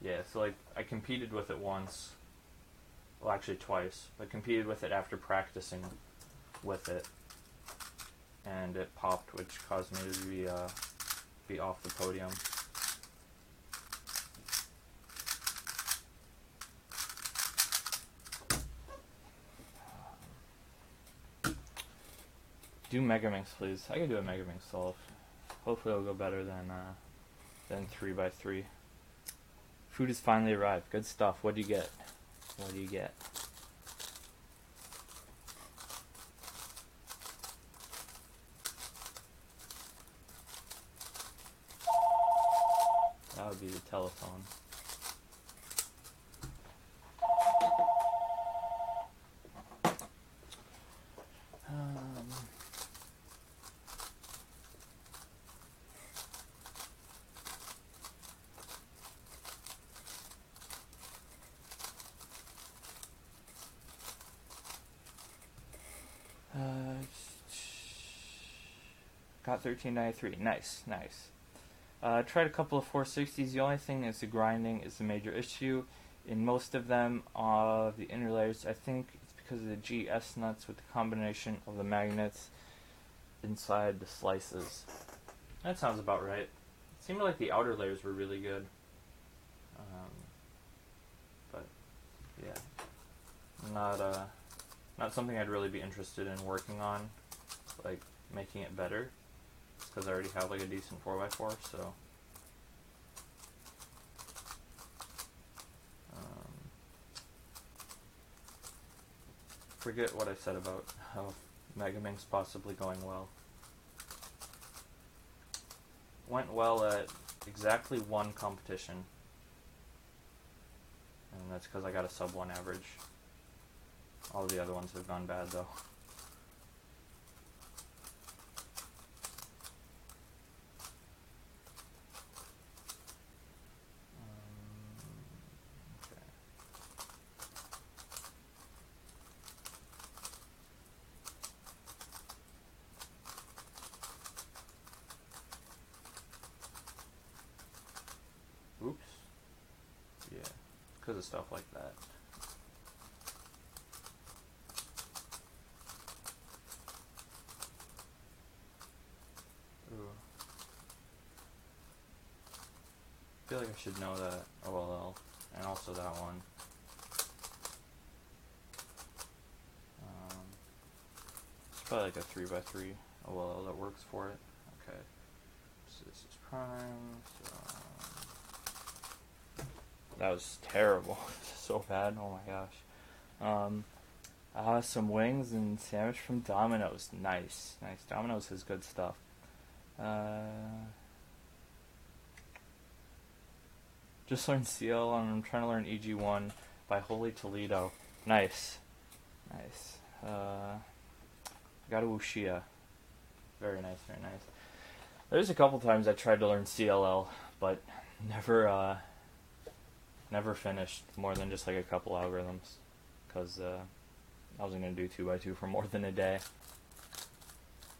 Yeah, so like I competed with it once, well actually twice. I competed with it after practicing with it, and it popped, which caused me to be off the podium. Do Megaminx, please. I can do a Megaminx solve. Hopefully it'll go better than 3x3. Food has finally arrived. Good stuff. What do you get? What do you get? telephone. Got 1393. Nice, nice. Tried a couple of 460s. The only thing is the grinding is the major issue. In most of them, the inner layers, I think it's because of the GS nuts with the combination of the magnets inside the slices. That sounds about right. It seemed like the outer layers were really good. But, yeah. Not something I'd really be interested in working on, like making it better, because I already have like a decent 4x4, so. Forget what I said about how Mega Mink's possibly going well. Went well at exactly one competition, and that's because I got a sub 1 average. All the other ones have gone bad though. Oops. Yeah, because of stuff like that. Ooh. I feel like I should know that OLL, and also that one. It's probably like a 3x3 OLL that works for it. Okay. So this is prime, so... That was terrible. So bad. Oh my gosh. Some wings and sandwich from Domino's. Nice. Nice. Domino's has good stuff. Just learned CL and I'm trying to learn EG1 by Holy Toledo. Nice. Nice. Got a Wuxia. Very nice, very nice. There's a couple times I tried to learn CLL, but never finished more than just like a couple algorithms, because I wasn't going to do 2x2 for more than a day.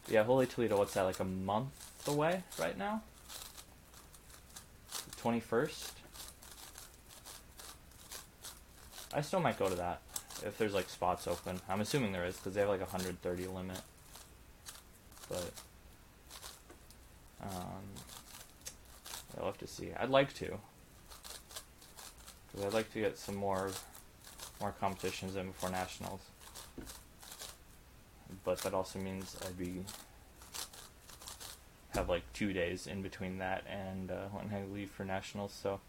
Yeah, Holy Toledo, what's that, like a month away right now? 21st? I still might go to that, if there's like spots open. I'm assuming there is, because they have like a 130 limit. But, I'll have to see. I'd like to. Because I'd like to get some more competitions in before nationals. But that also means I'd have like 2 days in between that and when I leave for nationals. So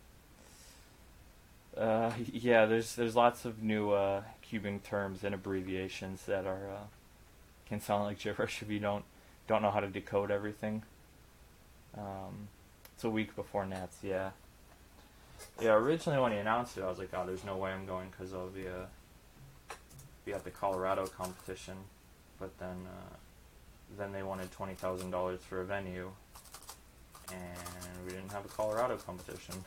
yeah, there's lots of new cubing terms and abbreviations that are can sound like gibberish if you don't know how to decode everything. It's a week before Nats, yeah. Yeah, originally when he announced it, I was like, oh, there's no way I'm going because I'll be at the Colorado competition. But then they wanted $20,000 for a venue, and we didn't have a Colorado competition.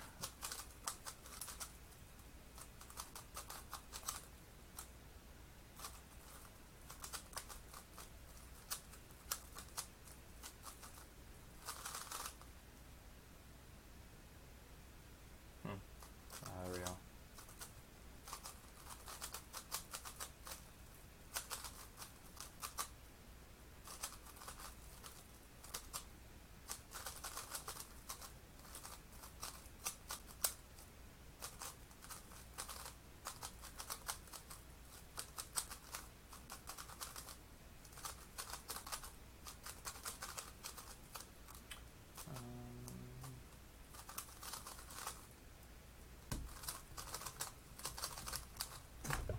There we go.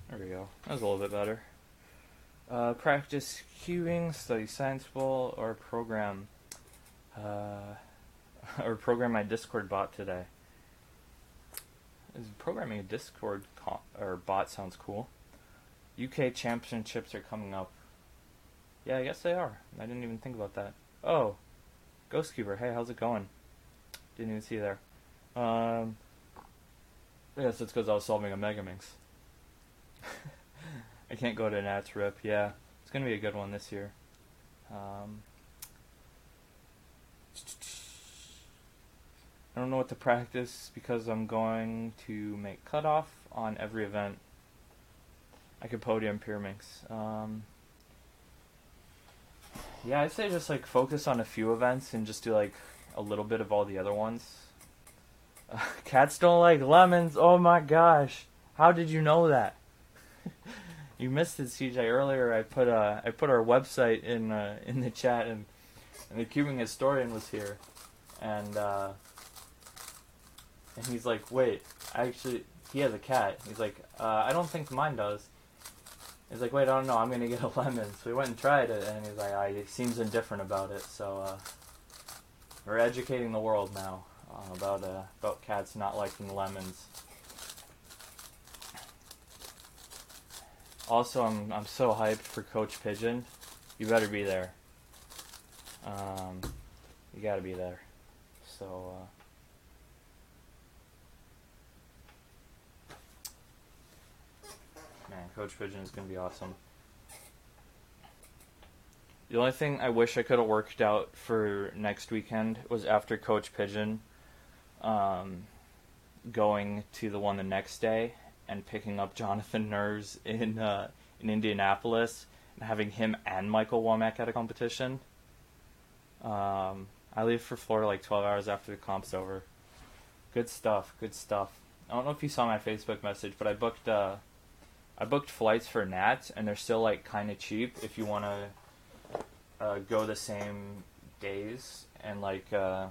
There we go. That was a little bit better. Practice queuing, study Science Bowl, or program my Discord bot today. Is programming a Discord or bot sounds cool. UK championships are coming up. Yeah, I guess they are. I didn't even think about that. Oh, Ghostkeeper. Hey, how's it going? Didn't even see you there. Yes, it's because I was solving a Megaminx. I can't go to Nat's Rip. Yeah, it's gonna be a good one this year. I don't know what to practice because I'm going to make cutoff on every event. I could podium Pyraminx. Yeah, I'd say just like focus on a few events and just do like a little bit of all the other ones. Cats don't like lemons. Oh my gosh, how did you know that? You missed it, CJ. Earlier, I put our website in the chat, and the cubing historian was here, and he's like, wait, he has a cat. He's like, I don't think mine does. He's like, wait, I don't know, I'm gonna get a lemon. So we went and tried it, and he's like, he seems indifferent about it. So we're educating the world now about cats not liking lemons. Also, I'm so hyped for Coach Pigeon. You better be there. You gotta be there. So, man, Coach Pigeon is gonna be awesome. The only thing I wish I could have worked out for next weekend was after Coach Pigeon, going to the one the next day and picking up Jonathan Ners in Indianapolis and having him and Michael Womack at a competition. I leave for Florida like 12 hours after the comp's over. Good stuff. I don't know if you saw my Facebook message, but I booked flights for Nats, and they're still like kind of cheap if you want to go the same days. And like I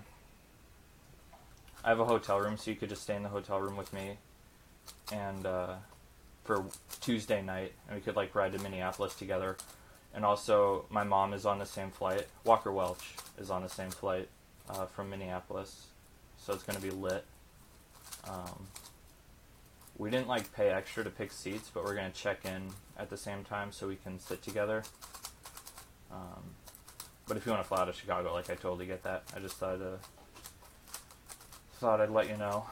have a hotel room, so you could just stay in the hotel room with me, and for Tuesday night, and we could like ride to Minneapolis together. And also, my mom is on the same flight. Walker Welch is on the same flight from Minneapolis, so it's gonna be lit. We didn't like pay extra to pick seats, but we're gonna check in at the same time so we can sit together. But if you want to fly out of Chicago, like, I totally get that. I just thought I'd let you know.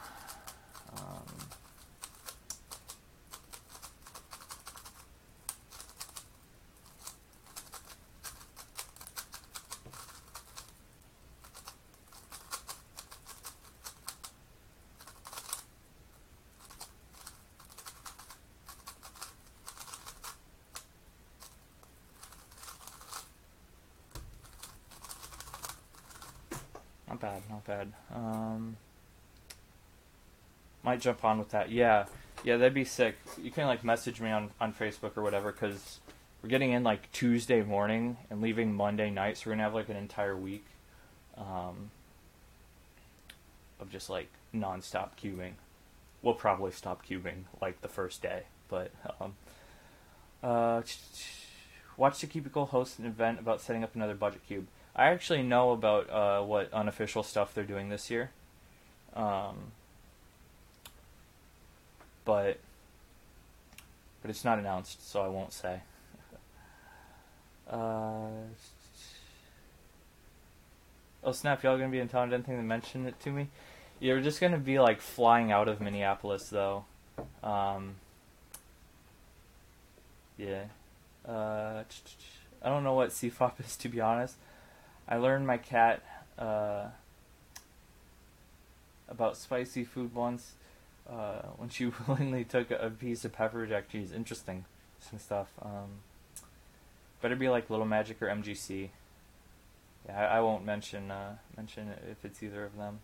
Not bad. Might jump on with that. Yeah, that'd be sick. You can like message me on Facebook or whatever, because we're getting in like Tuesday morning and leaving Monday night, so we're gonna have like an entire week of just like non-stop cubing. We'll probably stop cubing like the first day, but watch the Cubicle host an event about setting up another budget cube. I actually know about what unofficial stuff they're doing this year, but it's not announced, so I won't say. Oh snap! Y'all gonna be in town? I didn't think to mention it to me. Yeah, we're just gonna be like flying out of Minneapolis, though. Yeah. I don't know what CFOP is, to be honest. I learned my cat about spicy food once when she willingly took a piece of pepper jack cheese. Interesting stuff. Better be like Little Magic or MGC. Yeah, I won't mention it if it's either of them.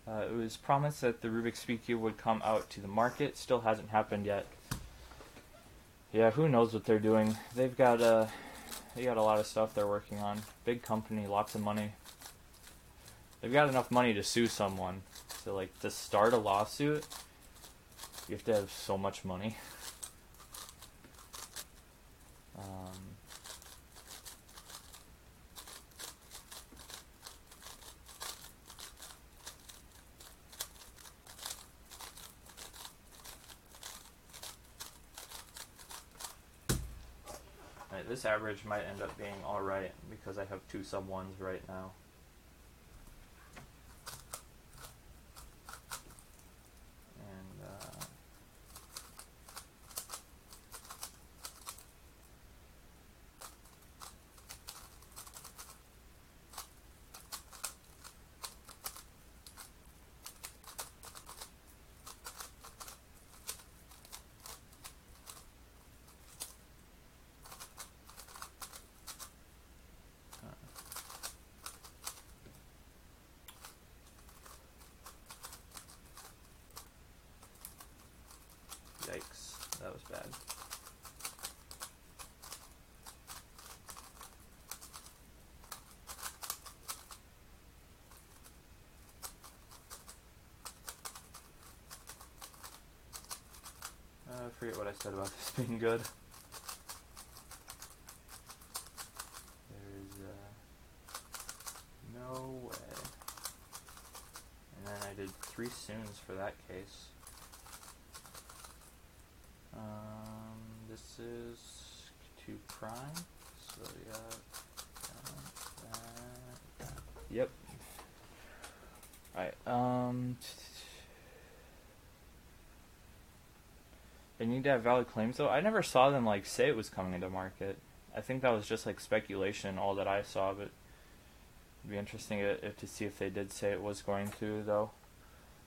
It was promised that the Rubik's Speed Cube would come out to the market. Still hasn't happened yet. Yeah, who knows what they're doing? They got a lot of stuff they're working on. Big company, lots of money. They've got enough money to sue someone. So like to start a lawsuit, you have to have so much money. this average might end up being alright because I have 2 sub 1s right now. And yikes, that was bad. I forget what I said about this being good. There's no way. And then I did 3 soons for that case. This is 2 prime, so yeah, that. Yep. Alright, they need to have valid claims though. I never saw them like say it was coming into market. I think that was just like speculation, all that I saw, but it'd be interesting to see if they did say it was going to though.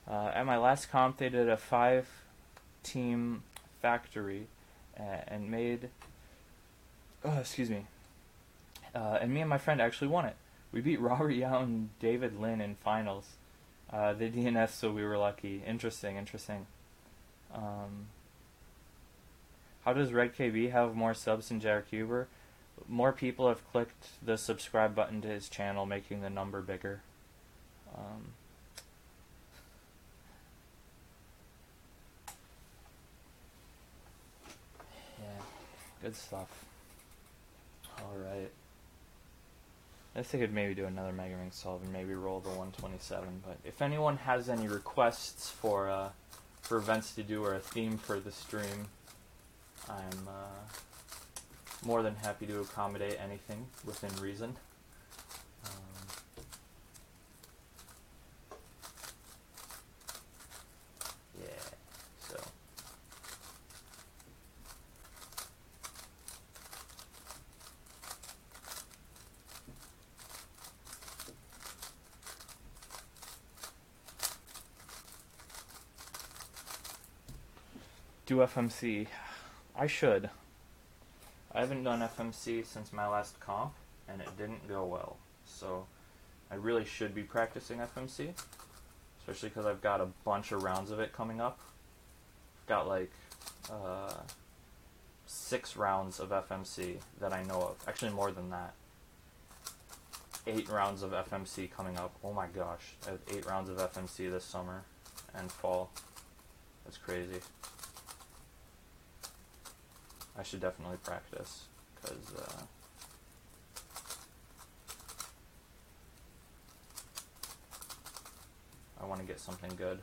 At my last comp they did a 5-team factory and made and me and my friend actually won it. We beat Robert Yao and David Lin in finals. They DNF, so we were lucky. Interesting. How does Red KB have more subs than Jared Huber? More people have clicked the subscribe button to his channel, making the number bigger. Good stuff. Alright. I think I'd maybe do another Mega Ring solve and maybe roll the 127, but if anyone has any requests for events to do or a theme for the stream, I'm more than happy to accommodate anything within reason. Do FMC. I should. I haven't done FMC since my last comp, and it didn't go well. So I really should be practicing FMC, especially because I've got a bunch of rounds of it coming up. I've got like 6 rounds of FMC that I know of. Actually more than that. 8 rounds of FMC coming up. Oh my gosh. I have 8 rounds of FMC this summer and fall. That's crazy. I should definitely practice, because I want to get something good.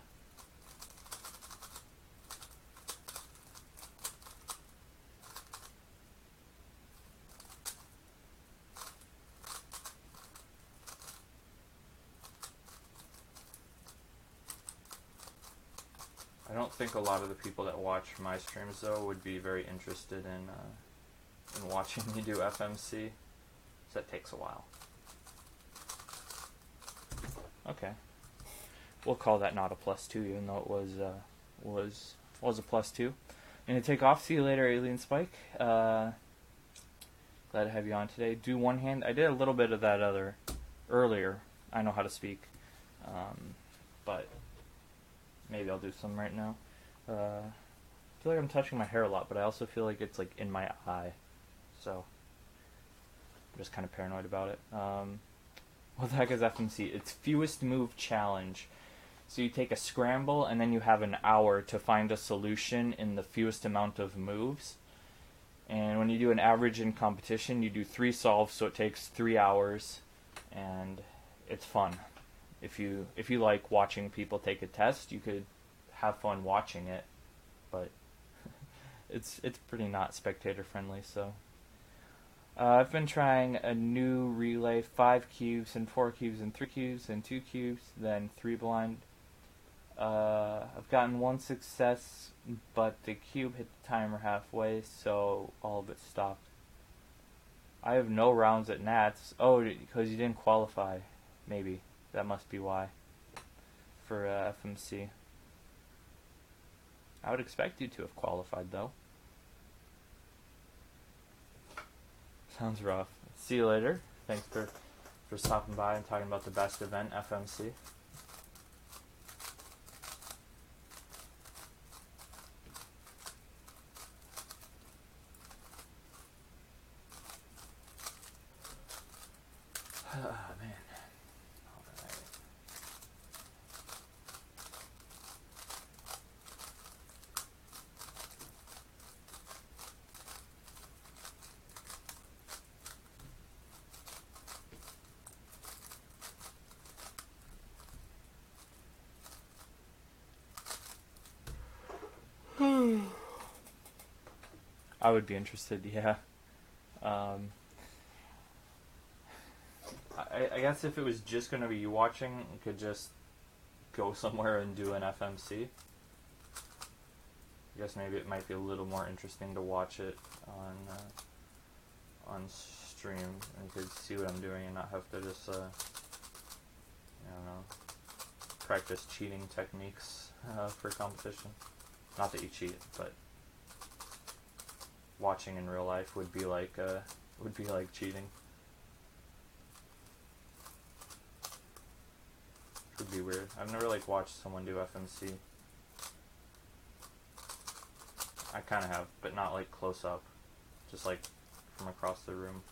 I don't think a lot of the people that watch my streams though would be very interested in watching me do FMC, so that takes a while. Okay, we'll call that not a +2, even though it was a +2. I'm gonna take off. See you later, Alien Spike. Glad to have you on today. Do one hand. I did a little bit of that earlier. I know how to speak, but maybe I'll do some right now. I feel like I'm touching my hair a lot, but I also feel like it's like in my eye, so I'm just kind of paranoid about it. What the heck is FMC? It's fewest move challenge. So you take a scramble and then you have an hour to find a solution in the fewest amount of moves. And when you do an average in competition, you do 3 solves, so it takes 3 hours, and it's fun. If you like watching people take a test, you could have fun watching it, but it's pretty not spectator friendly. So I've been trying a new relay, 5 cubes and 4 cubes and 3 cubes and 2 cubes, then 3 blind. I've gotten 1 success, but the cube hit the timer halfway, so all of it stopped. I have no rounds at Nats. Oh, because you didn't qualify. Maybe. That must be why. For FMC. I would expect you to have qualified, though. Sounds rough. See you later. Thanks for stopping by and talking about the best event, FMC. Man. I would be interested, yeah. I guess if it was just going to be you watching, you could just go somewhere and do an FMC. I guess maybe it might be a little more interesting to watch it on stream, and you could see what I'm doing and not have to just, I don't know, practice cheating techniques for competition. Not that you cheat, but watching in real life would be like cheating. It would be weird. I've never watched someone do FMC. I kind of have, but not close up, just from across the room.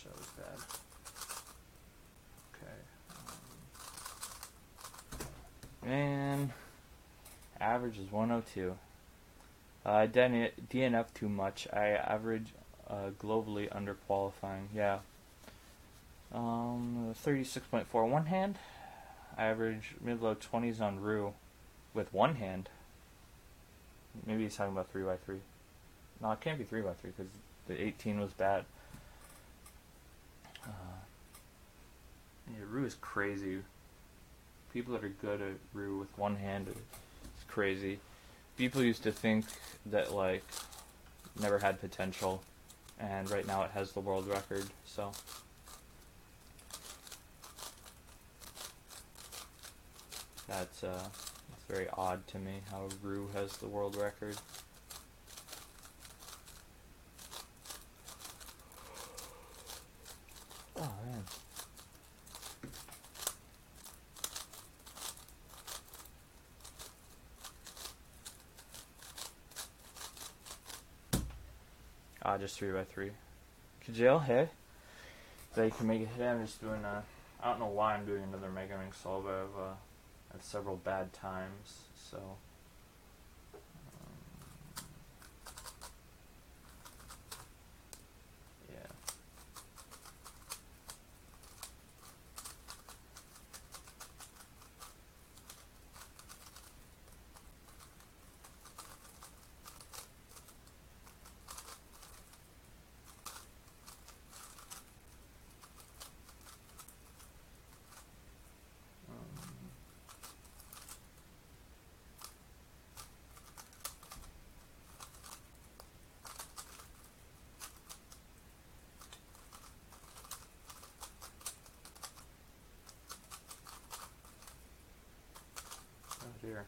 That was bad. Okay. Man, average is 102. I didn't DNF too much. I average globally under qualifying. Yeah. 36.4 one hand. I average mid-low 20s on Rue with one hand. Maybe he's talking about 3x3. No, it can't be 3x3 because the 18 was bad. Yeah, Rue is crazy. People that are good at Rue with one hand is crazy. People used to think that never had potential, and right now it has the world record. So that's very odd to me how Rue has the world record. Oh man. Just 3x3. Kajal, hey. So you can make it hit. I'm just doing I don't know why I'm doing another Mega Ring solo, but I've had several bad times, so. Yeah. Dear.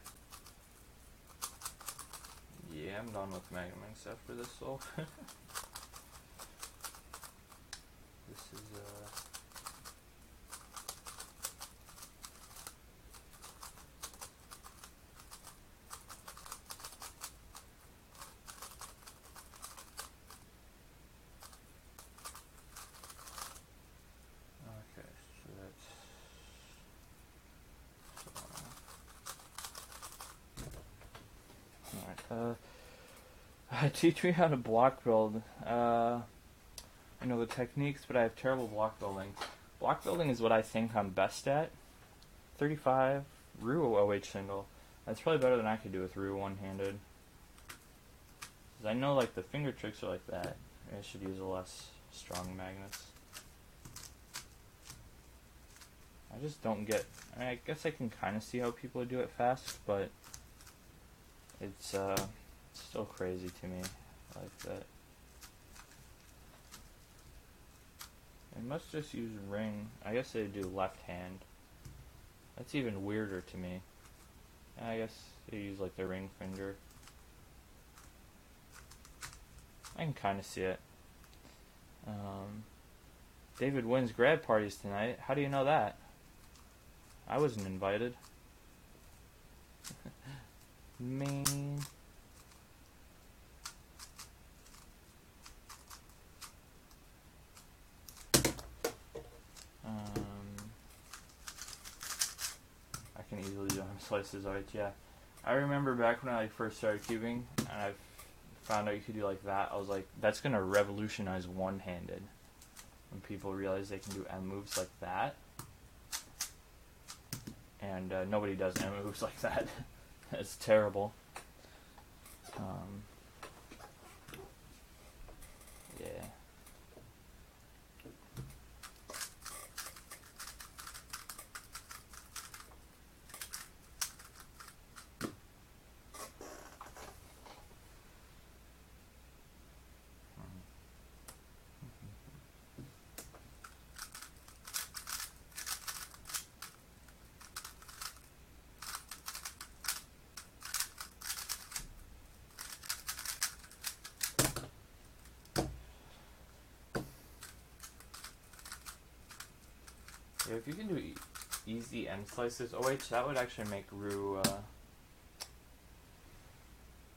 Yeah, I'm done with Mega Minx after this, so. This is, Okay, so that's... Teach me how to block build. I know the techniques, but I have terrible block building. Block building is what I think I'm best at. 35, Rue OH single. That's probably better than I could do with Rue one-handed. Because I know like the finger tricks are like that. I should use a less strong magnets. I just don't get... I guess I can kind of see how people do it fast, but it's still crazy to me like that. They must just use ring. I guess they do left hand. That's even weirder to me. I guess they use like the ring finger. I can kind of see it. David wins grad parties tonight. How do you know that? I wasn't invited. Mean. I can easily do arm slices right, yeah. I remember back when I first started cubing and I found out you could do like that. I was like, that's gonna revolutionize one-handed. When people realize they can do M moves like that. And nobody does M moves like that. It's terrible. Yeah. Yeah, if you can do easy end slices, that would actually make Rue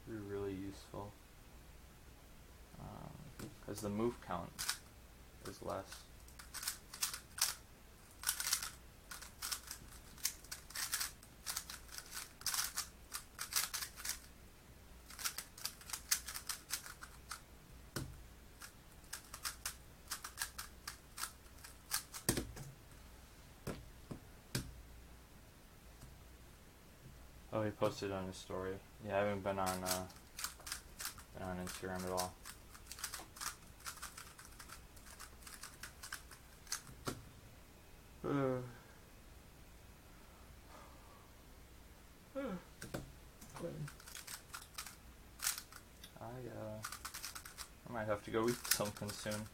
really useful. Because the move count is less. Oh, he posted on his story. Yeah, I haven't been on Instagram at all. I might have to go eat something soon.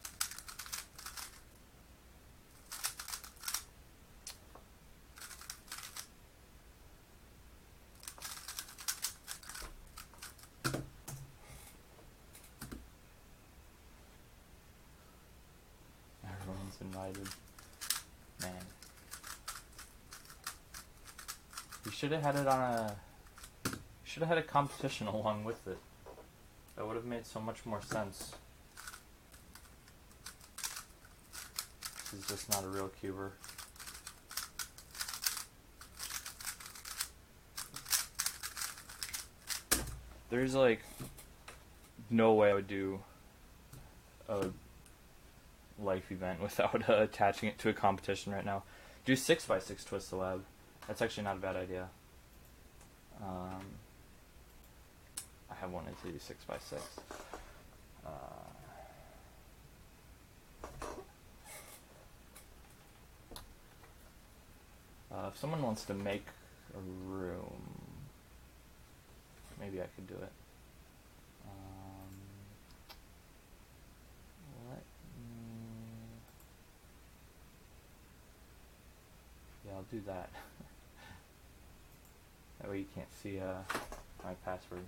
Everyone's invited. Man. You should have had it on a... You should have had a competition along with it. That would have made so much more sense. This is just not a real cuber. There's like no way I would do a life event without attaching it to a competition right now. Do 6x6 twist the web. That's actually not a bad idea. I have wanted to do 6x6. If someone wants to make a room, maybe I could do it. Yeah, I'll do that. That way you can't see my password.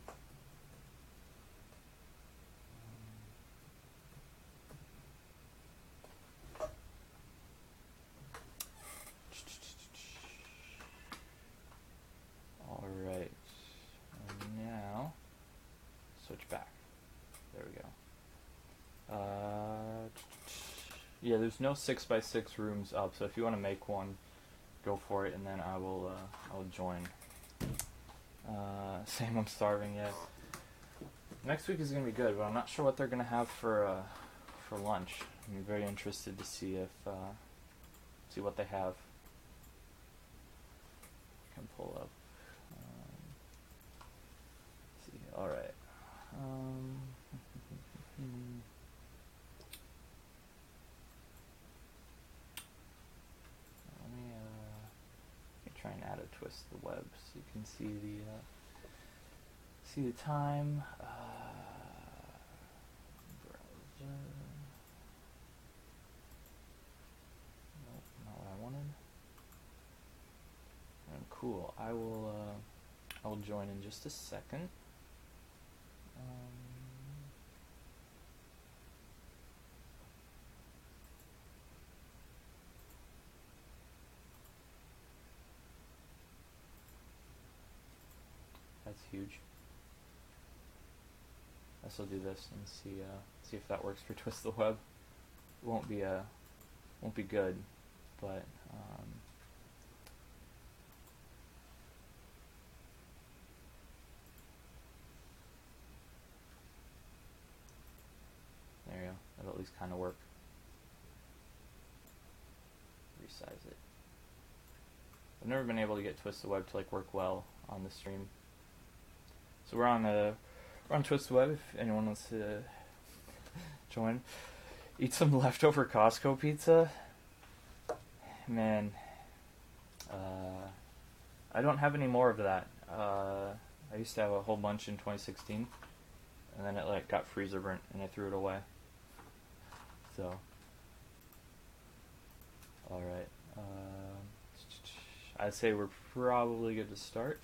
Alright. And now, switch back. There we go. Yeah, there's no 6x6 rooms up, so if you want to make one, go for it, and then I'll join. Same, I'm starving yet. Next week is gonna be good, but I'm not sure what they're gonna have for lunch. I'm very interested to see if see what they have. I can pull up. Let's see. All right. Let me try and add a twist the web so you can see the time. Browser. Nope, not what I wanted. Cool. I will join in just a second. That's huge. I guess I'll do this and see if that works for Twist the Web. It won't be good, but there you go. That'll at least kind of work. Resize it. I've never been able to get Twist the Web to like work well on the stream. So we're on Twist the Web if anyone wants to join. Eat some leftover Costco pizza. Man, I don't have any more of that. I used to have a whole bunch in 2016, and then it like got freezer burnt, and I threw it away. So, all right. I'd say we're probably good to start.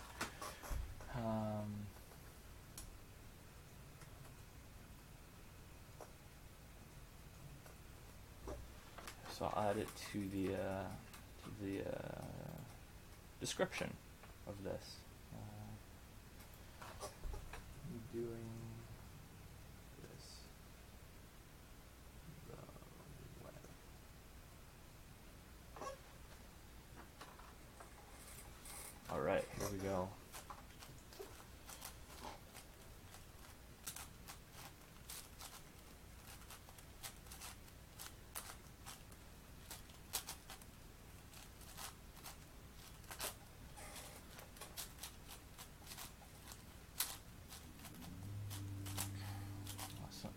So I'll add it to the description of this. Doing this the web. All right, here we go.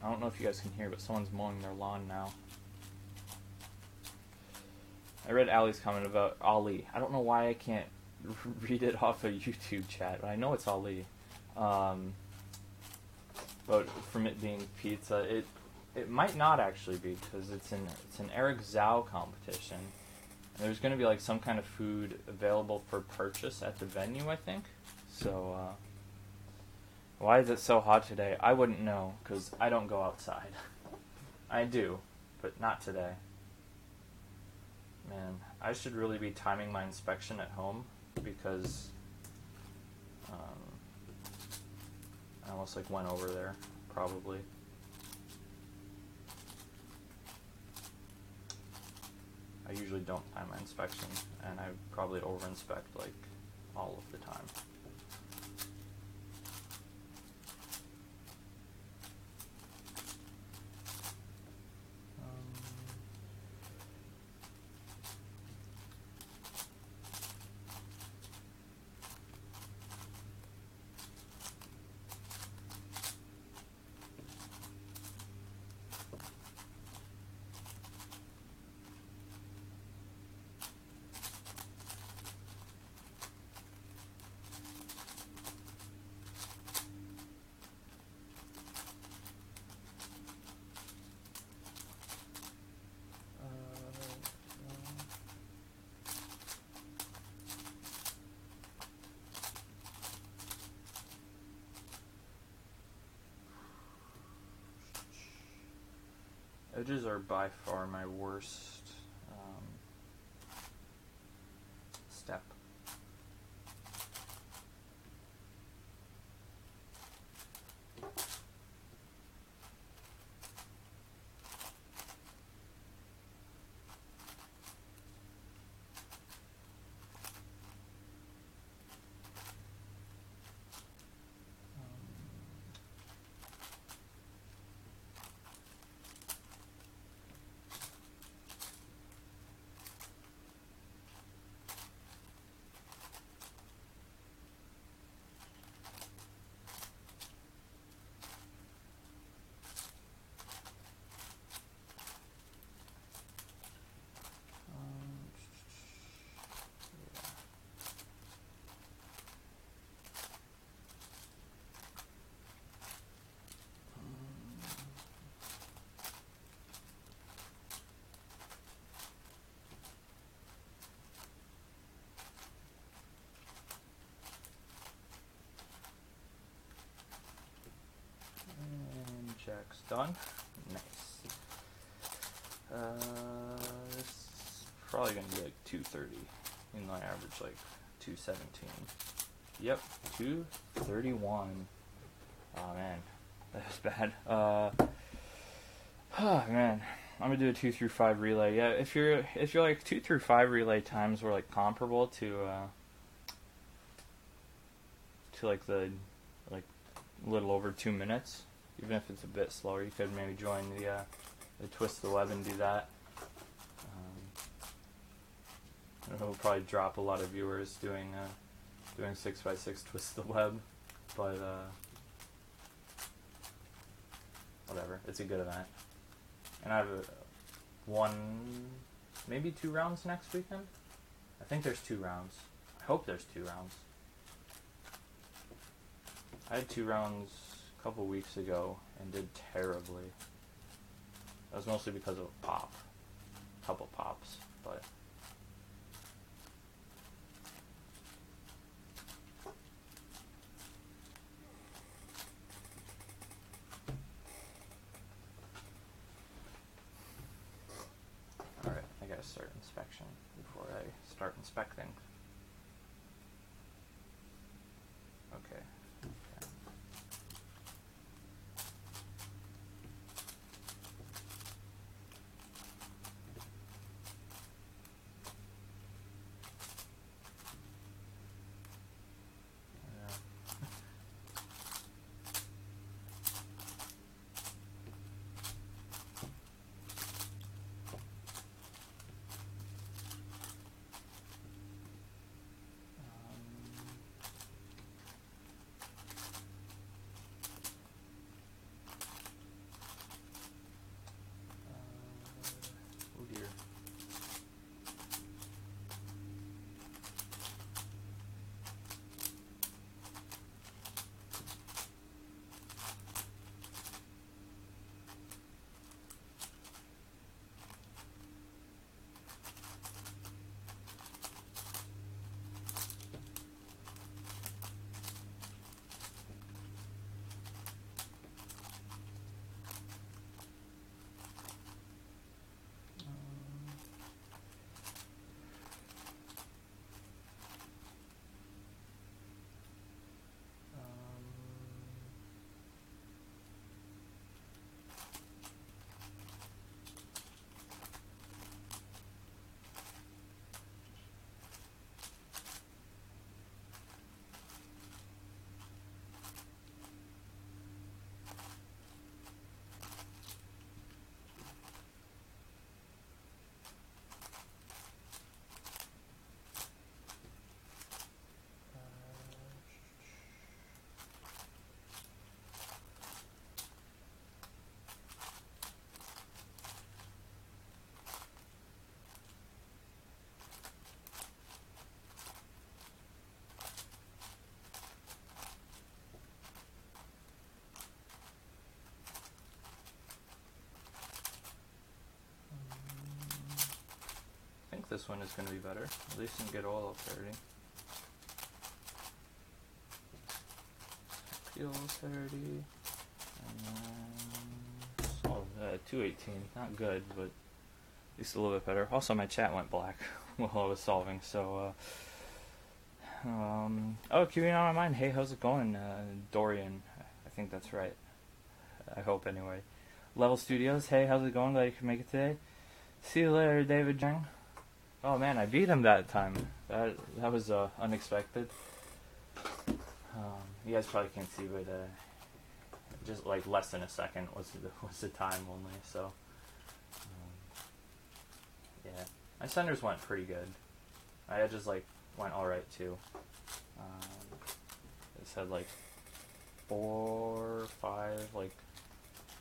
I don't know if you guys can hear, but someone's mowing their lawn now. I read Ali's comment about Ali. I don't know why I can't read it off a YouTube chat, but I know it's Ali. But from it being pizza, it might not actually be, because it's an Eric Zhao competition. And there's going to be like some kind of food available for purchase at the venue, I think. So, why is it so hot today? I wouldn't know, because I don't go outside. I do, but not today. Man, I should really be timing my inspection at home, because I almost like went over there, probably. I usually don't time my inspection, and I probably over-inspect like all of the time. Edges are by far my worst step. done. Nice. This is probably gonna be like 230. Even though I average like 217. Yep, 231. Oh man, that was bad. Oh man, I'm gonna do a 2 through 5 relay. Yeah, if you're like 2 through 5 relay times were like comparable to like the like a little over 2 minutes, even if it's a bit slower, you could maybe join the twist the web and do that. It'll probably drop a lot of viewers doing 6x6 twist the web, but whatever. It's a good event, and I have maybe 2 rounds next weekend. I think there's 2 rounds. I hope there's 2 rounds. I had 2 rounds a couple weeks ago and did terribly. That was mostly because of a pop. A couple pops, but alright, I gotta start inspection before I start inspecting. Okay. Oh dear. I think this one is going to be better. At least you can get oil clarity. Peel clarity. And then solve 218. Not good, but at least a little bit better. Also, my chat went black while I was solving, so oh, keeping on my mind. Hey, how's it going? Dorian. I think that's right. I hope anyway. Level Studios. Hey, how's it going? Glad you could make it today. See you later, David Jang. Oh man, I beat him that time. That was unexpected. You guys probably can't see, but just like less than a second was the time only. So yeah, my centers went pretty good. I just like went all right too. It said like 4 or 5 like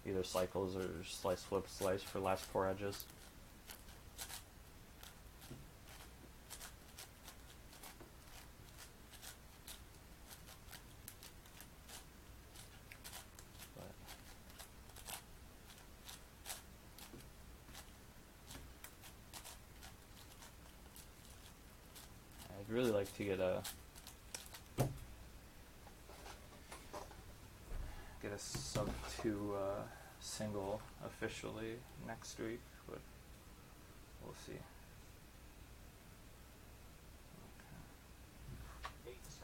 either cycles or slice flip slice for last 4 edges. I'd really like to get a sub 2 single officially next week, but we'll see. Okay. 8 seconds.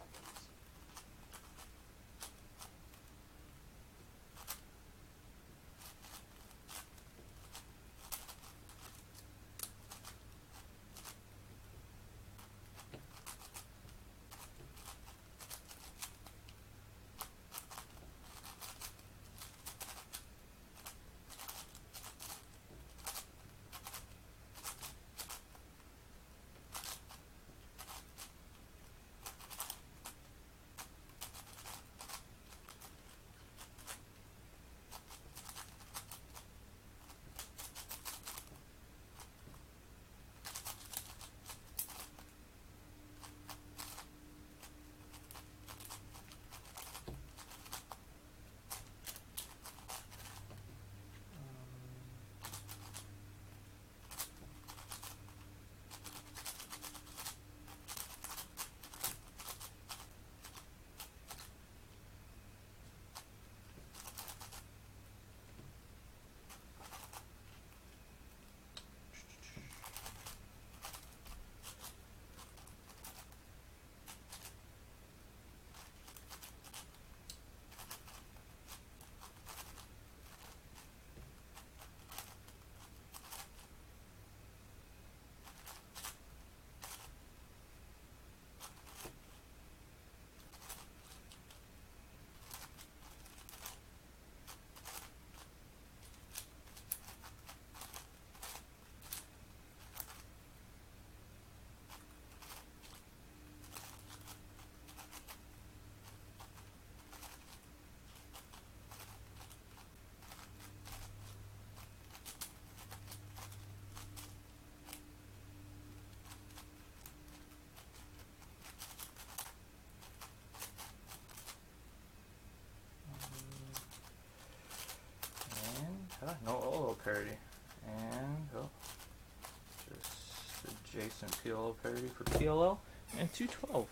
No Olo parody. And just adjacent PLO parody for PLL and 212.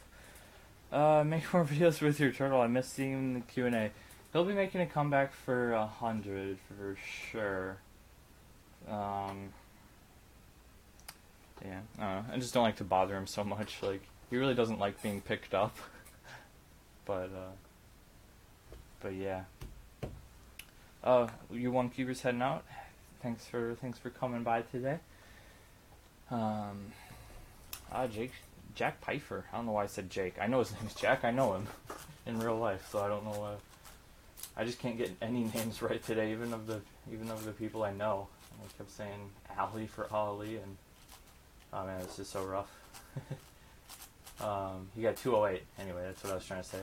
Make more videos with your turtle. I miss seeing the Q&A. He'll be making a comeback for 100 for sure. Yeah, I don't know. I just don't like to bother him so much. Like, he really doesn't like being picked up. But yeah. You one keepers heading out. Thanks for coming by today. Jack Pfeiffer. I don't know why I said Jake. I know his name's Jack. I know him in real life, so I don't know. I just can't get any names right today, even of the people I know. I kept saying Ali for Ali, and oh man, this is so rough. He got 208. Anyway, that's what I was trying to say.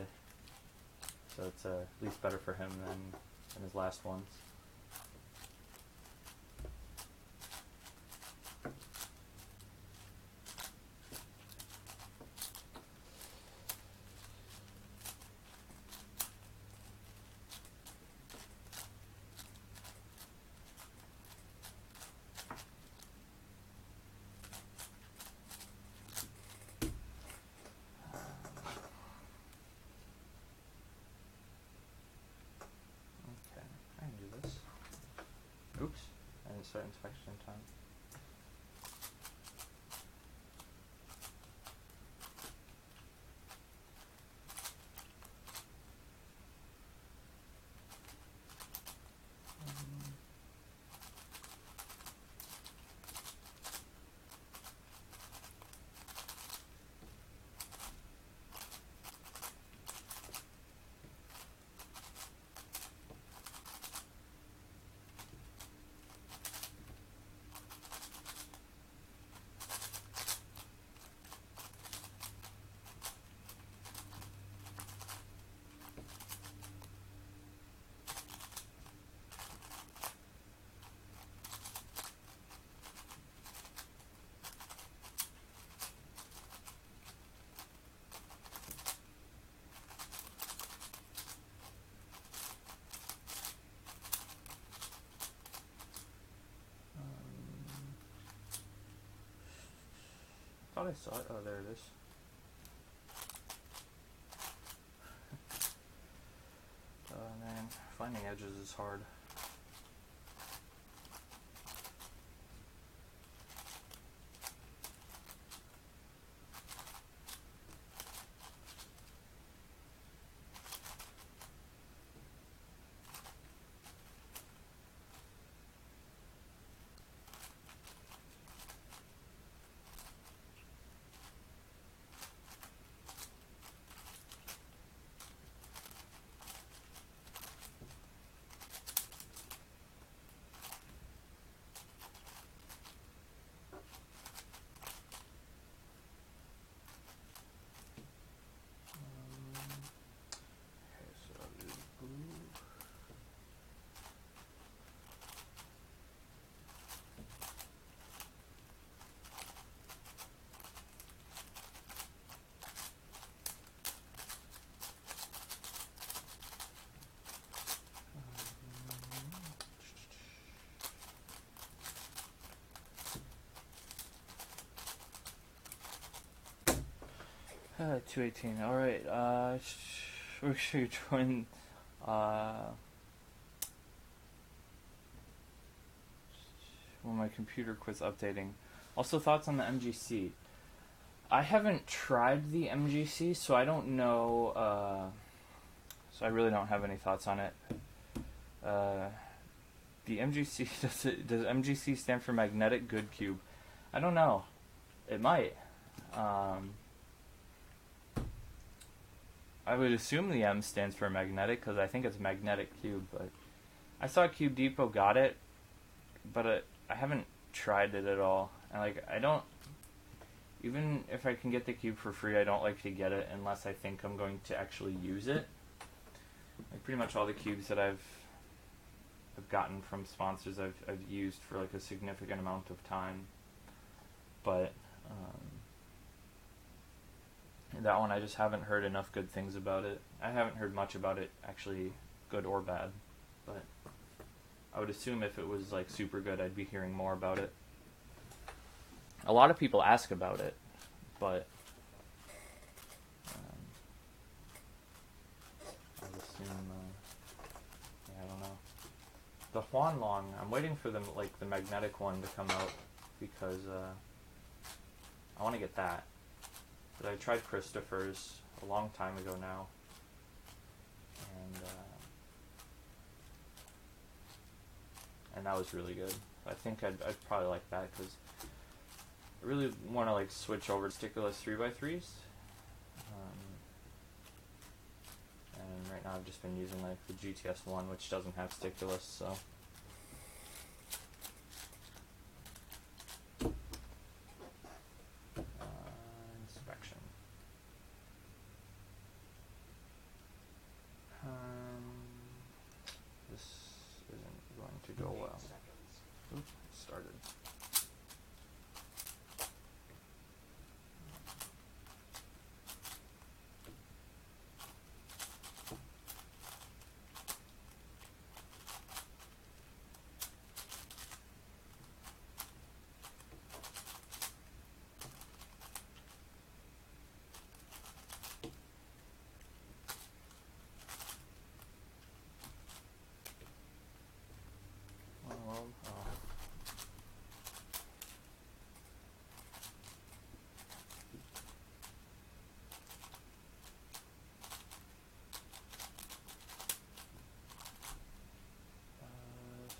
So it's at least better for him than his last ones. Oops, I didn't start inspection in time. Thought I saw it. Oh, there it is. Man, finding edges is hard. 218. All right. Make sure you join. When my computer quits updating. Also, thoughts on the MGC. I haven't tried the MGC, so I don't know. So I really don't have any thoughts on it. The MGC does MGC stand for Magnetic Good Cube? I don't know. It might. I would assume the M stands for magnetic because I think it's Magnetic Cube. But I saw Cube Depot got it, but I haven't tried it at all. And I don't. Even if I can get the cube for free, I don't like to get it unless I think I'm going to actually use it. Pretty much all the cubes that I've gotten from sponsors I've used for a significant amount of time. But that one I just haven't heard enough good things about it. I haven't heard much about it actually, good or bad. But I would assume if it was super good, I'd be hearing more about it. A lot of people ask about it, but I would assume, I don't know. The Huanlong, I'm waiting for them, the magnetic one to come out because I want to get that. But I tried Christopher's a long time ago now, and that was really good. I think I'd probably like that because I really want to switch over to stickless 3x3s. And right now I've just been using the GTS one, which doesn't have stickless, so. Inspection. This isn't going to go well. Oops, it started.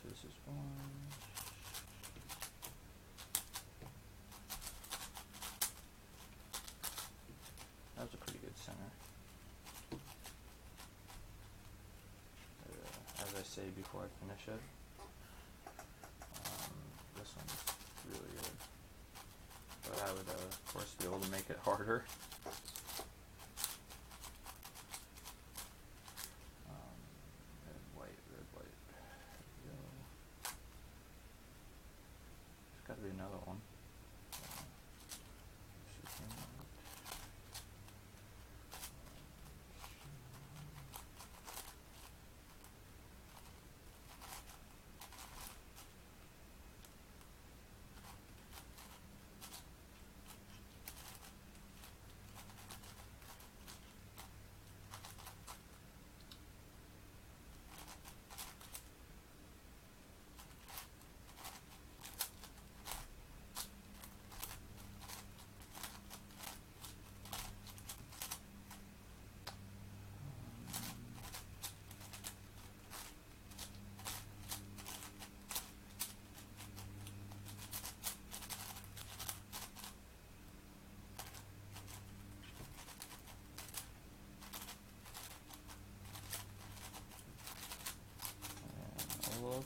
This is one. That was a pretty good center. As I say before I finish it, this one's really good. But I would, of course, be able to make it harder. Got to be another one.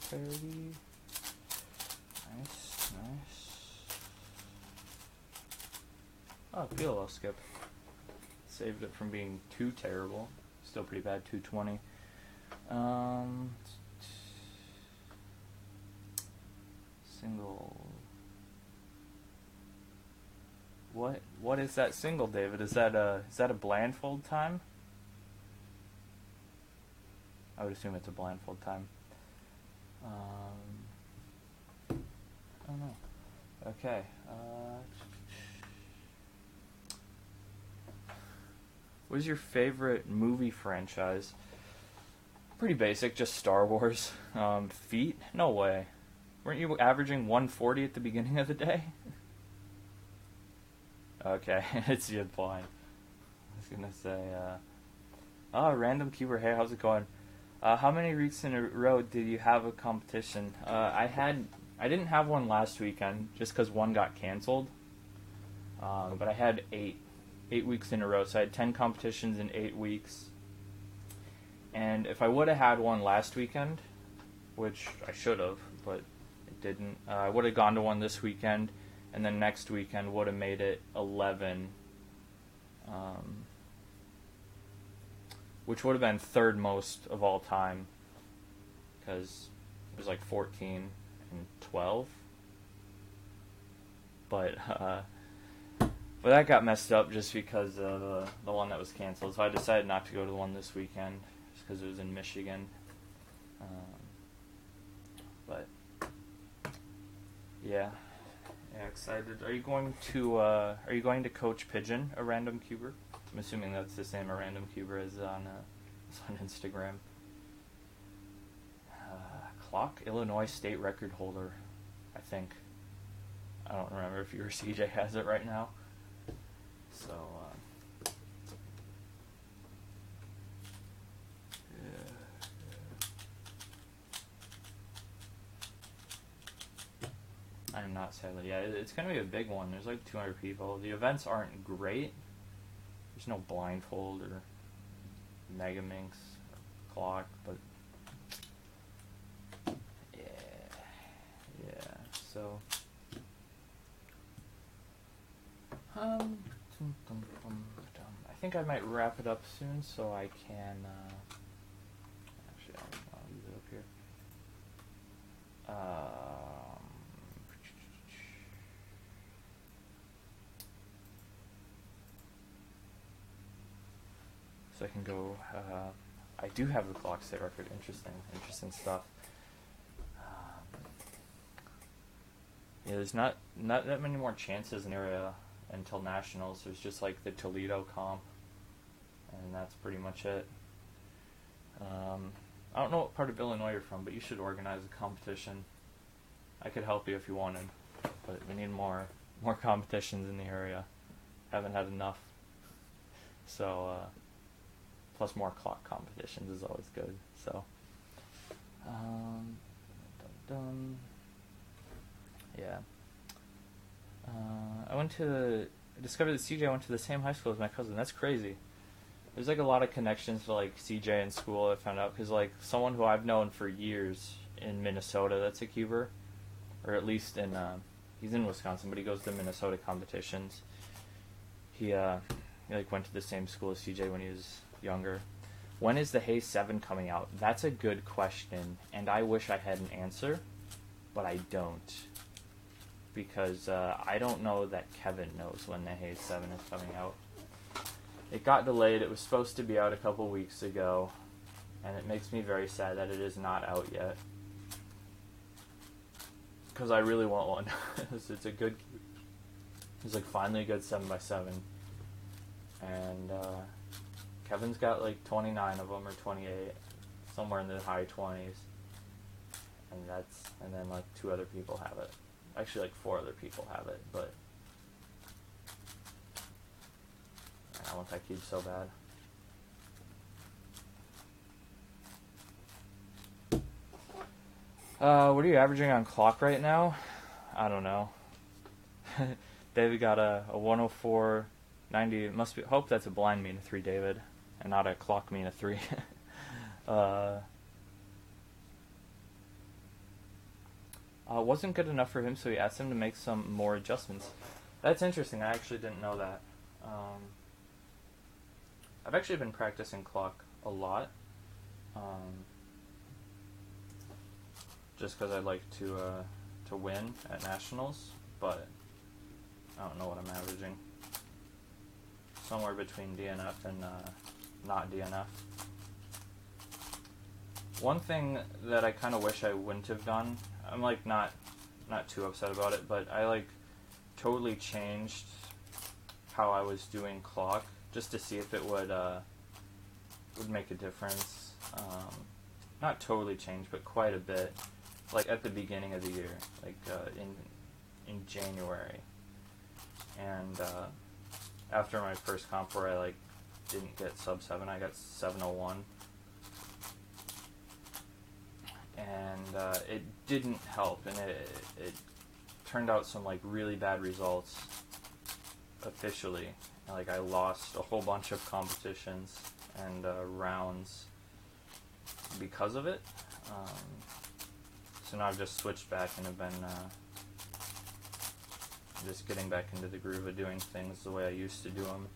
Parity. Nice, nice. Oh, PLL skip. Saved it from being too terrible. Still pretty bad, 220. Single. What is that single, David? Is that a blindfold time? I would assume it's a blindfold time. I don't know. Okay. what is your favorite movie franchise? Pretty basic, just Star Wars. Feet? No way. Weren't you averaging 140 at the beginning of the day? Okay, it's you blind. I was gonna say, random keeper. Hey, how's it going? How many weeks in a row did you have a competition? I didn't have one last weekend just because one got canceled. But I had eight weeks in a row, so I had 10 competitions in 8 weeks. And if I would have had one last weekend, which I should have, but it didn't, I would have gone to one this weekend, and then next weekend would have made it 11, which would have been third most of all time, because it was like 14 and 12. But that got messed up just because of the one that was canceled, so I decided not to go to the one this weekend, just because it was in Michigan. But yeah, excited. Are you going to coach Pigeon, a random cuber? I'm assuming that's the same a random cuber as on Instagram. Clock, Illinois state record holder, I think. I don't remember if your CJ has it right now. So, I'm not sadly. Yeah, it's going to be a big one. There's like 200 people. The events aren't great. There's no blindfold or Megaminx or clock, but yeah. So, I think I might wrap it up soon, so I can. Actually, I'll leave it up here. So I can go. I do have the clock state record. Interesting stuff. Yeah, there's not that many more chances in area until nationals. There's just like the Toledo comp, and that's pretty much it. I don't know what part of Illinois you're from, but you should organize a competition. I could help you if you wanted, but we need more competitions in the area. Haven't had enough. So, plus more clock competitions is always good. So, yeah. I discovered that CJ went to the same high school as my cousin. That's crazy. There's like a lot of connections to like CJ in school. I found out because like someone who I've known for years in Minnesota that's a cuber, or at least in he's in Wisconsin, but he goes to Minnesota competitions. He like went to the same school as CJ when he was younger. When is the Haze 7 coming out? That's a good question, and I wish I had an answer, but I don't. Because I don't know that Kevin knows when the Haze 7 is coming out. It got delayed. It was supposed to be out a couple weeks ago, and it makes me very sad that it is not out yet. Because I really want one. It's like finally a good 7x7. And Kevin's got like 29 of them, or 28, somewhere in the high 20s. And then like 2 other people have it. Actually, like 4 other people have it, but I want that cube so bad. What are you averaging on clock right now? I don't know. David got a 104.90. Must be. Hope that's a blind mean 3, David, and not a clock mean 3. Wasn't good enough for him, so he asked him to make some more adjustments. That's interesting. I actually didn't know that. I've actually been practicing clock a lot, just because I like to win at nationals, but I don't know what I'm averaging. Somewhere between DNF and not DNF. One thing that I kind of wish I wouldn't have done, I'm like not too upset about it, but I like totally changed how I was doing clock just to see if it would make a difference. Not totally change, but quite a bit. Like at the beginning of the year, like in January, and after my first comp where I like didn't get sub 7, I got 701, and it didn't help, and it turned out some like really bad results officially. Like I lost a whole bunch of competitions and rounds because of it. So now I've just switched back and have been just getting back into the groove of doing things the way I used to do them.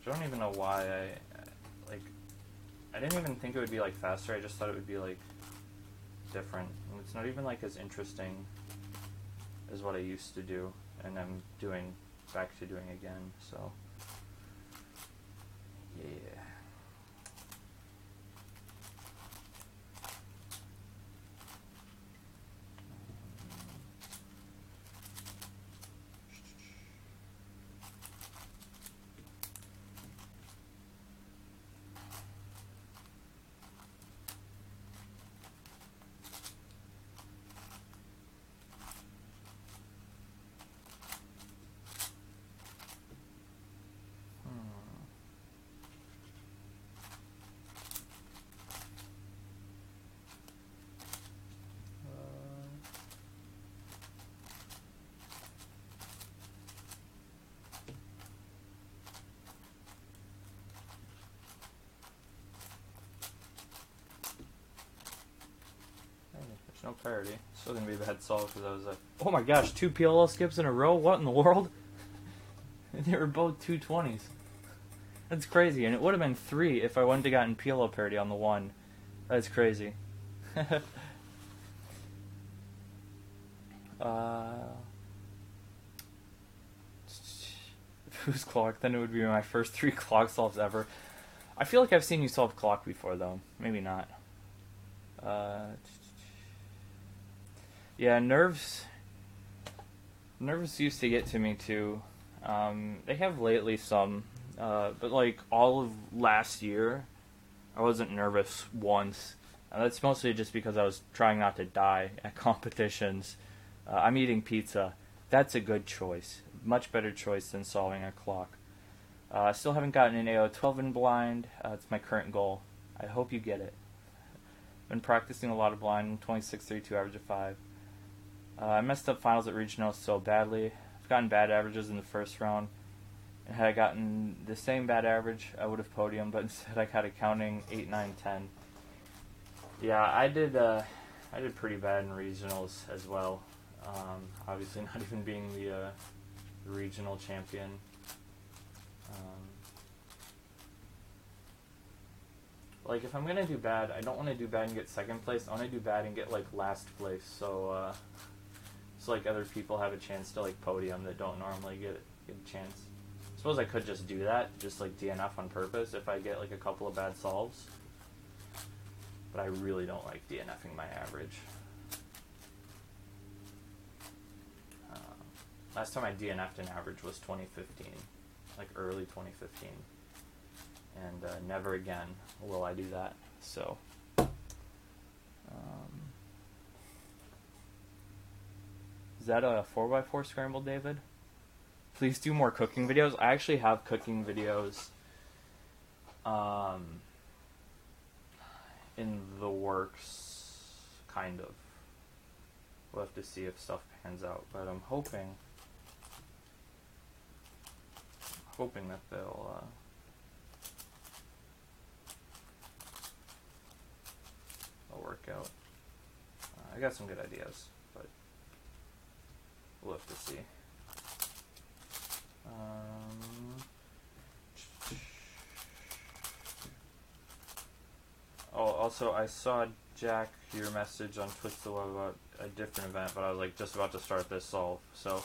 I don't even know why I didn't even think it would be like faster. I just thought it would be like different. And it's not even like as interesting as what I used to do, and I'm back to doing again. So yeah. No parity. Still gonna be a bad solve because I was like, oh my gosh, 2 PLL skips in a row? What in the world? And they were both 220s. That's crazy. And it would have been 3 if I wouldn't have gotten PLL parity on the 1. That's crazy. Who's clock? Then it would be my first 3 clock solves ever. I feel like I've seen you solve clock before though. Maybe not. Yeah, nerves used to get to me too. They have lately some, but like all of last year, I wasn't nervous once. That's mostly just because I was trying not to die at competitions. I'm eating pizza. That's a good choice. Much better choice than solving a clock. I still haven't gotten an AO12 in blind. It's my current goal. I hope you get it. Been practicing a lot of blind, 26.32 average of 5. I messed up finals at regionals so badly. I've gotten bad averages in the first round, and had I gotten the same bad average, I would have podiumed, but instead I got a counting 8, 9, 10. Yeah, I did pretty bad in regionals as well. Obviously not even being the regional champion. Like, if I'm going to do bad, I don't want to do bad and get second place. I want to do bad and get, like, last place. So like, other people have a chance to, like, podium that don't normally get a chance. I suppose I could just do that, just, like, DNF on purpose if I get, like, a couple of bad solves. But I really don't like DNFing my average. Last time I DNF'd an average was 2015, like, early 2015. And never again will I do that. So, is that a 4x4 scramble, David? Please do more cooking videos. I actually have cooking videos in the works, kind of. We'll have to see if stuff pans out, but I'm hoping that they'll work out. I got some good ideas, but we'll have to see. Oh, also, I saw, Jack, your message on twisttheweb about a different event, but I was like just about to start this solve, so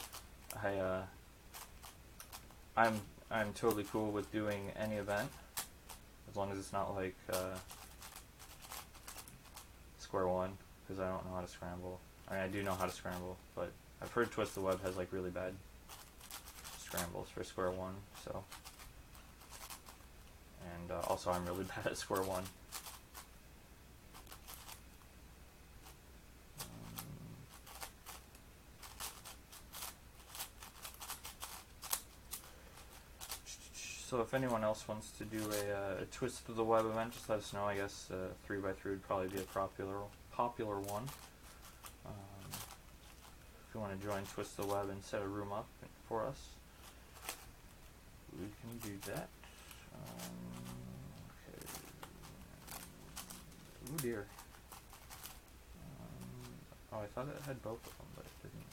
I'm totally cool with doing any event, as long as it's not like square one, because I don't know how to scramble. I mean, I do know how to scramble, but I've heard twisttheweb has like really bad scrambles for square one. So, and also I'm really bad at square one. So if anyone else wants to do a Twist of the Web event, just let us know. I guess 3x3 would probably be a popular one. If you want to join Twist the Web and set a room up for us, we can do that. Okay. Oh dear. Oh, I thought it had both of them, but it didn't.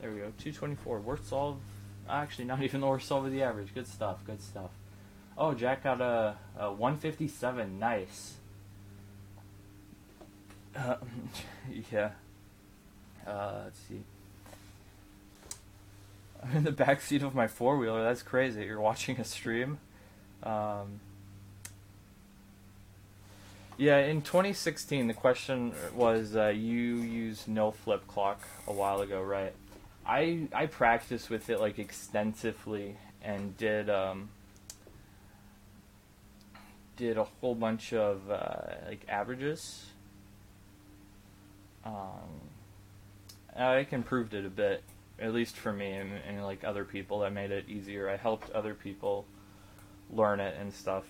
There we go, 224. Worst solve. Actually, not even the worst solve of the average. Good stuff, good stuff. Oh, Jack got a 157. Nice. Yeah. Let's see. I'm in the back seat of my four-wheeler. That's crazy. You're watching a stream. Yeah, in 2016, the question was you used no flip clock a while ago, right? I practiced with it like extensively and did a whole bunch of like averages. I improved it a bit, at least for me and like other people. That made it easier. I helped other people learn it and stuff.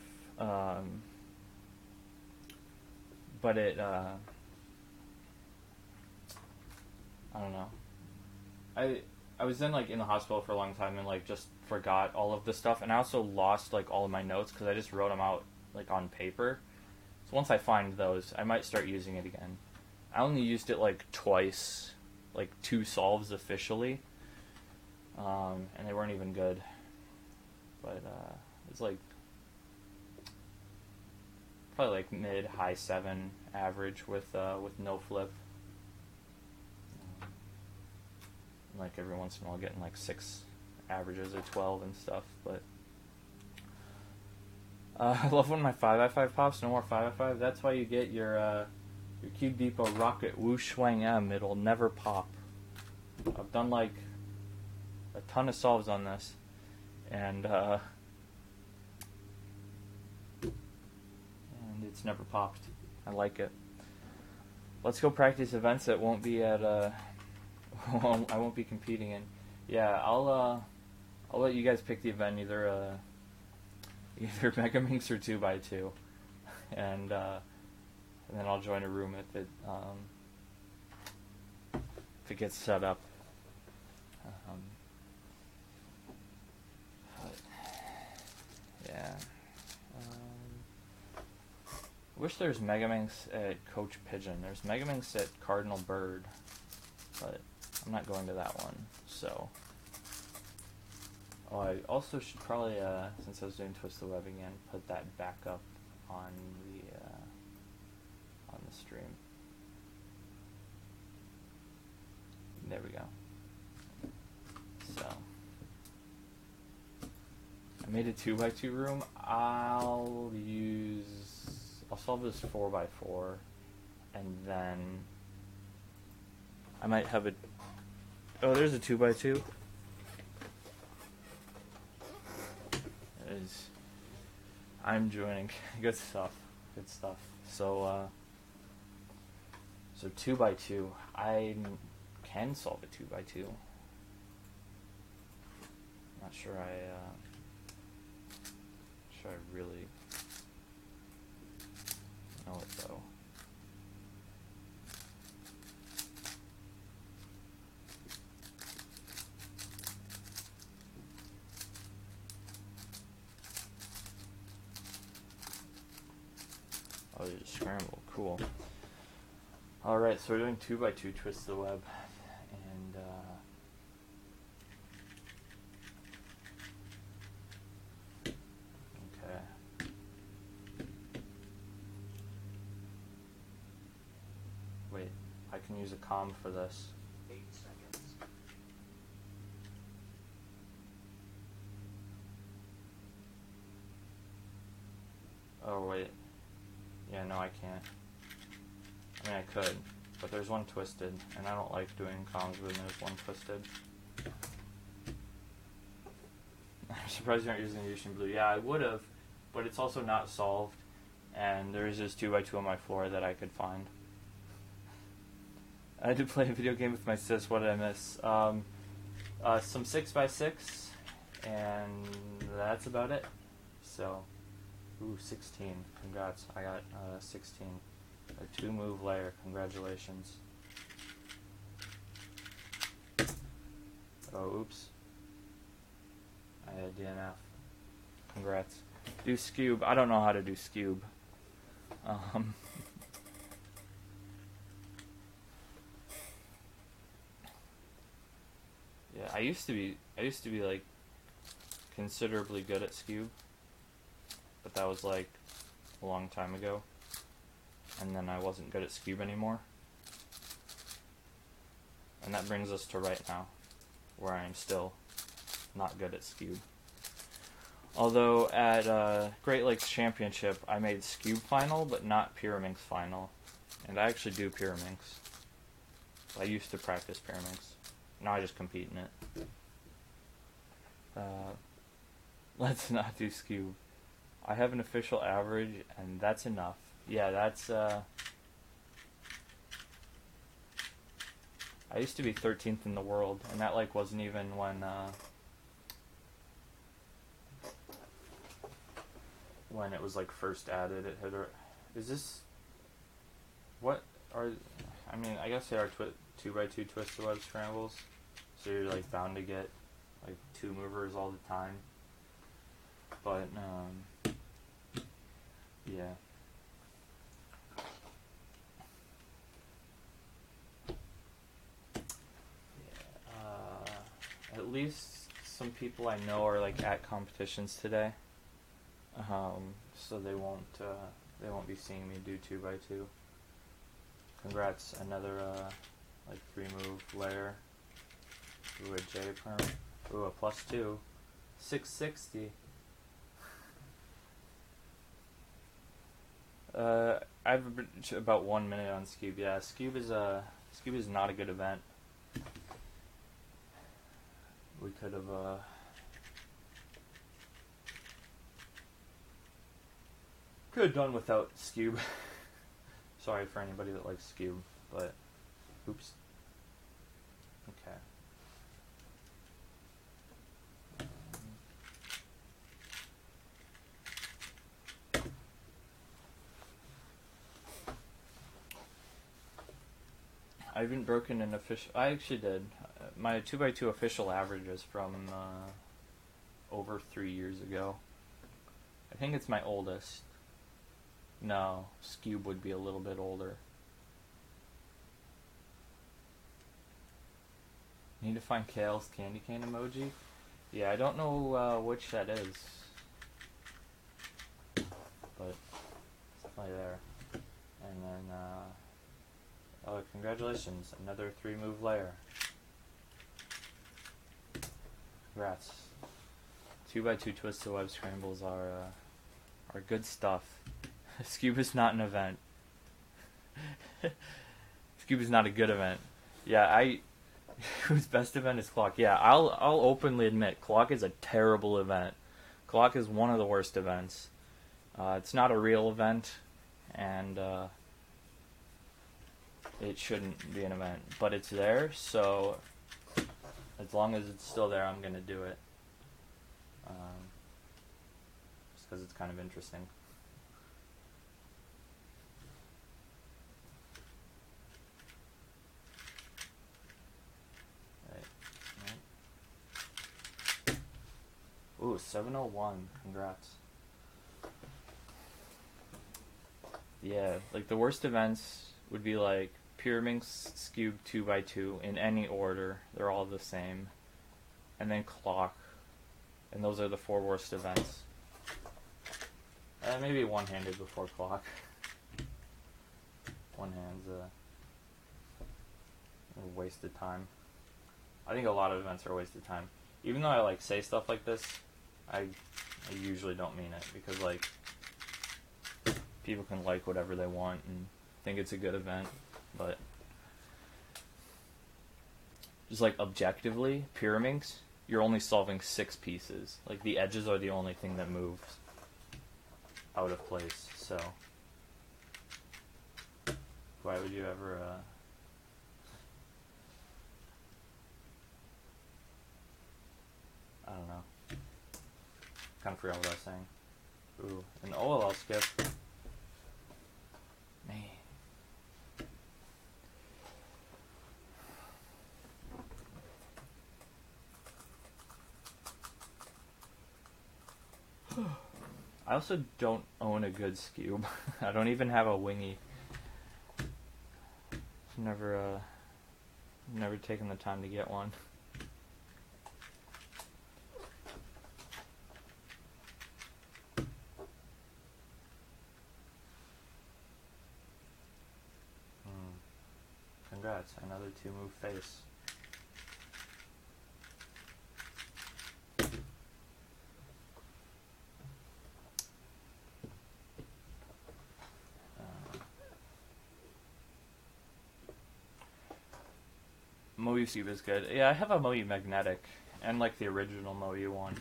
But it, I don't know. I was then like in the hospital for a long time and like just forgot all of the stuff, and I also lost like all of my notes because I just wrote them out like on paper. So once I find those, I might start using it again. I only used it like twice, like 2 solves officially, and they weren't even good. But it's like probably like mid high 7 average with no flip. Like every once in a while getting like 6 averages or 12 and stuff, but I love when my 5x5 pops. No more 5x5. That's why you get your Cube Depot Rocket Whoosh Swang M. It'll never pop. I've done like a ton of solves on this, and it's never popped. I like it. Let's go practice events that won't be at I won't be competing in. Yeah, I'll let you guys pick the event, either Megaminx or 2x2, and then I'll join a room if it gets set up. Yeah. I wish there's Megaminx at Coach Pigeon. There's Megaminx at Cardinal Bird, but I'm not going to that one. So, I also should probably, since I was doing Twist the Web again, put that back up on the stream. There we go. So, I made a 2x2 room. I'll solve this 4x4, and then I might have oh, there's a 2x2. I'm joining. Good stuff. Good stuff. So 2x2. I can solve a 2x2. Not sure I really Oh, there's a scramble. Cool. Alright, so we're doing 2x2 twist the web. And, okay. Wait, I can use a comm for this. 8 seconds. Oh, wait. Yeah, no, I can't. I mean, I could, but there's one twisted, and I don't like doing comms when there's one twisted. I'm surprised you aren't using the Ocean Blue. Yeah, I would have, but it's also not solved, and there's just 2x2 on my floor that I could find. I had to play a video game with my sis. What did I miss? Some 6x6, and that's about it. So, ooh, 16. Congrats. I got 16. A 2-move layer. Congratulations. Oh, oops. I had DNF. Congrats. Do Scube. I don't know how to do Scube. Yeah, I used to be like considerably good at Scube, but that was like a long time ago, and then I wasn't good at Scube anymore. And that brings us to right now, where I am still not good at Scube. Although at Great Lakes Championship, I made Scube final, but not Pyraminx final. And I actually do Pyraminx. I used to practice Pyraminx. Now I just compete in it. Let's not do Scube. I have an official average, and that's enough. Yeah, that's, I used to be 13th in the world, and that, like, wasn't even when it was, like, first added. It had, is this, what are, I mean, I guess they are 2x2 twist the web scrambles, so you're, like, bound to get, like, 2 movers all the time, but, yeah. At least some people I know are like at competitions today, so they won't be seeing me do 2x2. Congrats, another like 3-move layer. Ooh, a J perm. Ooh, a +2. 660. I've about 1 minute on Scube. Yeah, Scube is not a good event. We could have done without Scube. Sorry for anybody that likes Scube, but oops. Okay. I haven't broken an official. I actually did. My 2x2 official average is from over 3 years ago. I think it's my oldest. No, Scube would be a little bit older. Need to find Kale's candy cane emoji? Yeah, I don't know which that is, but it's definitely there. And then, oh, congratulations, another 3-move layer. Congrats. 2x2 twist the web scrambles are good stuff. Scube is not an event. Scube is not a good event. Yeah, whose best event is Clock? Yeah, I'll openly admit Clock is a terrible event. Clock is one of the worst events. It's not a real event, and it shouldn't be an event, but it's there, so as long as it's still there, I'm going to do it. Just because it's kind of interesting. Right. Ooh, 701. Congrats. Yeah, like the worst events would be like Pyraminx Cube 2x2 in any order. They're all the same. And then Clock. And those are the 4 worst events. Maybe one-handed before Clock. One hand's a waste of time. I think a lot of events are a waste of time. Even though I like say stuff like this, I usually don't mean it, because like people can like whatever they want and think it's a good event, but just like objectively, Pyraminx, you're only solving 6 pieces. Like the edges are the only thing that moves out of place, so why would you ever I don't know. Kind of forgot what I was saying. Ooh, an OLL skip. Man. I also don't own a good Scube. I don't even have a wingy. Never taken the time to get one. Congrats, another 2-move face. Moyu Cube is good. Yeah, I have a Moyu Magnetic, and like the original Moyu one.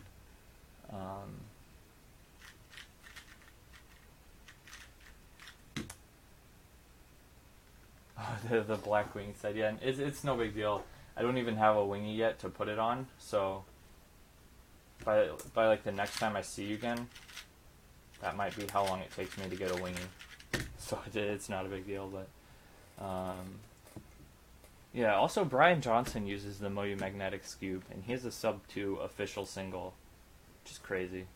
The black wing side, yeah, and it's no big deal. I don't even have a wingy yet to put it on, so by like the next time I see you again, that might be how long it takes me to get a wingy. So it's not a big deal, but yeah. Also, Brian Johnson uses the Moyu Magnetic Scube, and he has a sub 2 official single, which is crazy.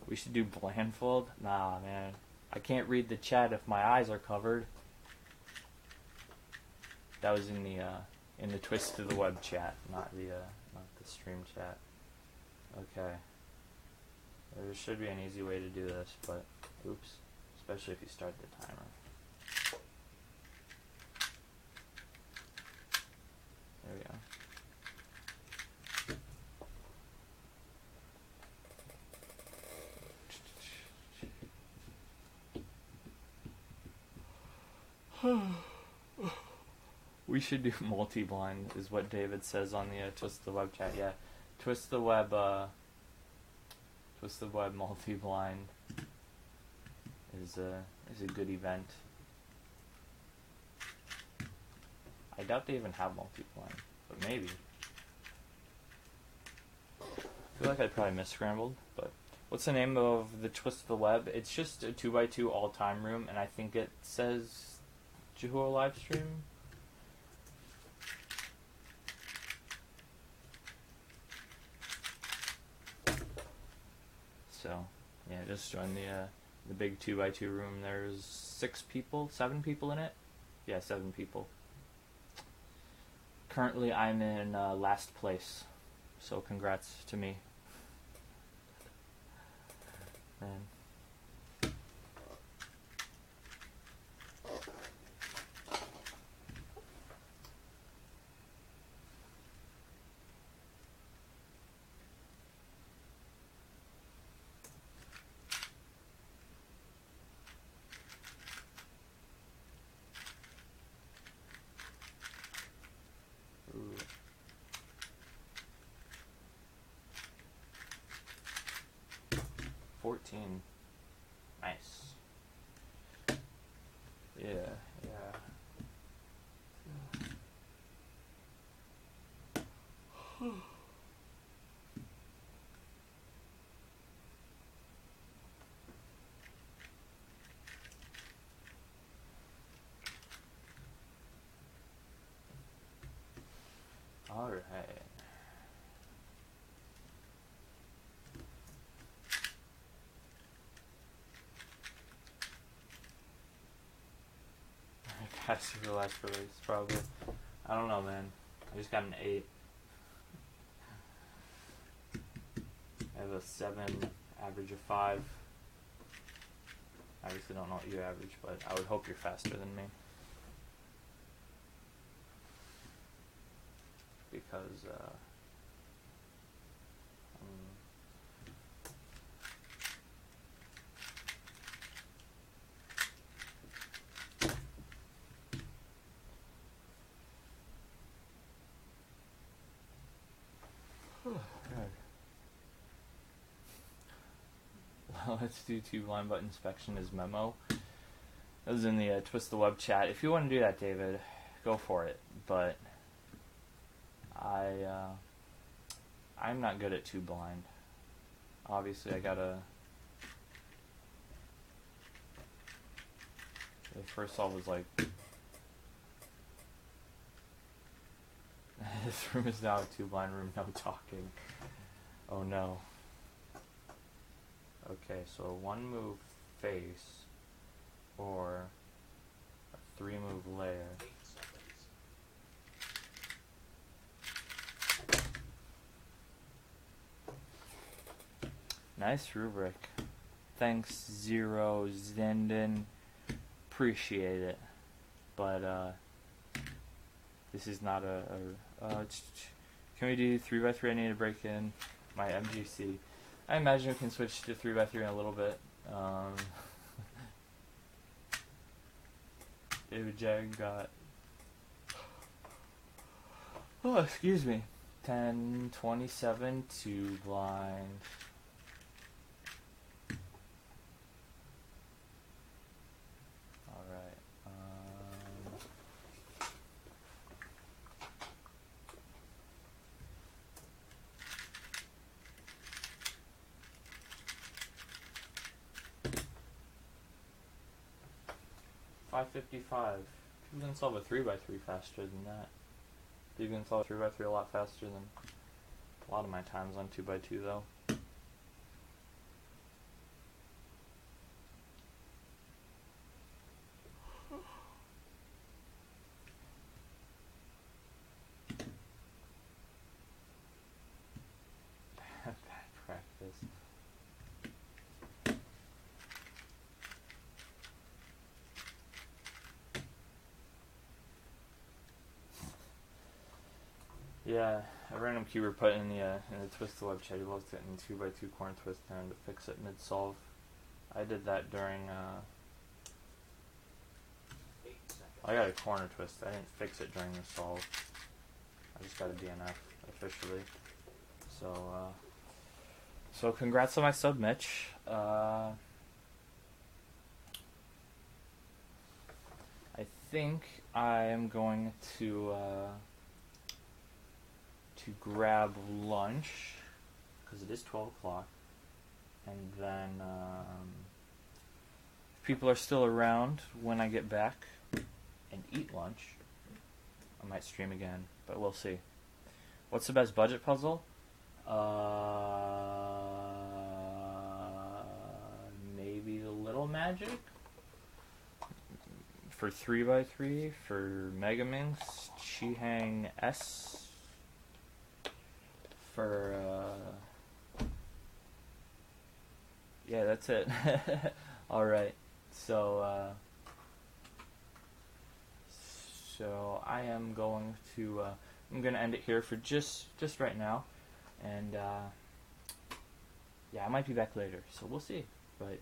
We should do blindfold. Nah, man. I can't read the chat if my eyes are covered. That was in the Twist to the Web chat, not the stream chat. Okay. There should be an easy way to do this, but oops. Especially if you start the timer. There we go. We should do multi-blind, is what David says on the Twist the Web chat. Yeah, Twist the Web multi-blind is a good event. I doubt they even have multi-blind, but maybe. I feel like I probably mis-scrambled, but what's the name of the Twist the Web? It's just a 2x2 all-time room, and I think it says Juho Livestream. So, yeah, just join the big 2x2 room. There's 7 people in it? Yeah, 7 people. Currently, I'm in last place, so congrats to me. And 14. Nice. Yeah, yeah. All right. faster for the last release, probably. I don't know, man. I just got an 8. I have a 7, average of 5. Obviously don't know what you average, but I would hope you're faster than me. Because, well, let's do 2 blind button inspection as memo. That was in the Twist the Web chat. If you want to do that, David, go for it. But I'm not good at 2 blind. Obviously, I gotta. The first solve was like. This room is now a 2 blind room, no talking. Oh no. Okay, so a 1 move face or a 3 move layer. Nice rubric. Thanks, Zero Zenden. Appreciate it. But this is not can we do 3x3? I need to break in my MGC. I imagine we can switch to 3x3 in a little bit. David Jag got, oh, excuse me, 10, 27, 2 blind. Alright. 555. People can solve a 3x3 faster than that. People can solve a 3x3 a lot faster than a lot of my times on 2x2 though. Bad practice. Yeah, a random keyword put in the Twist the Web chat. He loves getting 2x2 corner twist down to fix it mid solve. I did that during. I got a corner twist. I didn't fix it during the solve. I just got a DNF officially. So congrats on my sub, Mitch. I think I am going to grab lunch, because it is 12 o'clock, and then if people are still around when I get back and eat lunch, I might stream again, but we'll see. What's the best budget puzzle? Maybe the Little Magic for 3x3 for Megaminx, Chihang S for yeah, that's it. All right, so I am going to I'm gonna end it here for just right now, and yeah, I might be back later, so we'll see. But